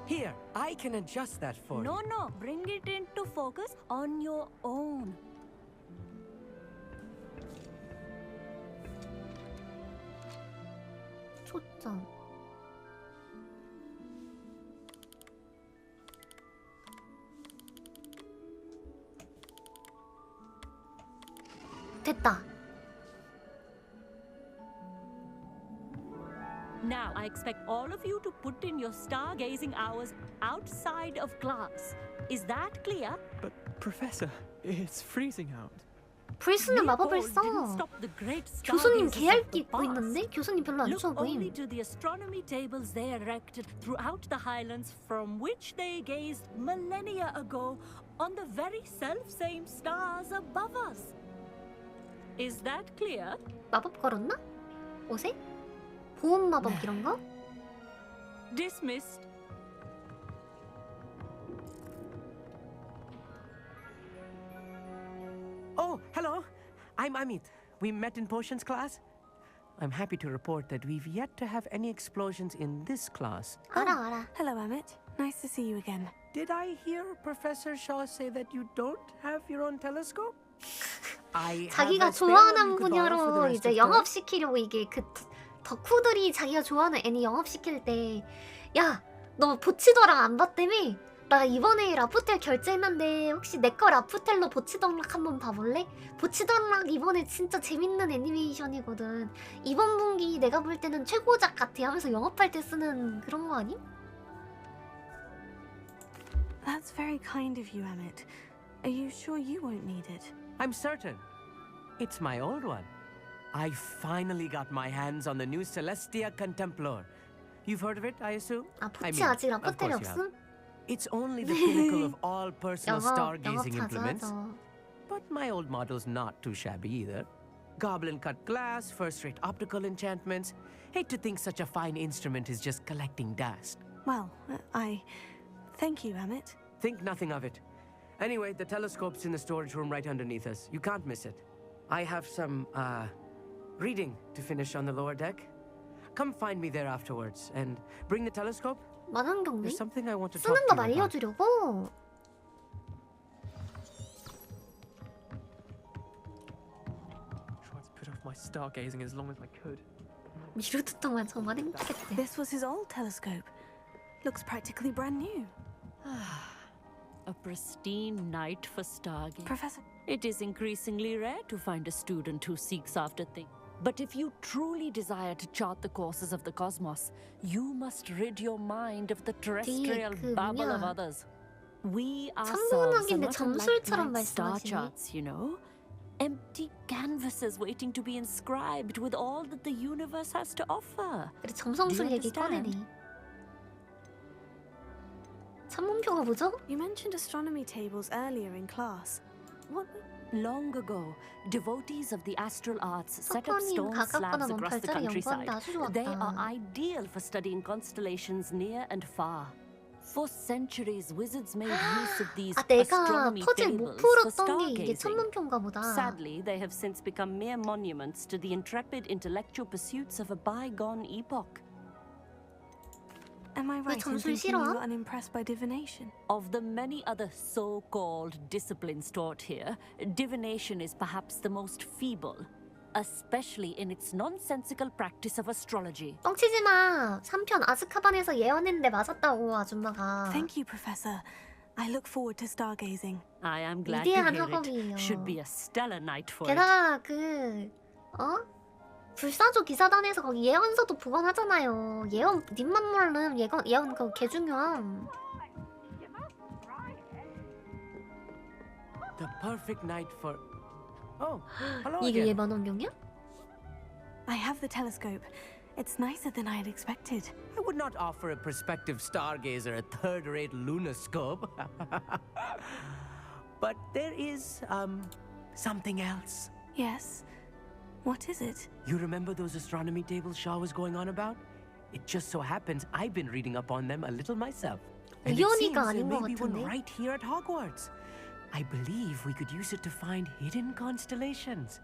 Here, I can adjust that for No, you. no, bring it into focus on your own. 초점. 됐다. Now, I expect all of you to put in your stargazing hours outside of class. Is that clear? But, Professor, it's freezing out. 불 쓰는 마법을 Leopold 써. didn't stop the great 교수님 stargazers of 개얇게 the 입고 past. 있는데? 교수님 별로 안 Look 추워 only 보임. to the astronomy tables they erected throughout the highlands from which they gazed millennia ago on the very self-same stars above us. Is that clear? 마법 걸었나? 옷에? 보험 마법 이런 거? Dismissed. I'm Amit. We met in potions class. I'm happy to report that we've yet to have any explosions in this class. 알아. Hello, Amit. Nice to see you again. Did I hear Professor Shaw say that you don't have your own telescope? I 자기가 좋아하는 분야로 이제 영업시키려고 이게 그 덕후들이 자기가 좋아하는 애니 영업시킬 때 야, 너 보치더락 안 봤다며? 나 이번에 라프텔 결제했는데 혹시 내 거 라프텔로 보치더락 한번 봐볼래? 보치더락 이번에 진짜 재밌는 애니메이션이거든. 이번 분기 내가 볼 때는 최고작 같아 하면서 영업할 때 쓰는 그런 거 아님? That's very kind of you, Amit. Are you sure you won't need it? I'm certain. It's my old one. I finally got my hands on the new Celestia Contemplar. You've heard of it, I assume? 아, 보치 아직 라프텔이 없음? It's only the pinnacle of all personal stargazing 영업 implements. 자주 하죠. But my old model's not too shabby either. Goblin cut glass, first-rate optical enchantments. Hate to think such a fine instrument is just collecting dust. Well, I thank you, Amit. Think nothing of it. Anyway, the telescope's in the storage room right underneath us. You can't miss it. I have some, reading to finish on the lower deck. Come find me there afterwards and bring the telescope. 만환경네? There's something I want to talk 쓰는 to 거 you about. 알려주려고? Tried to put off my stargazing as long as I could. 미루트 동안 정말 행복했대. This was his old telescope. Looks practically brand new. A pristine night for stargazing. Professor. It is increasingly rare to find a student who seeks after things. But if you truly desire to chart the courses of the cosmos, you must rid your mind of the terrestrial babble of others. We ourselves are not unlike night star charts, you know? Empty canvases waiting to be inscribed with all that the universe has to offer. 그래, 점성술 얘기 꺼내네. 천문표가 뭐죠? You mentioned astronomy tables earlier in class. What? Long ago, devotees of the astral arts set up stone slabs across the countryside. They are ideal for studying constellations near and far. For centuries, wizards made use of these astronomy tables for stargazing. Sadly, they have since become mere monuments to the intrepid intellectual pursuits of a bygone epoch. Am I right in thinking you were unimpressed by divination? Of the many other so-called disciplines taught here, divination is perhaps the most feeble, especially in its nonsensical practice of astrology. 뻥치지 마. 3편 아즈카반에서 예언했는데 맞았다고 아줌마가. Thank you, Professor. I look forward to stargazing. I am glad to hear it. Should be a stellar night for it. 게다가 불사조 기사단에서 거기 예언서도 보관하잖아요. 예언 님만 모르는 예언 그거 개 중요함. The perfect night for. Oh, hello 이게 again. 예반환경이야? I have the telescope. It's nicer than I had expected. I would not offer a prospective stargazer a third-rate lunoscope. But there is, something else. Yes? What is it? You remember those astronomy tables Shaw was going on about? It just so happens I've been reading up on them a little myself. And it seems there may be one right here at Hogwarts. I believe we could use it to find hidden constellations.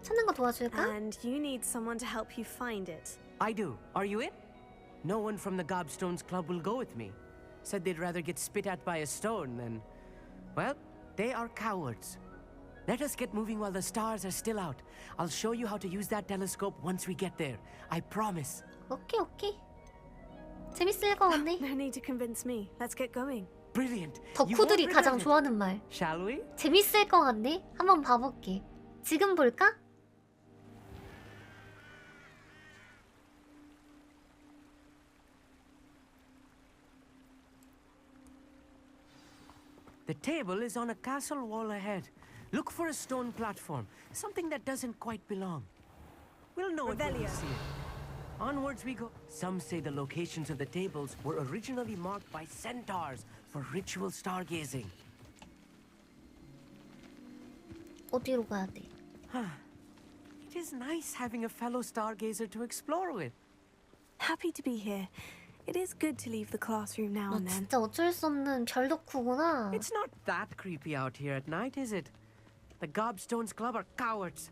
찾는 거 도와줄까? And you need someone to help you find it. I do. Are you in? No one from the Gobstones Club will go with me. Said they'd rather get spit at by a stone than... Well, they are cowards. Let us get moving while the stars are still out. I'll show you how to use that telescope once we get there. I promise. 오케이. 재밌을 것 같네. No need to convince me. Let's get going. Brilliant. 덕후들이 가장 좋아하는 말. Shall we? 재밌을 것 같네. 한번 봐볼게. 지금 볼까? The table is on a castle wall ahead. Look for a stone platform, something that doesn't quite belong. We'll know it when we see it. Onwards we go. Some say the locations of the tables were originally marked by centaurs for ritual stargazing. 어디로 가야 돼? It is nice having a fellow stargazer to explore with. Happy to be here. It is good to leave the classroom now 너 and then. 진짜 어쩔 수 없는 별 덕후구나. It's not that creepy out here at night, is it? The Gobstones Club are cowards.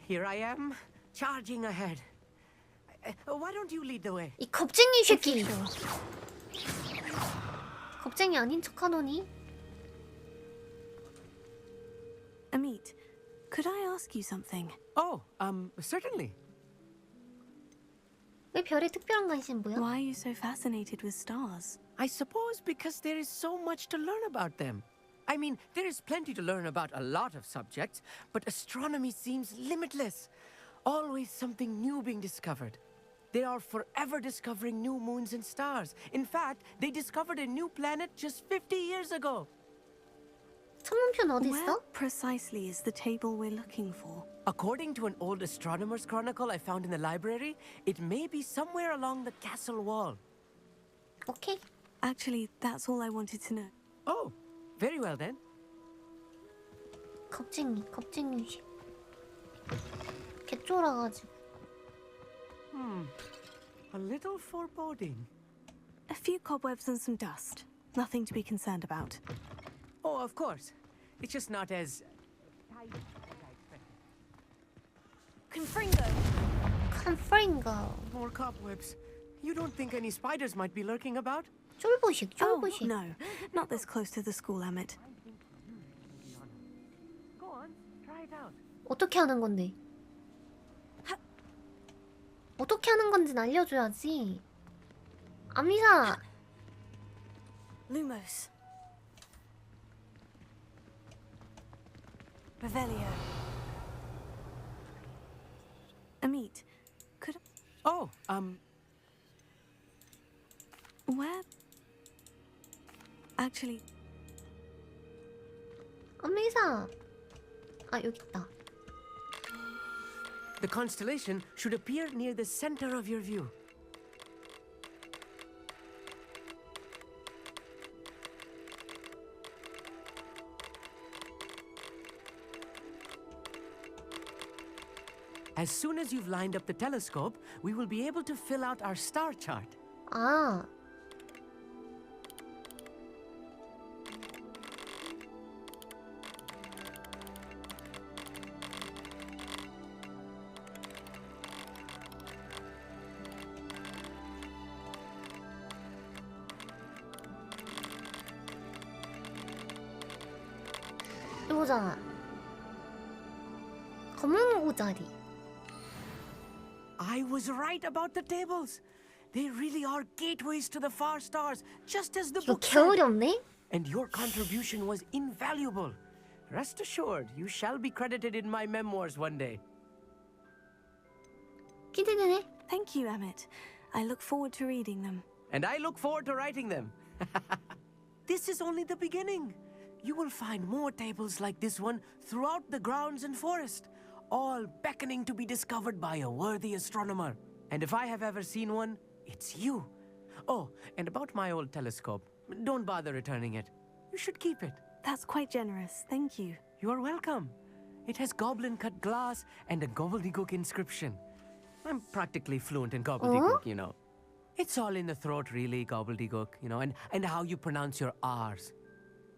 Here I am, charging ahead. Why don't you lead the way? 이 겁쟁이 새끼. 겁쟁이 아닌 척하더니. Amit, could I ask you something? Oh, certainly. 왜 별에 특별한 관심 뭐야? Why are you so fascinated with stars? I suppose because there is so much to learn about them. I mean, there is plenty to learn about a lot of subjects, but astronomy seems limitless. Always something new being discovered. They are forever discovering new moons and stars. In fact, they discovered a new planet just 50 years ago. 천문편 어디 Where 있어? precisely is the table we're looking for? According to an old astronomer's chronicle I found in the library, it may be somewhere along the castle wall. Okay. Actually, that's all I wanted to know. Oh, very well then. 겁쟁이. 개쫄아가지고. A little foreboding. A few cobwebs and some dust. Nothing to be concerned about. Oh, of course. It's just not as tidy as I expected. Confringo. More cobwebs. You don't think any spiders might be lurking about? 쫄보식. Oh, no. Not this close to the school, Amit. Go on, try it out. 어떻게 하는 건데? 어떻게 하는 건지 알려줘야지. 아미사. Lumos. Revelio. Amit, could... Oh, Where... Actually... 아미사. 아, 여기 있다. the constellation should appear near the center of your view. As soon as you've lined up the telescope, we will be able to fill out our star chart. 아. 이거잖아. 검은 오자리. I was right about the tables. They really are gateways to the far stars, just as the 이거 book said. 개울이 없네? And your contribution was invaluable. Rest assured, you shall be credited in my memoirs one day. 기대되네. Thank you, Amit. I look forward to reading them. And I look forward to writing them. This is only the beginning. You will find more tables like this one throughout the grounds and forest, all beckoning to be discovered by a worthy astronomer. And if I have ever seen one, it's you. Oh, and about my old telescope, don't bother returning it. You should keep it. That's quite generous. Thank you. You are welcome. It has goblin-cut glass and a gobbledygook inscription. I'm practically fluent in gobbledygook, you know. It's all in the throat, really, gobbledygook, you know, and how you pronounce your R's.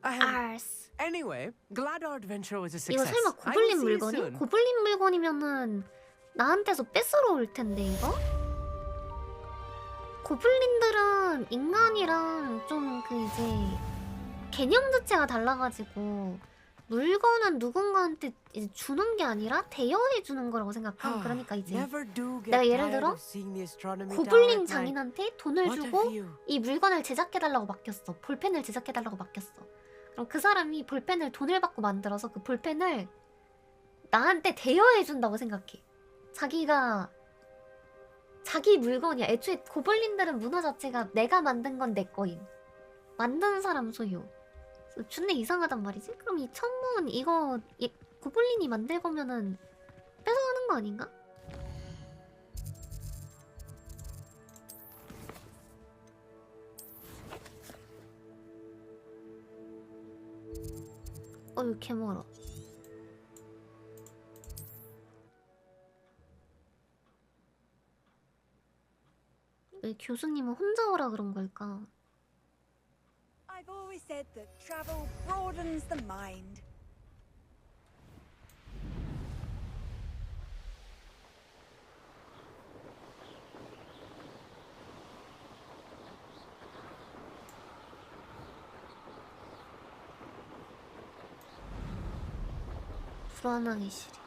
R's. Anyway, glad our adventure was a 이거 success. 설마 I will 고블린 see you 물건이? soon. 고블린 물건이면은 나한테서 뺏으러 올 텐데 이거? 고블린들은 인간이랑 좀 그 이제 개념 자체가 달라가지고 물건은 누군가한테 이제 주는 게 아니라 대여해 주는 거라고 생각함. 그러니까 이제 Never do get 내가 예를 tired 들어 of seeing the astronomy 고블린 tower at night. 장인한테 돈을 What a 주고 view. 이 물건을 제작해달라고 맡겼어. 볼펜을 제작해달라고 맡겼어. 그럼 그 사람이 볼펜을 돈을 받고 만들어서 그 볼펜을 나한테 대여해준다고 생각해. 자기가 자기 물건이야. 애초에 고블린들은 문화 자체가 내가 만든 건 내 거임. 만든 사람 소유. 존나 이상하단 말이지? 그럼 이 천문 이거 고블린이 만들 거면은 뺏어가는 거 아닌가? 어휴 개멀어. 왜 교수님은 혼자 오라 그런 걸까? I've always said that travel broadens the mind. 불안하기 싫어.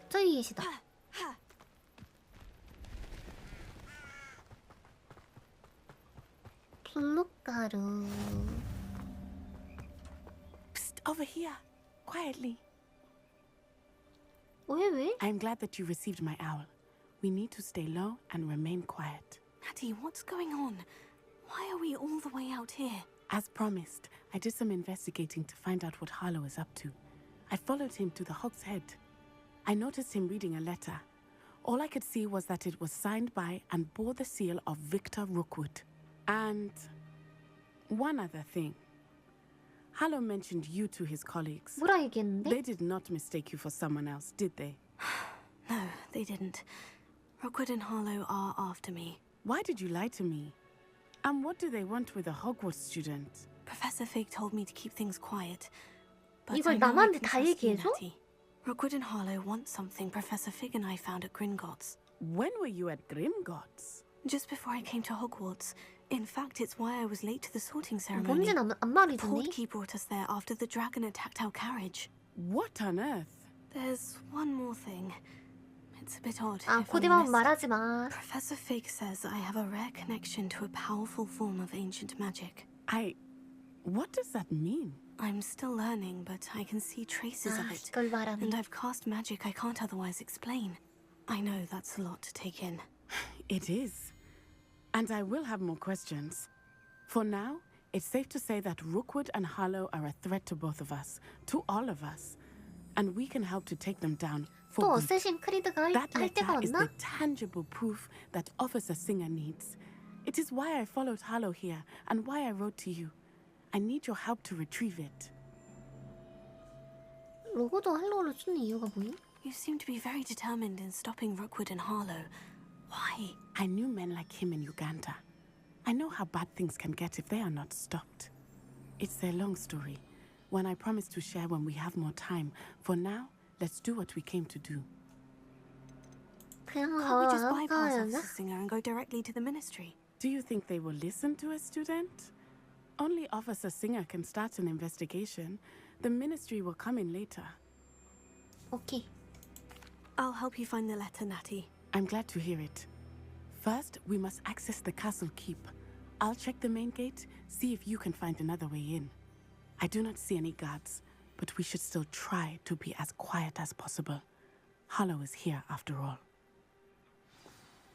저기 계시다. 블루가루. Psst, over here. Quietly. 왜? I'm glad that you received my owl. We need to stay low and remain quiet. Natty, what's going on? Why are we all the way out here? As promised, I did some investigating to find out what Harlow is up to. I followed him to the Hog's Head. I noticed him reading a letter. All I could see was that it was signed by and bore the seal of Victor Rookwood. And one other thing. Harlow mentioned you to his colleagues. 뭐라 얘기했는데? They did not mistake you for someone else, did they? No, they didn't. Rookwood and Harlow are after me. Why did you lie to me? And what do they want with a Hogwarts student? Professor Fig told me to keep things quiet. But 이걸 I know I 남한테 can 다 trust you, 얘기해줘? Natty. Rookwood and Harlow want something Professor Fig and I found at Gringotts. When were you at Gringotts? Just before I came to Hogwarts. In fact, it's why I was late to the sorting ceremony. 뭔진 안 말이더니? Portkey brought us there after the dragon attacked our carriage. What on earth? There's one more thing. It's a bit odd. 아, if I'm 코디만 honest. 말하지 마. Professor Fig says I have a rare connection to a powerful form of ancient magic. What does that mean? I'm still learning, but I can see traces of it. 이걸 말하네. And I've cast magic I can't otherwise explain. I know that's a lot to take in. It is. And I will have more questions. For now, it's safe to say that Rookwood and Harlow are a threat to both of us, to all of us. And we can help to take them down 또 for good. 어쌔신 크리드가 That 할 때가 letter is 왔나? the tangible proof that Officer Singer needs. It is why I followed Harlow here and why I wrote to you. I need your help to retrieve it. 로고도 할로우를 쓰는 이유가 뭐임? You seem to be very determined in stopping Rookwood and Harlow. Why? I knew men like him in Uganda. I know how bad things can get if they are not stopped. It's a long story, one I promise to share when we have more time. For now, let's do what we came to do. Can't we just bypass Officer Singer and go directly to the ministry? Do you think they will listen to a student? Only Officer Singer can start an investigation. The ministry will come in later. Okay. I'll help you find the letter, Natty. I'm glad to hear it. First, we must access the castle keep. I'll check the main gate, see if you can find another way in. I do not see any guards, but we should still try to be as quiet as possible. Harlow is here after all.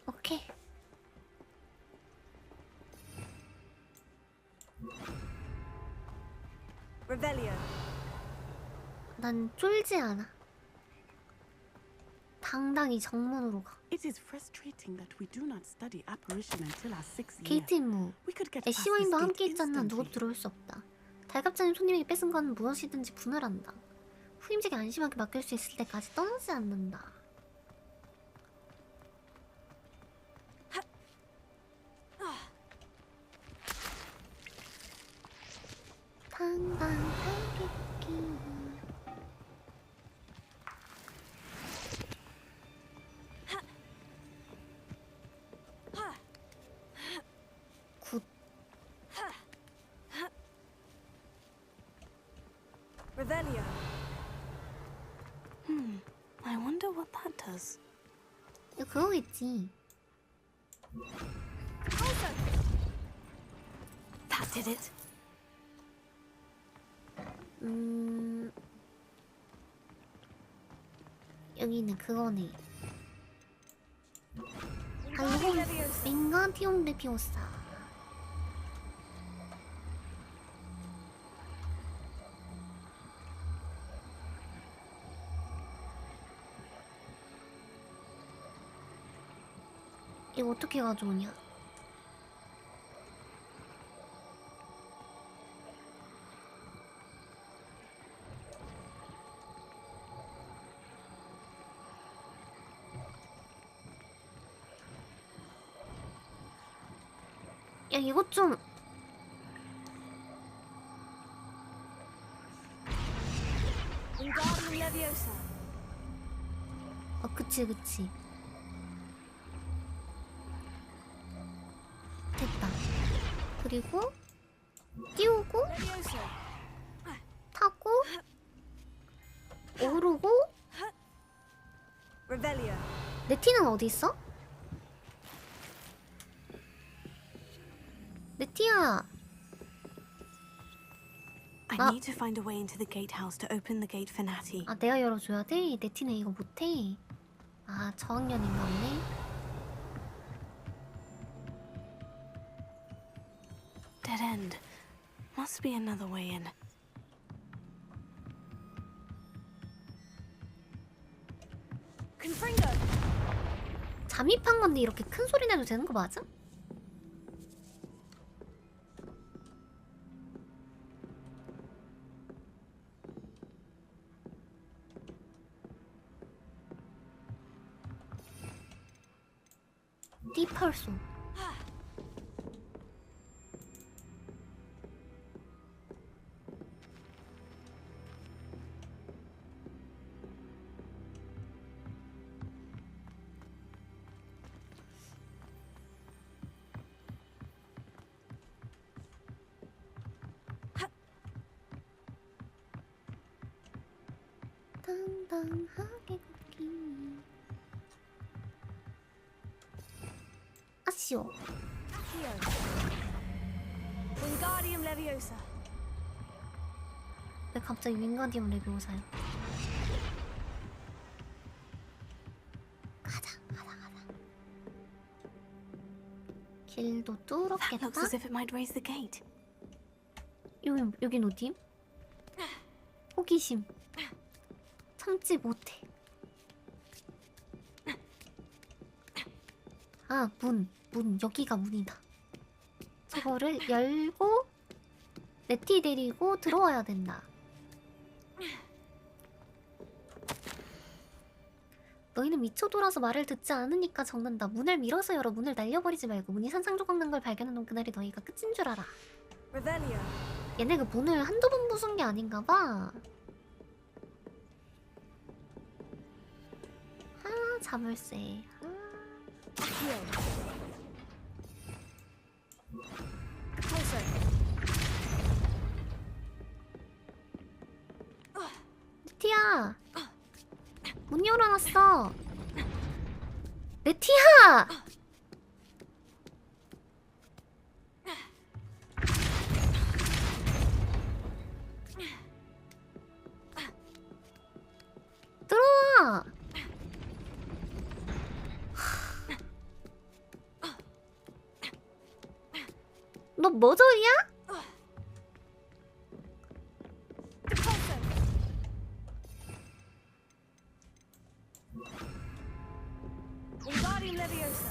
Okay. Revelio. 난 쫄지 않아. 당당히 정문으로 가. It is frustrating that we do not study apparition until our 6th year. 게이트 임무. We could get past 애쉬와인도 this 함께 gate 있지 않는 누구도 instantly. 들어올 수 없다. 달갑자님 손님에게 뺏은 건 무엇이든지 분할한다. 후임직에 안심하게 맡길 수 있을 때까지 떠나지 않는다. 당당하게 굿. Revelio. I wonder what that does. 이거 그거겠지. That did it. 여기는 그거네. 윙가티움 레피오사. 이거 어떻게 가져오냐? 야 이것 좀 Wingardium Leviosa. 그치 됐다. 그리고 띄우고 타고 오르고. Revelio. 내 티는 어디 있어? 내 티야. I need to find a way into the gatehouse to open the gate for Natty. 아 내가 열어줘야 돼? 내 티는 이거 못해. 아 저학년인가 보네. Dead end. Must be another way in. Confringo. 잠입한 건데 이렇게 큰 소리 내도 되는 거 맞아? 띠펄소. 당당하게 걷기. 아쉬워. Wingardium Leviosa. 왜 갑자기 윙가디움 레비오사야? 가자. 길도 That looks as 뚫었겠다. if it might raise the gate. 여긴 어디? 호기심. 참지 못해. 아, 문. 여기가 문이다. 저거를 열고 네티 데리고 들어와야 된다. 너희는 미쳐 돌아서 말을 듣지 않으니까 적는다. 문을 밀어서 열어. 문을 날려버리지 말고. 문이 산산조각 난 걸 발견해놓은 그날이 너희가 끝인 줄 알아. Revelio. 얘네 그 문을 한두 번 부순 게 아닌가 봐. 아, 자물쇠. 네티야, 문 열어놨어. 네티야. 들어와. 너 머저리야? Wingardium Leviosa.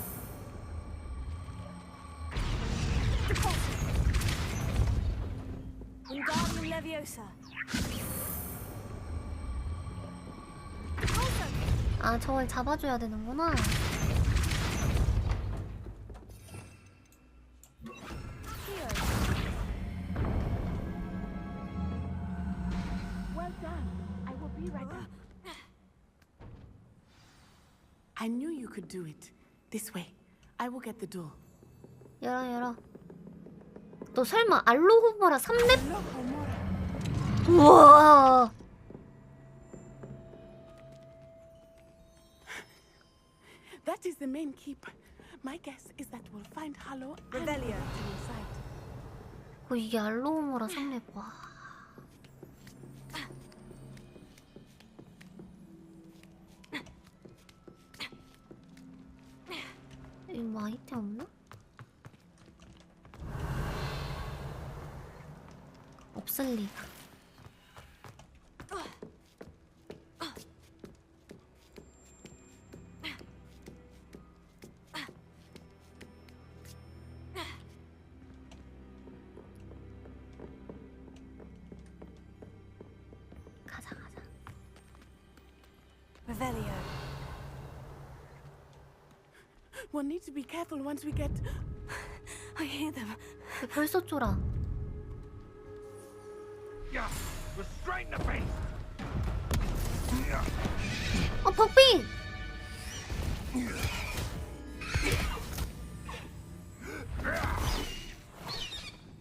Wingardium Leviosa. 아, 저걸 잡아줘야 되는구나. Well done. I will be right back. I knew you could do it. This way. I will get the door. 열어. 너 설마 알로호모라 3렙? 우와. That is the main keep. My guess is that we'll find Hollow and Revelio. inside. 이게 알로호모라 3렙. 와. 여기 뭐 아이템 없나? 없을 리가. 가자. Revelio. We'll need to be careful once we get... I hear them. 벌써 쫄아. Yeah, restrain the beast. 박빙!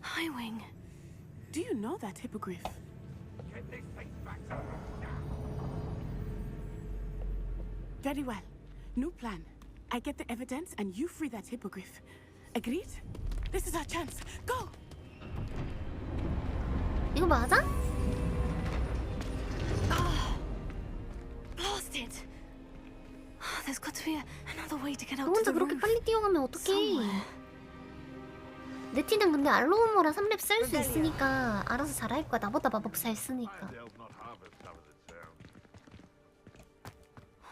Highwing. Do you know that hippogriff? Get this thing back to Very well. New plan. I get the evidence and you free that hippogriff. Agreed? This is our chance. Go! 이거 맞아? Blast it! There's got to be another way to get 너 out to 혼자 the 그렇게 roof. 빨리 뛰어가면 어떡해. 내 팀장 근데 알로우모라 3렙 쓸 수 있으니까 알아서 잘할 거야. 나보다 마법 잘 쓰니까.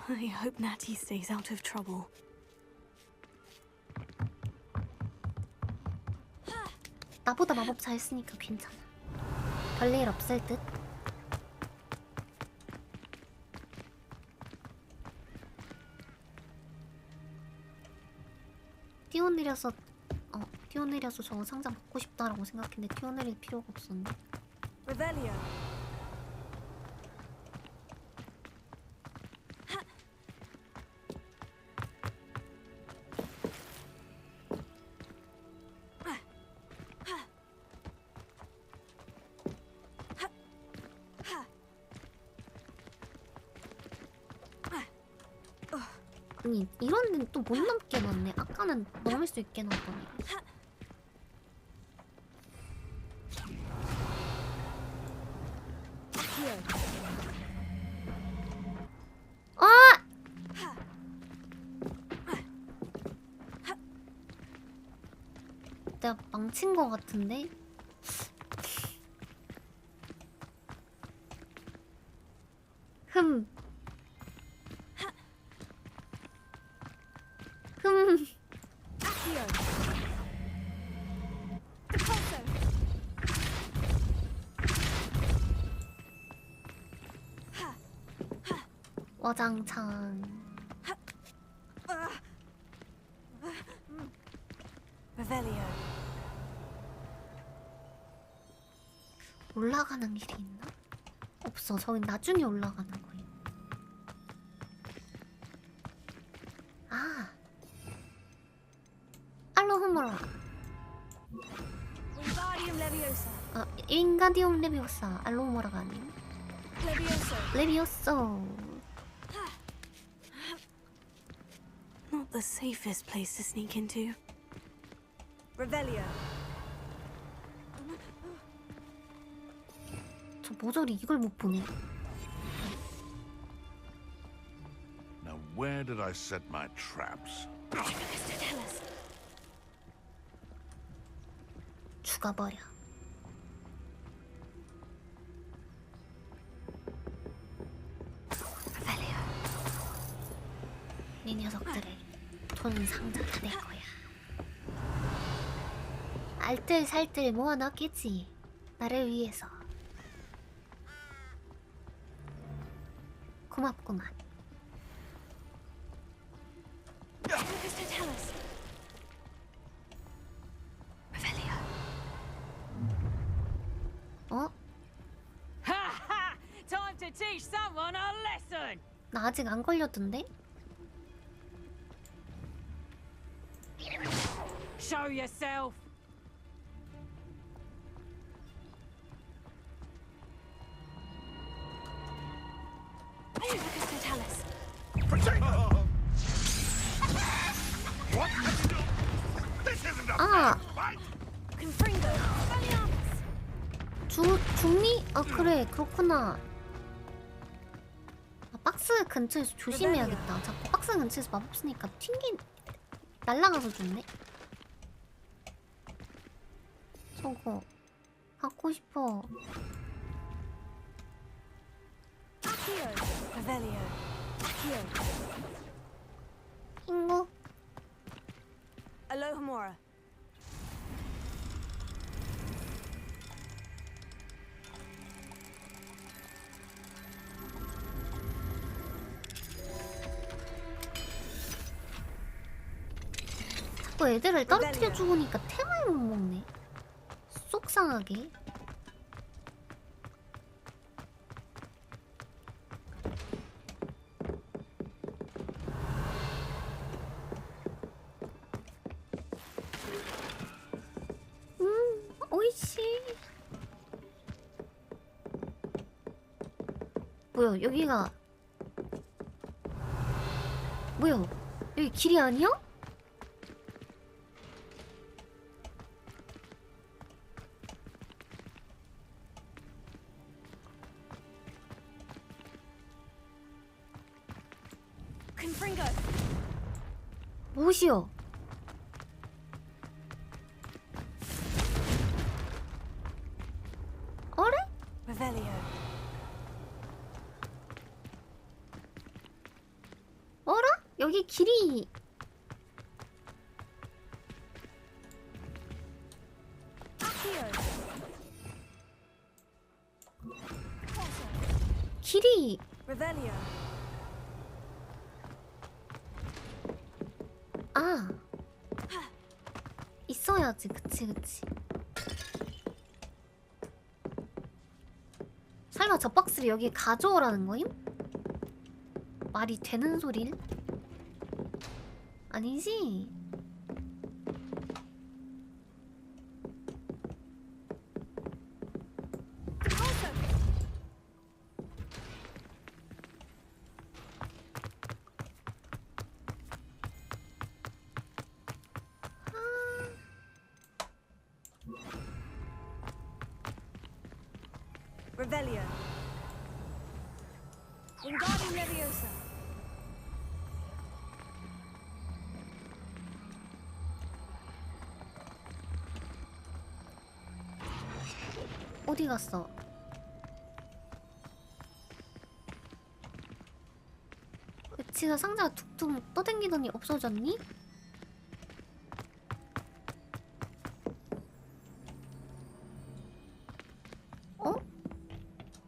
I hope Natty stays out of trouble. 나보다 마법 잘 쓰니까 괜찮아. 별일 없을 듯. 뛰어내려서 저거 상자 먹고 싶다라고 생각했는데 뛰어내릴 필요가 없었네. Revelio. 아니 이런 데는 또 못 넘게 넣네. 아까는 넘을 수 있게 넣었더니. 아! 내가 망친 거 같은데? 흠. 와장창. Revelio. 올라가는 길이 있나? 없어. 저기 나중에 올라가는 거예요. 아. 알로호모라. Wingardium Leviosa. 아, 윙가디움 레비오사. 알로호모라가 아니네. Levioso. 레비오소. Not the safest place to sneak into. Revelio. 저 모조리 이걸 못 보네. Now, where did I set my traps? 죽어버려. 빨리요. 네 녀석들을 돈 상자 다 내 거야. 알뜰살뜰 모아놨겠지. 나를 위해서. 고맙구만. 어? Time to teach someone a lesson. 나 아직 안 걸렸던데? Show yourself. 아! 중리? 아 그래 그렇구나. 아, 박스 근처에서 조심해야겠다. 자꾸 박스 근처에서 마법 쓰니까 튕긴 날라가서 죽네. 저거 갖고 싶어. 친구? Alohomora. 자꾸 자꾸 애들을 떨어뜨려 죽으니까 템을 못 먹네. 속상하게. 오이씨. 뭐야, 여기가 뭐야, 여기 길이 아니야? Confringo. 무엇이여? 어래? Revelio. 어라? 여기 길이 길이 Revelio. 아 있어야지. 그치. 설마 저 박스를 여기 가져오라는 거임? 말이 되는 소릴? 아니지? Revelio. Wingardium Leviosa. 어디 갔어? 지가 상자가 툭툭 떠댕기더니 없어졌니? 어?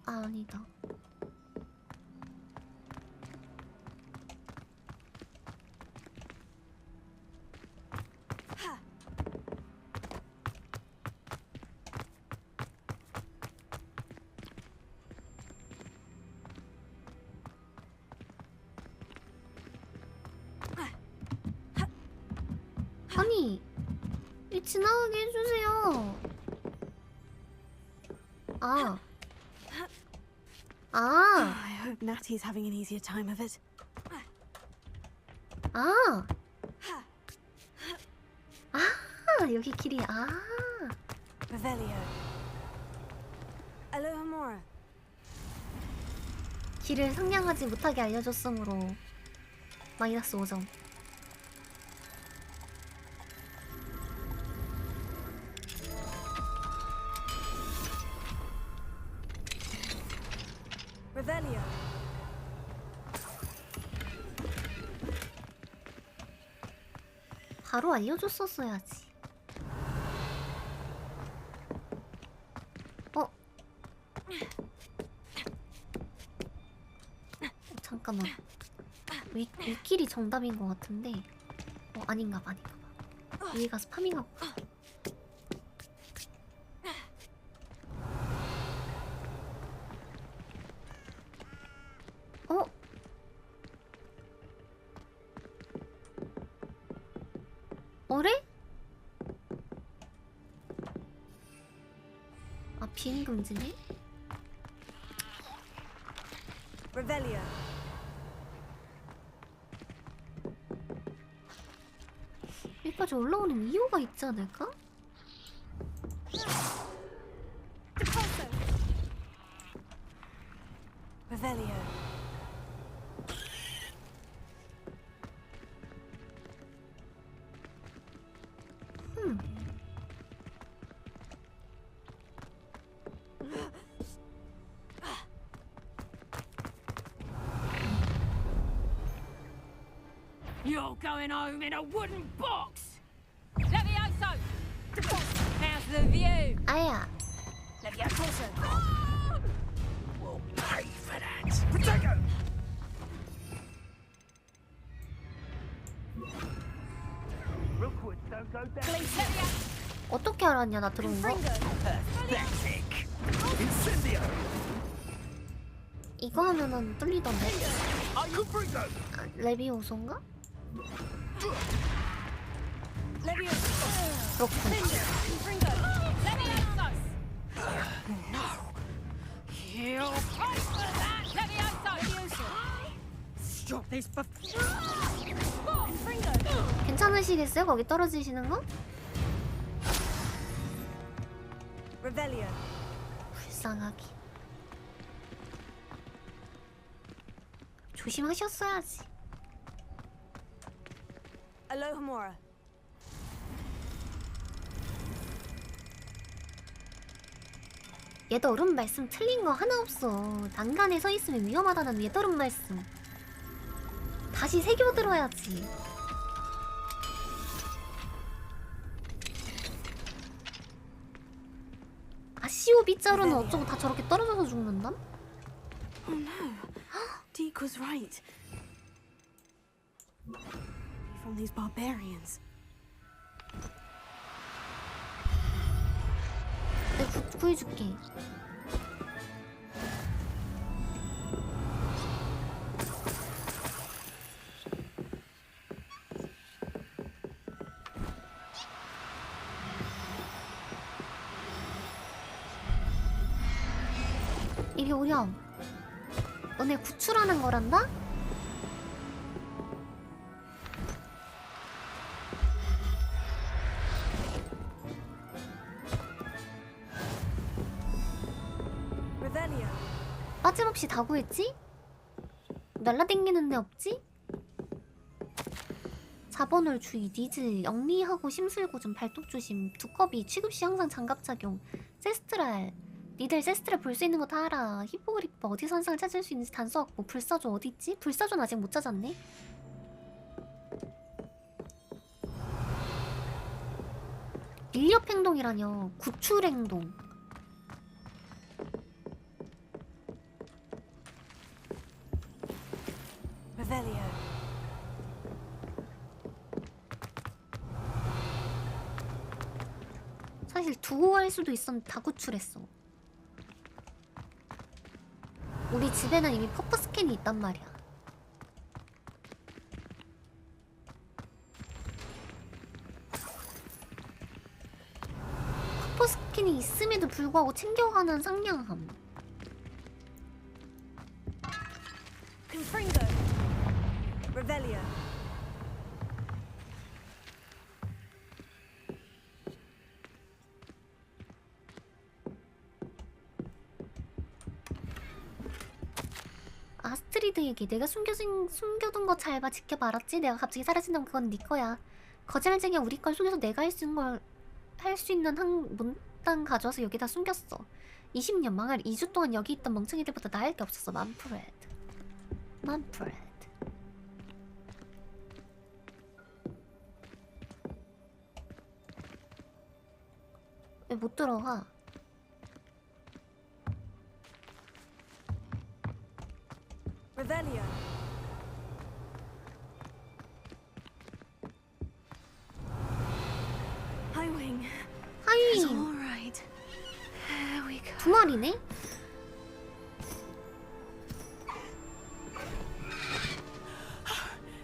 아, 아니다. 아니, 이 지나가게 해주세요. 아. I hope Natty's having an easier time of it. 아. 여기 길이. Revelio. Alohomora. 길을 상냥하지 못하게 알려줬으므로 마이너스 5점. Revelio. 바로 알려줬었어야지. 잠깐만. 윗길이 정답인 것 같은데. 아닌가 봐. 여기 가서 파밍하고. 어래? 아, 비행 금지네? Revelio. 여기까지 올라오는 이유가 있지 않을까? Revelio. You're going home in a wooden box! Levioso! How's the view? 아야. Levioso! We'll pay for that. Potato! Rookwood 알았냐 나 들어온 거? 이거 하면은 뚫리던데. 레비오소인가? 괜찮으시겠어요? 거기 떨어지시는 거? 불쌍하게. 조심하셨어야지. Alohomora. 얘더름 말씀 틀린 거 하나 없어. 난간에 서 있으면 위험하다는 얘더름 말씀. 다시 새겨 들어야지. 아시오 빗자루는 어쩌고 다 저렇게 떨어져서 죽는담? Oh no. Deke was right. From these barbarians. 내가 구해줄게. 이리 오렴. 너네 구출하는 거란다? 빠짐없이 다 구했지? 날라댕기는 데 없지? 4번을 주의, 니즈, 영리하고 심술고좀 발톱 조심, 두꺼비, 취급시 항상 장갑 착용, 세스트랄, 니들 세스트랄 볼 수 있는 거 다 알아. 히포그리퍼 어디서 현상을 찾을 수 있는지 단서 확보. 불사조 어디있지? 불사조는 아직 못 찾았네. 인력 행동이라뇨. 구출 행동. 사실 두고 할 수도 있었는데 다 구출했어. 우리 집에는 이미 퍼프 스캔이 있단 말이야. 퍼프 스캔이 있음에도 불구하고 챙겨가는 상냥함. Confringo. Revelio. 아스트리드에게 내가 숨겨둔 거 잘 봐. 지켜봐. 알았지? 내가 갑자기 사라진다면 그건 네 거야. 거짓말쟁이야. 우리 걸 속여서 내가 할 수 있는 문단 가져와서 여기다 숨겼어. 20년 망할 2주 동안 여기 있던 멍청이들보다 나을 게 없었어. 만프레드. 왜 못 들어가? Revelio. Highwing. 하이윙. All right. There we go. 두 마리네?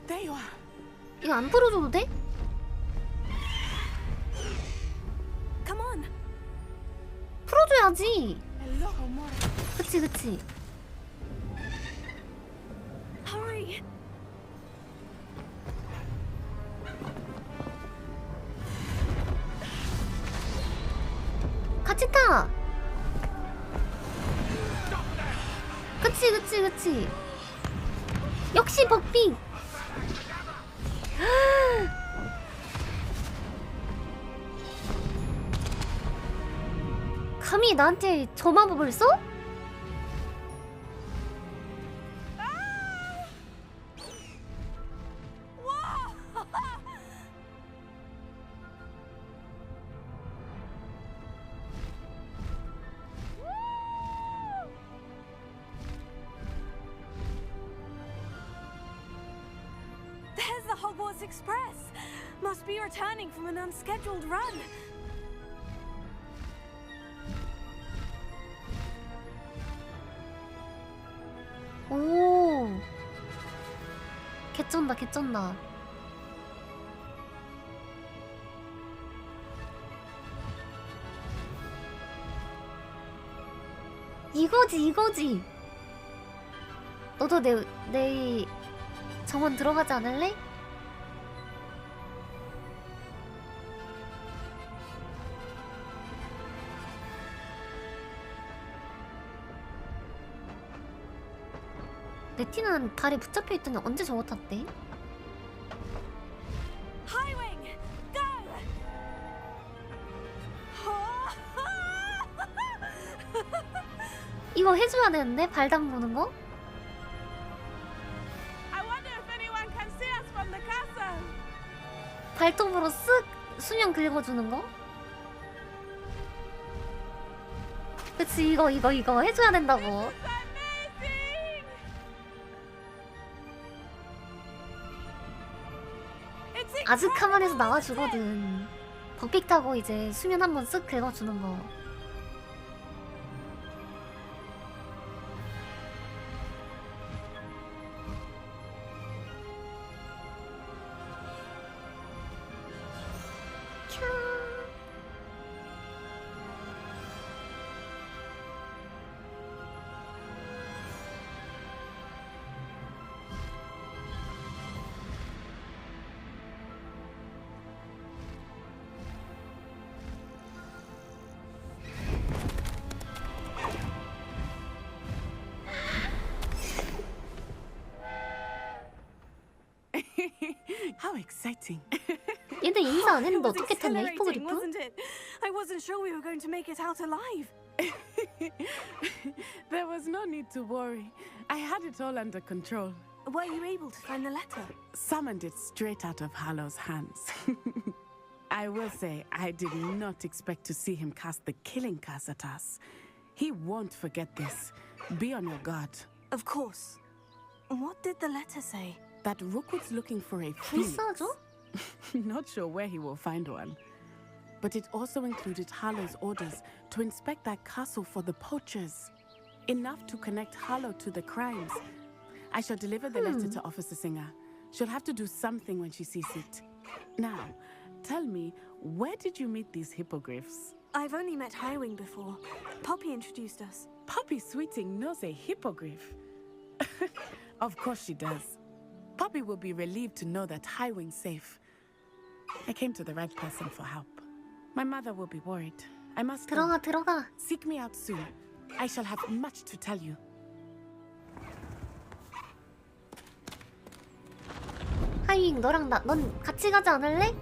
There you are. 이거 안 풀어줘도 돼? Come on. 풀어줘야지. Alohomora. 그치. Hurry. 같이 타. 그치. 역시 버핑. 감히 나한테 저 마법을 써? There's the Hogwarts Express. Must be returning from an unscheduled run. 개쩐다 개쩐다. 이거지. 너도 내 정원 들어가지 않을래? 네티는 다리 붙잡혀 있더니 언제 저거 탔대? Highwing, go! 이거 해줘야 되는데 발 담그는 거? I wonder if anyone can see us from the castle. 발톱으로 쓱 수면 긁어주는 거? 그치 이거 해줘야 된다고. 아즈카만에서 나와주거든. 벅빅 타고 이제 수면 한번 쓱 긁어주는 거. How exciting. 얘들 인사 안 했는데 It was 어떻게 탔냐 exhilarating, 히포그리프? wasn't it? I wasn't sure we were going to make it out alive. There was no need to worry. I had it all under control. Were you able to find the letter? Summoned it straight out of Hallow's hands. I will say, I did not expect to see him cast the killing curse at us. He won't forget this. Be on your guard. Of course. What did the letter say? That Rookwood's looking for a phoenix. 불사조? Not sure where he will find one. But it also included Harlow's orders to inspect that castle for the poachers. Enough to connect Harlow to the crimes. I shall deliver the letter to Officer Singer. She'll have to do something when she sees it. Now, tell me, where did you meet these hippogriffs? I've only met Highwing before. Poppy introduced us. Poppy Sweeting knows a hippogriff. Of course she does. Poppy will be relieved to know that Highwing's safe. I came to the right person for help. My mother will be worried. I must go. 들어가. Seek me out soon. I shall have much to tell you. 하이잉 너랑 넌 같이 가지 않을래?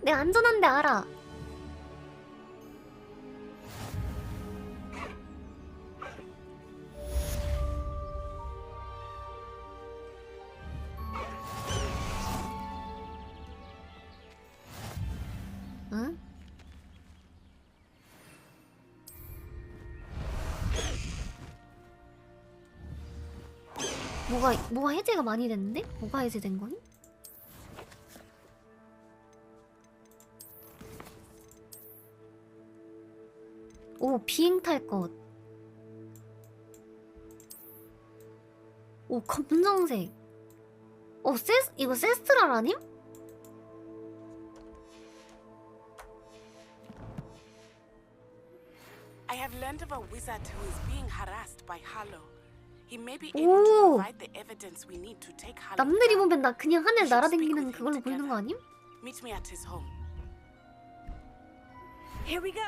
내가 안전한 데 알아. 응? 뭐가 해제가 많이 됐는데? 뭐가 해제된 거니? 오, 비행 탈 것. 오, 검정색. 이거 세스트랄 아님? I have learned of a wizard who is being harassed by Harlow. He may be able to provide the evidence we need to take Harlow. 남들이 보면 나 그냥 하늘 날아다니는 그걸로 보이는 거 아님? Meet me at his home. Here we go.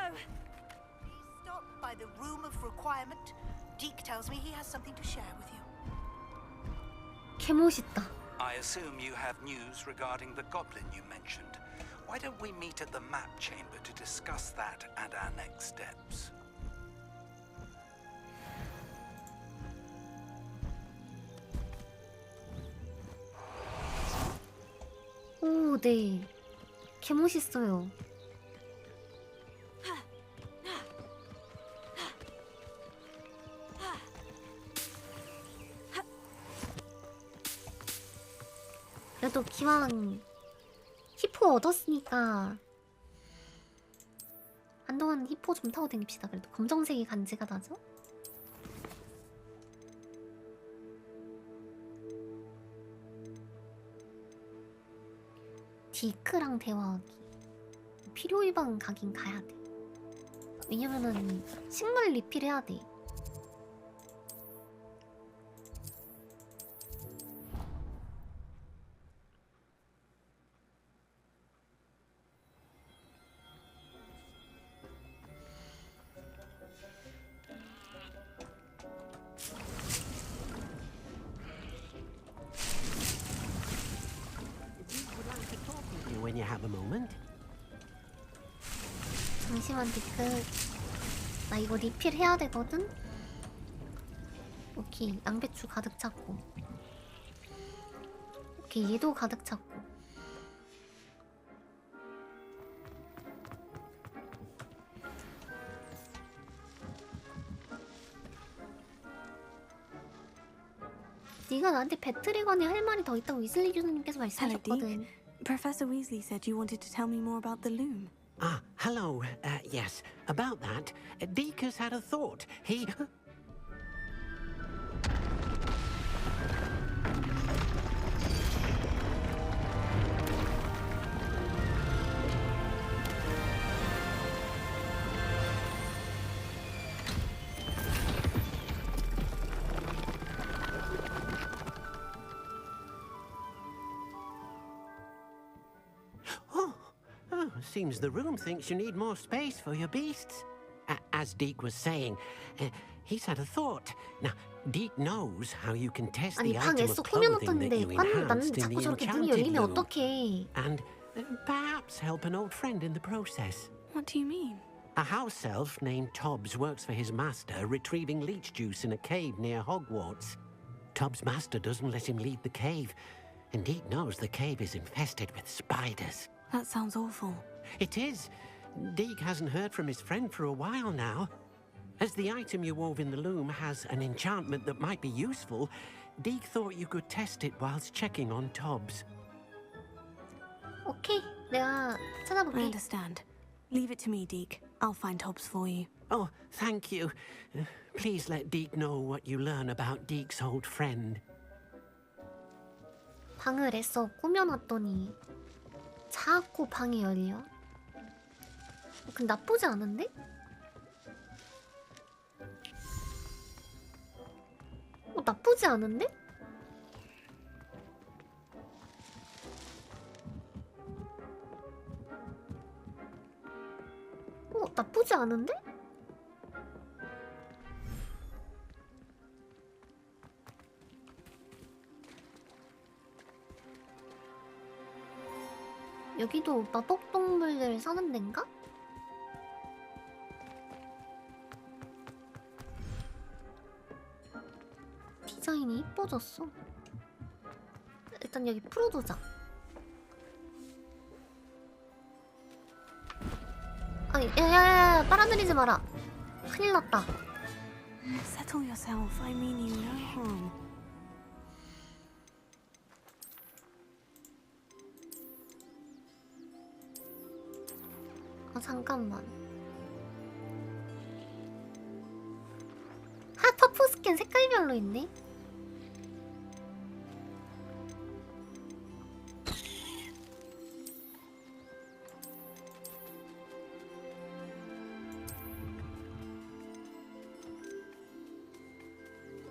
Stop by the room of requirement. Deke tells me he has something to share with you. 개멋있다. I assume you have news regarding the goblin you mentioned. Why don't we meet at the map chamber to discuss that and our next steps? 오, 네. 개멋있어요. 그래도 기왕 히포 얻었으니까 한동안 히포 좀 타고 다닙시다. 그래도 검정색이 간지가 나죠? 디크랑 대화하기. 필요이방 가긴 가야 돼. 왜냐면은 식물 리필해야 돼. When you have a moment. 잠시만 디크. 나 이거 리필해야 되거든? 오케이 양배추 가득 찼고. 오케이 얘도 가득 찼고. 네가 나한테 배틀에 관해 할 말이 더 있다고 위슬리 교수님께서 말씀하셨거든. Professor Weasley said you wanted to tell me more about the loom. Ah, hello. Yes, about that. Deke has had a thought. He... Seems the room thinks you need more space for your beasts. As Deke was saying, he's had a thought. Now, Deke knows how you can test 아니 the 방 item 애써 of clothing that 꾸며놨던데 you 나는 enhanced in 자꾸 the 저렇게 문이 enchanted 열리면 loom, 어떡해. and perhaps help an old friend in the process. What do you mean? A house elf named Tobbs works for his master, retrieving leech juice in a cave near Hogwarts. Tobbs' master doesn't let him leave the cave, and Deke knows the cave is infested with spiders. That sounds awful. It is. Deke hasn't heard from his friend for a while now. As the item you wove in the loom has an enchantment that might be useful, Deke thought you could test it whilst checking on Tobbs. 오케이 내가 찾아볼게. I understand. Leave it to me, Deke. I'll find Tobbs for you. Oh, thank you. Please let Deke know what you learn about Deke's old friend. 방을 애써 꾸며놨더니 자꾸 방이 열려. 근데 나쁘지 않은데? 나쁘지 않은데? 나쁘지 않은데? 여기도 마법동물들 사는 데인가? 디자인이 이뻐졌어. 일단 여기 풀어두자. 아니 야야야 빨아들이지 마라. 큰일 났다. Settle yourself. I mean you no harm. 잠깐만. 퍼프 스킨 색깔별로 있네.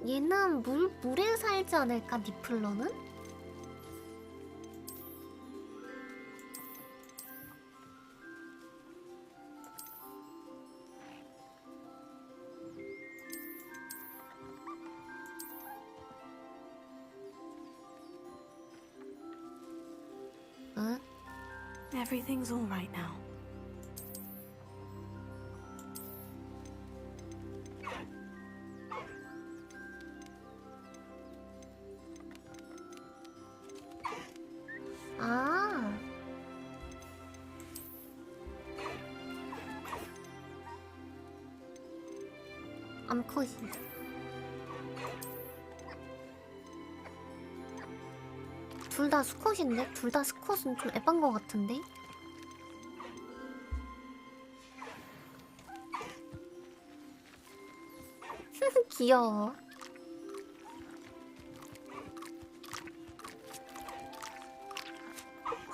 얘는 물에 살지 않을까, 니플러는? Everything's all right now. 아. 암컷이. 둘 다 수컷인데? 둘 다 수컷은 좀 에반 거 같은데? 귀여워.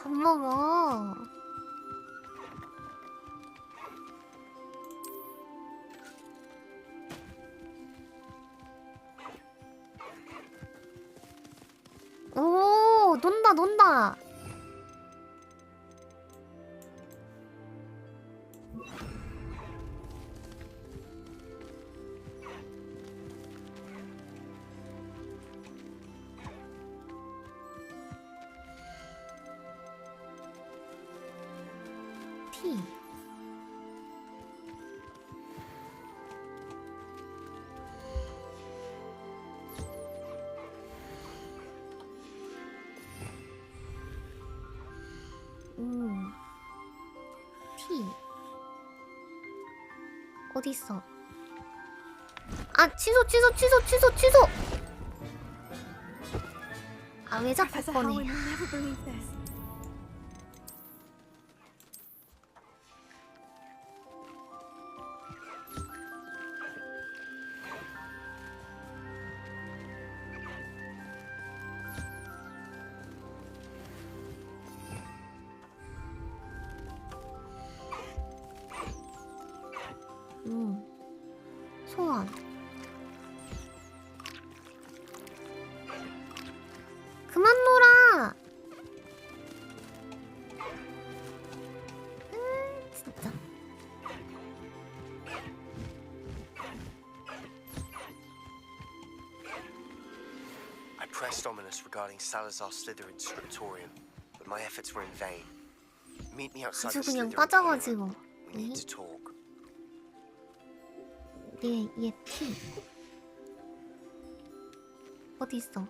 밥 먹어. 오, 논다, 논다. 티. 티. 어디 있어? 아, 취소. 아, 왜 자꾸 Professor 꺼내? Howard will never believe this. 소원. 그만 놀아. 진짜. I pressed ominous regarding Salazar Slytherin's scriptorium, but my efforts were in vain. Meet me outside 아주 the 그냥 Slytherin 빠져가지고. We need to talk. 얘 티. 어디 있어?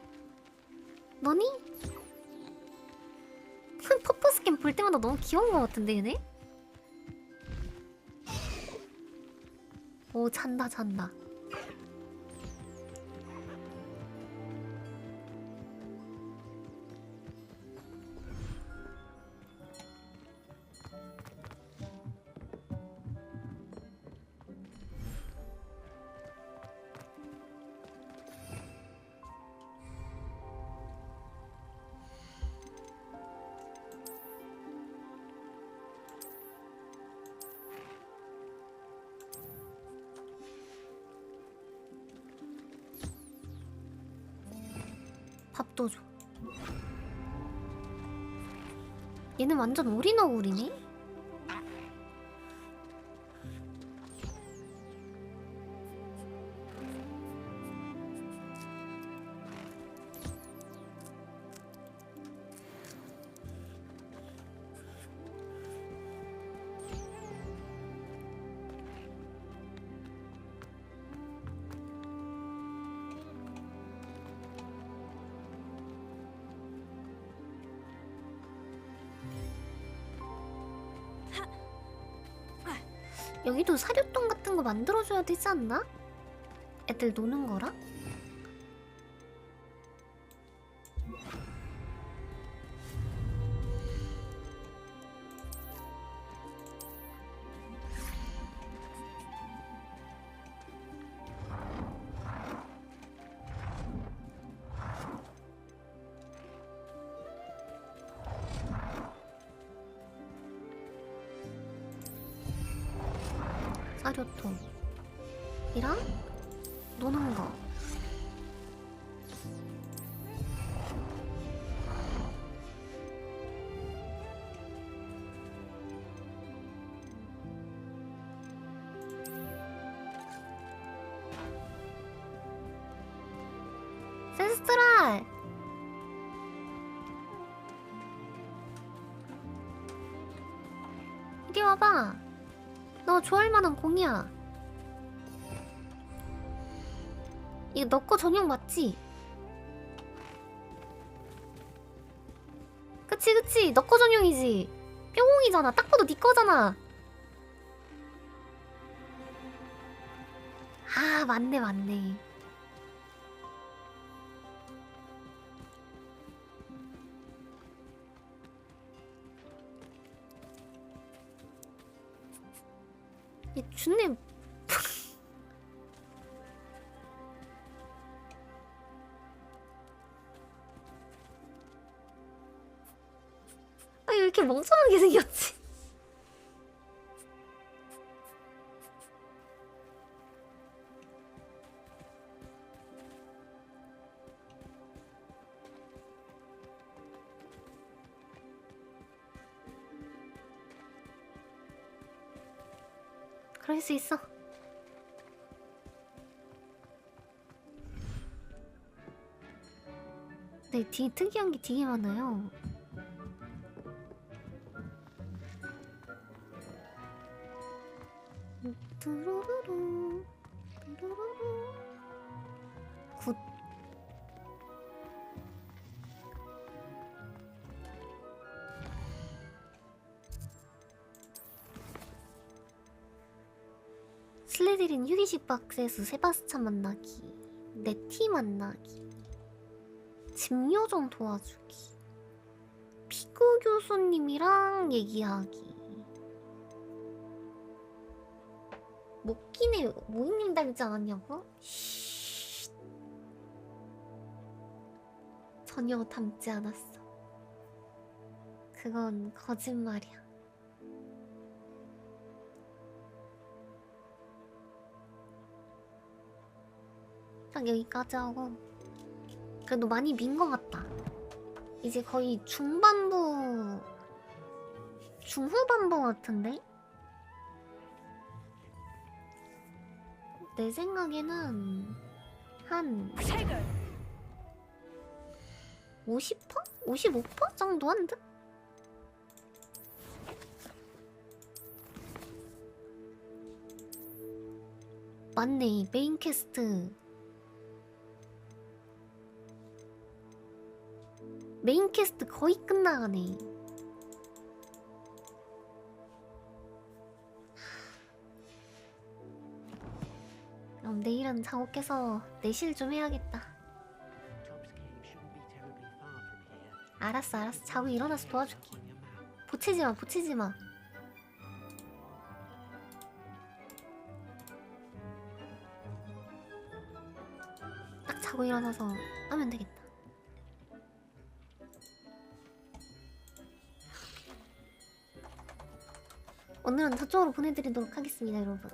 너니? 퍼포 스캔 볼 때마다 너무 귀여운 것 같은데 얘네? 오, 잔다. 밥도 줘. 얘는 완전 오리너구리네? 여기도 사료통 같은 거 만들어줘야 되지 않나? 애들 노는 거라? 사료통이랑 노는 거. 센스트랄! 이리 와봐. 너 좋아할 만한 공이야. 이거 너 거 전용 맞지? 그치 너 거 전용이지. 뿅공이잖아. 딱 봐도 네 거잖아. 아, 맞네. 얘 준네. 이렇게 멍청하게 생겼지? 그럴 수 있어. 네, 되게 특이한 게 되게 많아요. 뚜루루루, 뚜루루루. 굿. 슬리데린 휴게실 박스에서 세바스찬 만나기, 네티 만나기, 집요정 도와주기, 피구 교수님이랑 얘기하기. 목기네 모임님 닮지 않았냐고? 쉿. 전혀 닮지 않았어. 그건 거짓말이야. 딱 여기까지 하고, 그래도 많이 민 것 같다. 이제 거의 중반부, 중후반부 같은데? 내 생각에는 한 50%? 55% 정도 한 듯? 맞네, 메인 캐스트. 메인 캐스트 거의 끝나가네. 그럼 내일은 자고 깨서 내실 좀 해야겠다. 알았어, 알았어. 자고 일어나서 도와줄게. 보채지마, 보채지마. 딱 자고 일어나서 하면 되겠다. 오늘은 저쪽으로 보내드리도록 하겠습니다, 여러분.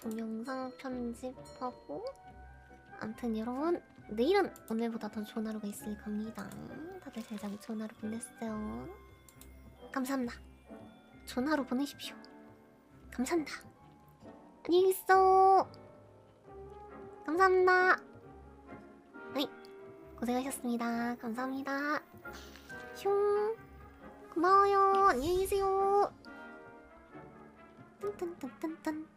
동영상 편집하고, 암튼 여러분, 내일은 오늘보다 더 좋은 하루가 있을 겁니다. 다들 잘 자고 좋은 하루 보냈어요. 감사합니다. 좋은 하루 보내십시오. 감사합니다. 안녕히 계세요. 감사합니다. 네, 고생하셨습니다. 감사합니다. 슝. 고마워요. 안녕히 계세요. 뜬뜬뜬뜬뜬.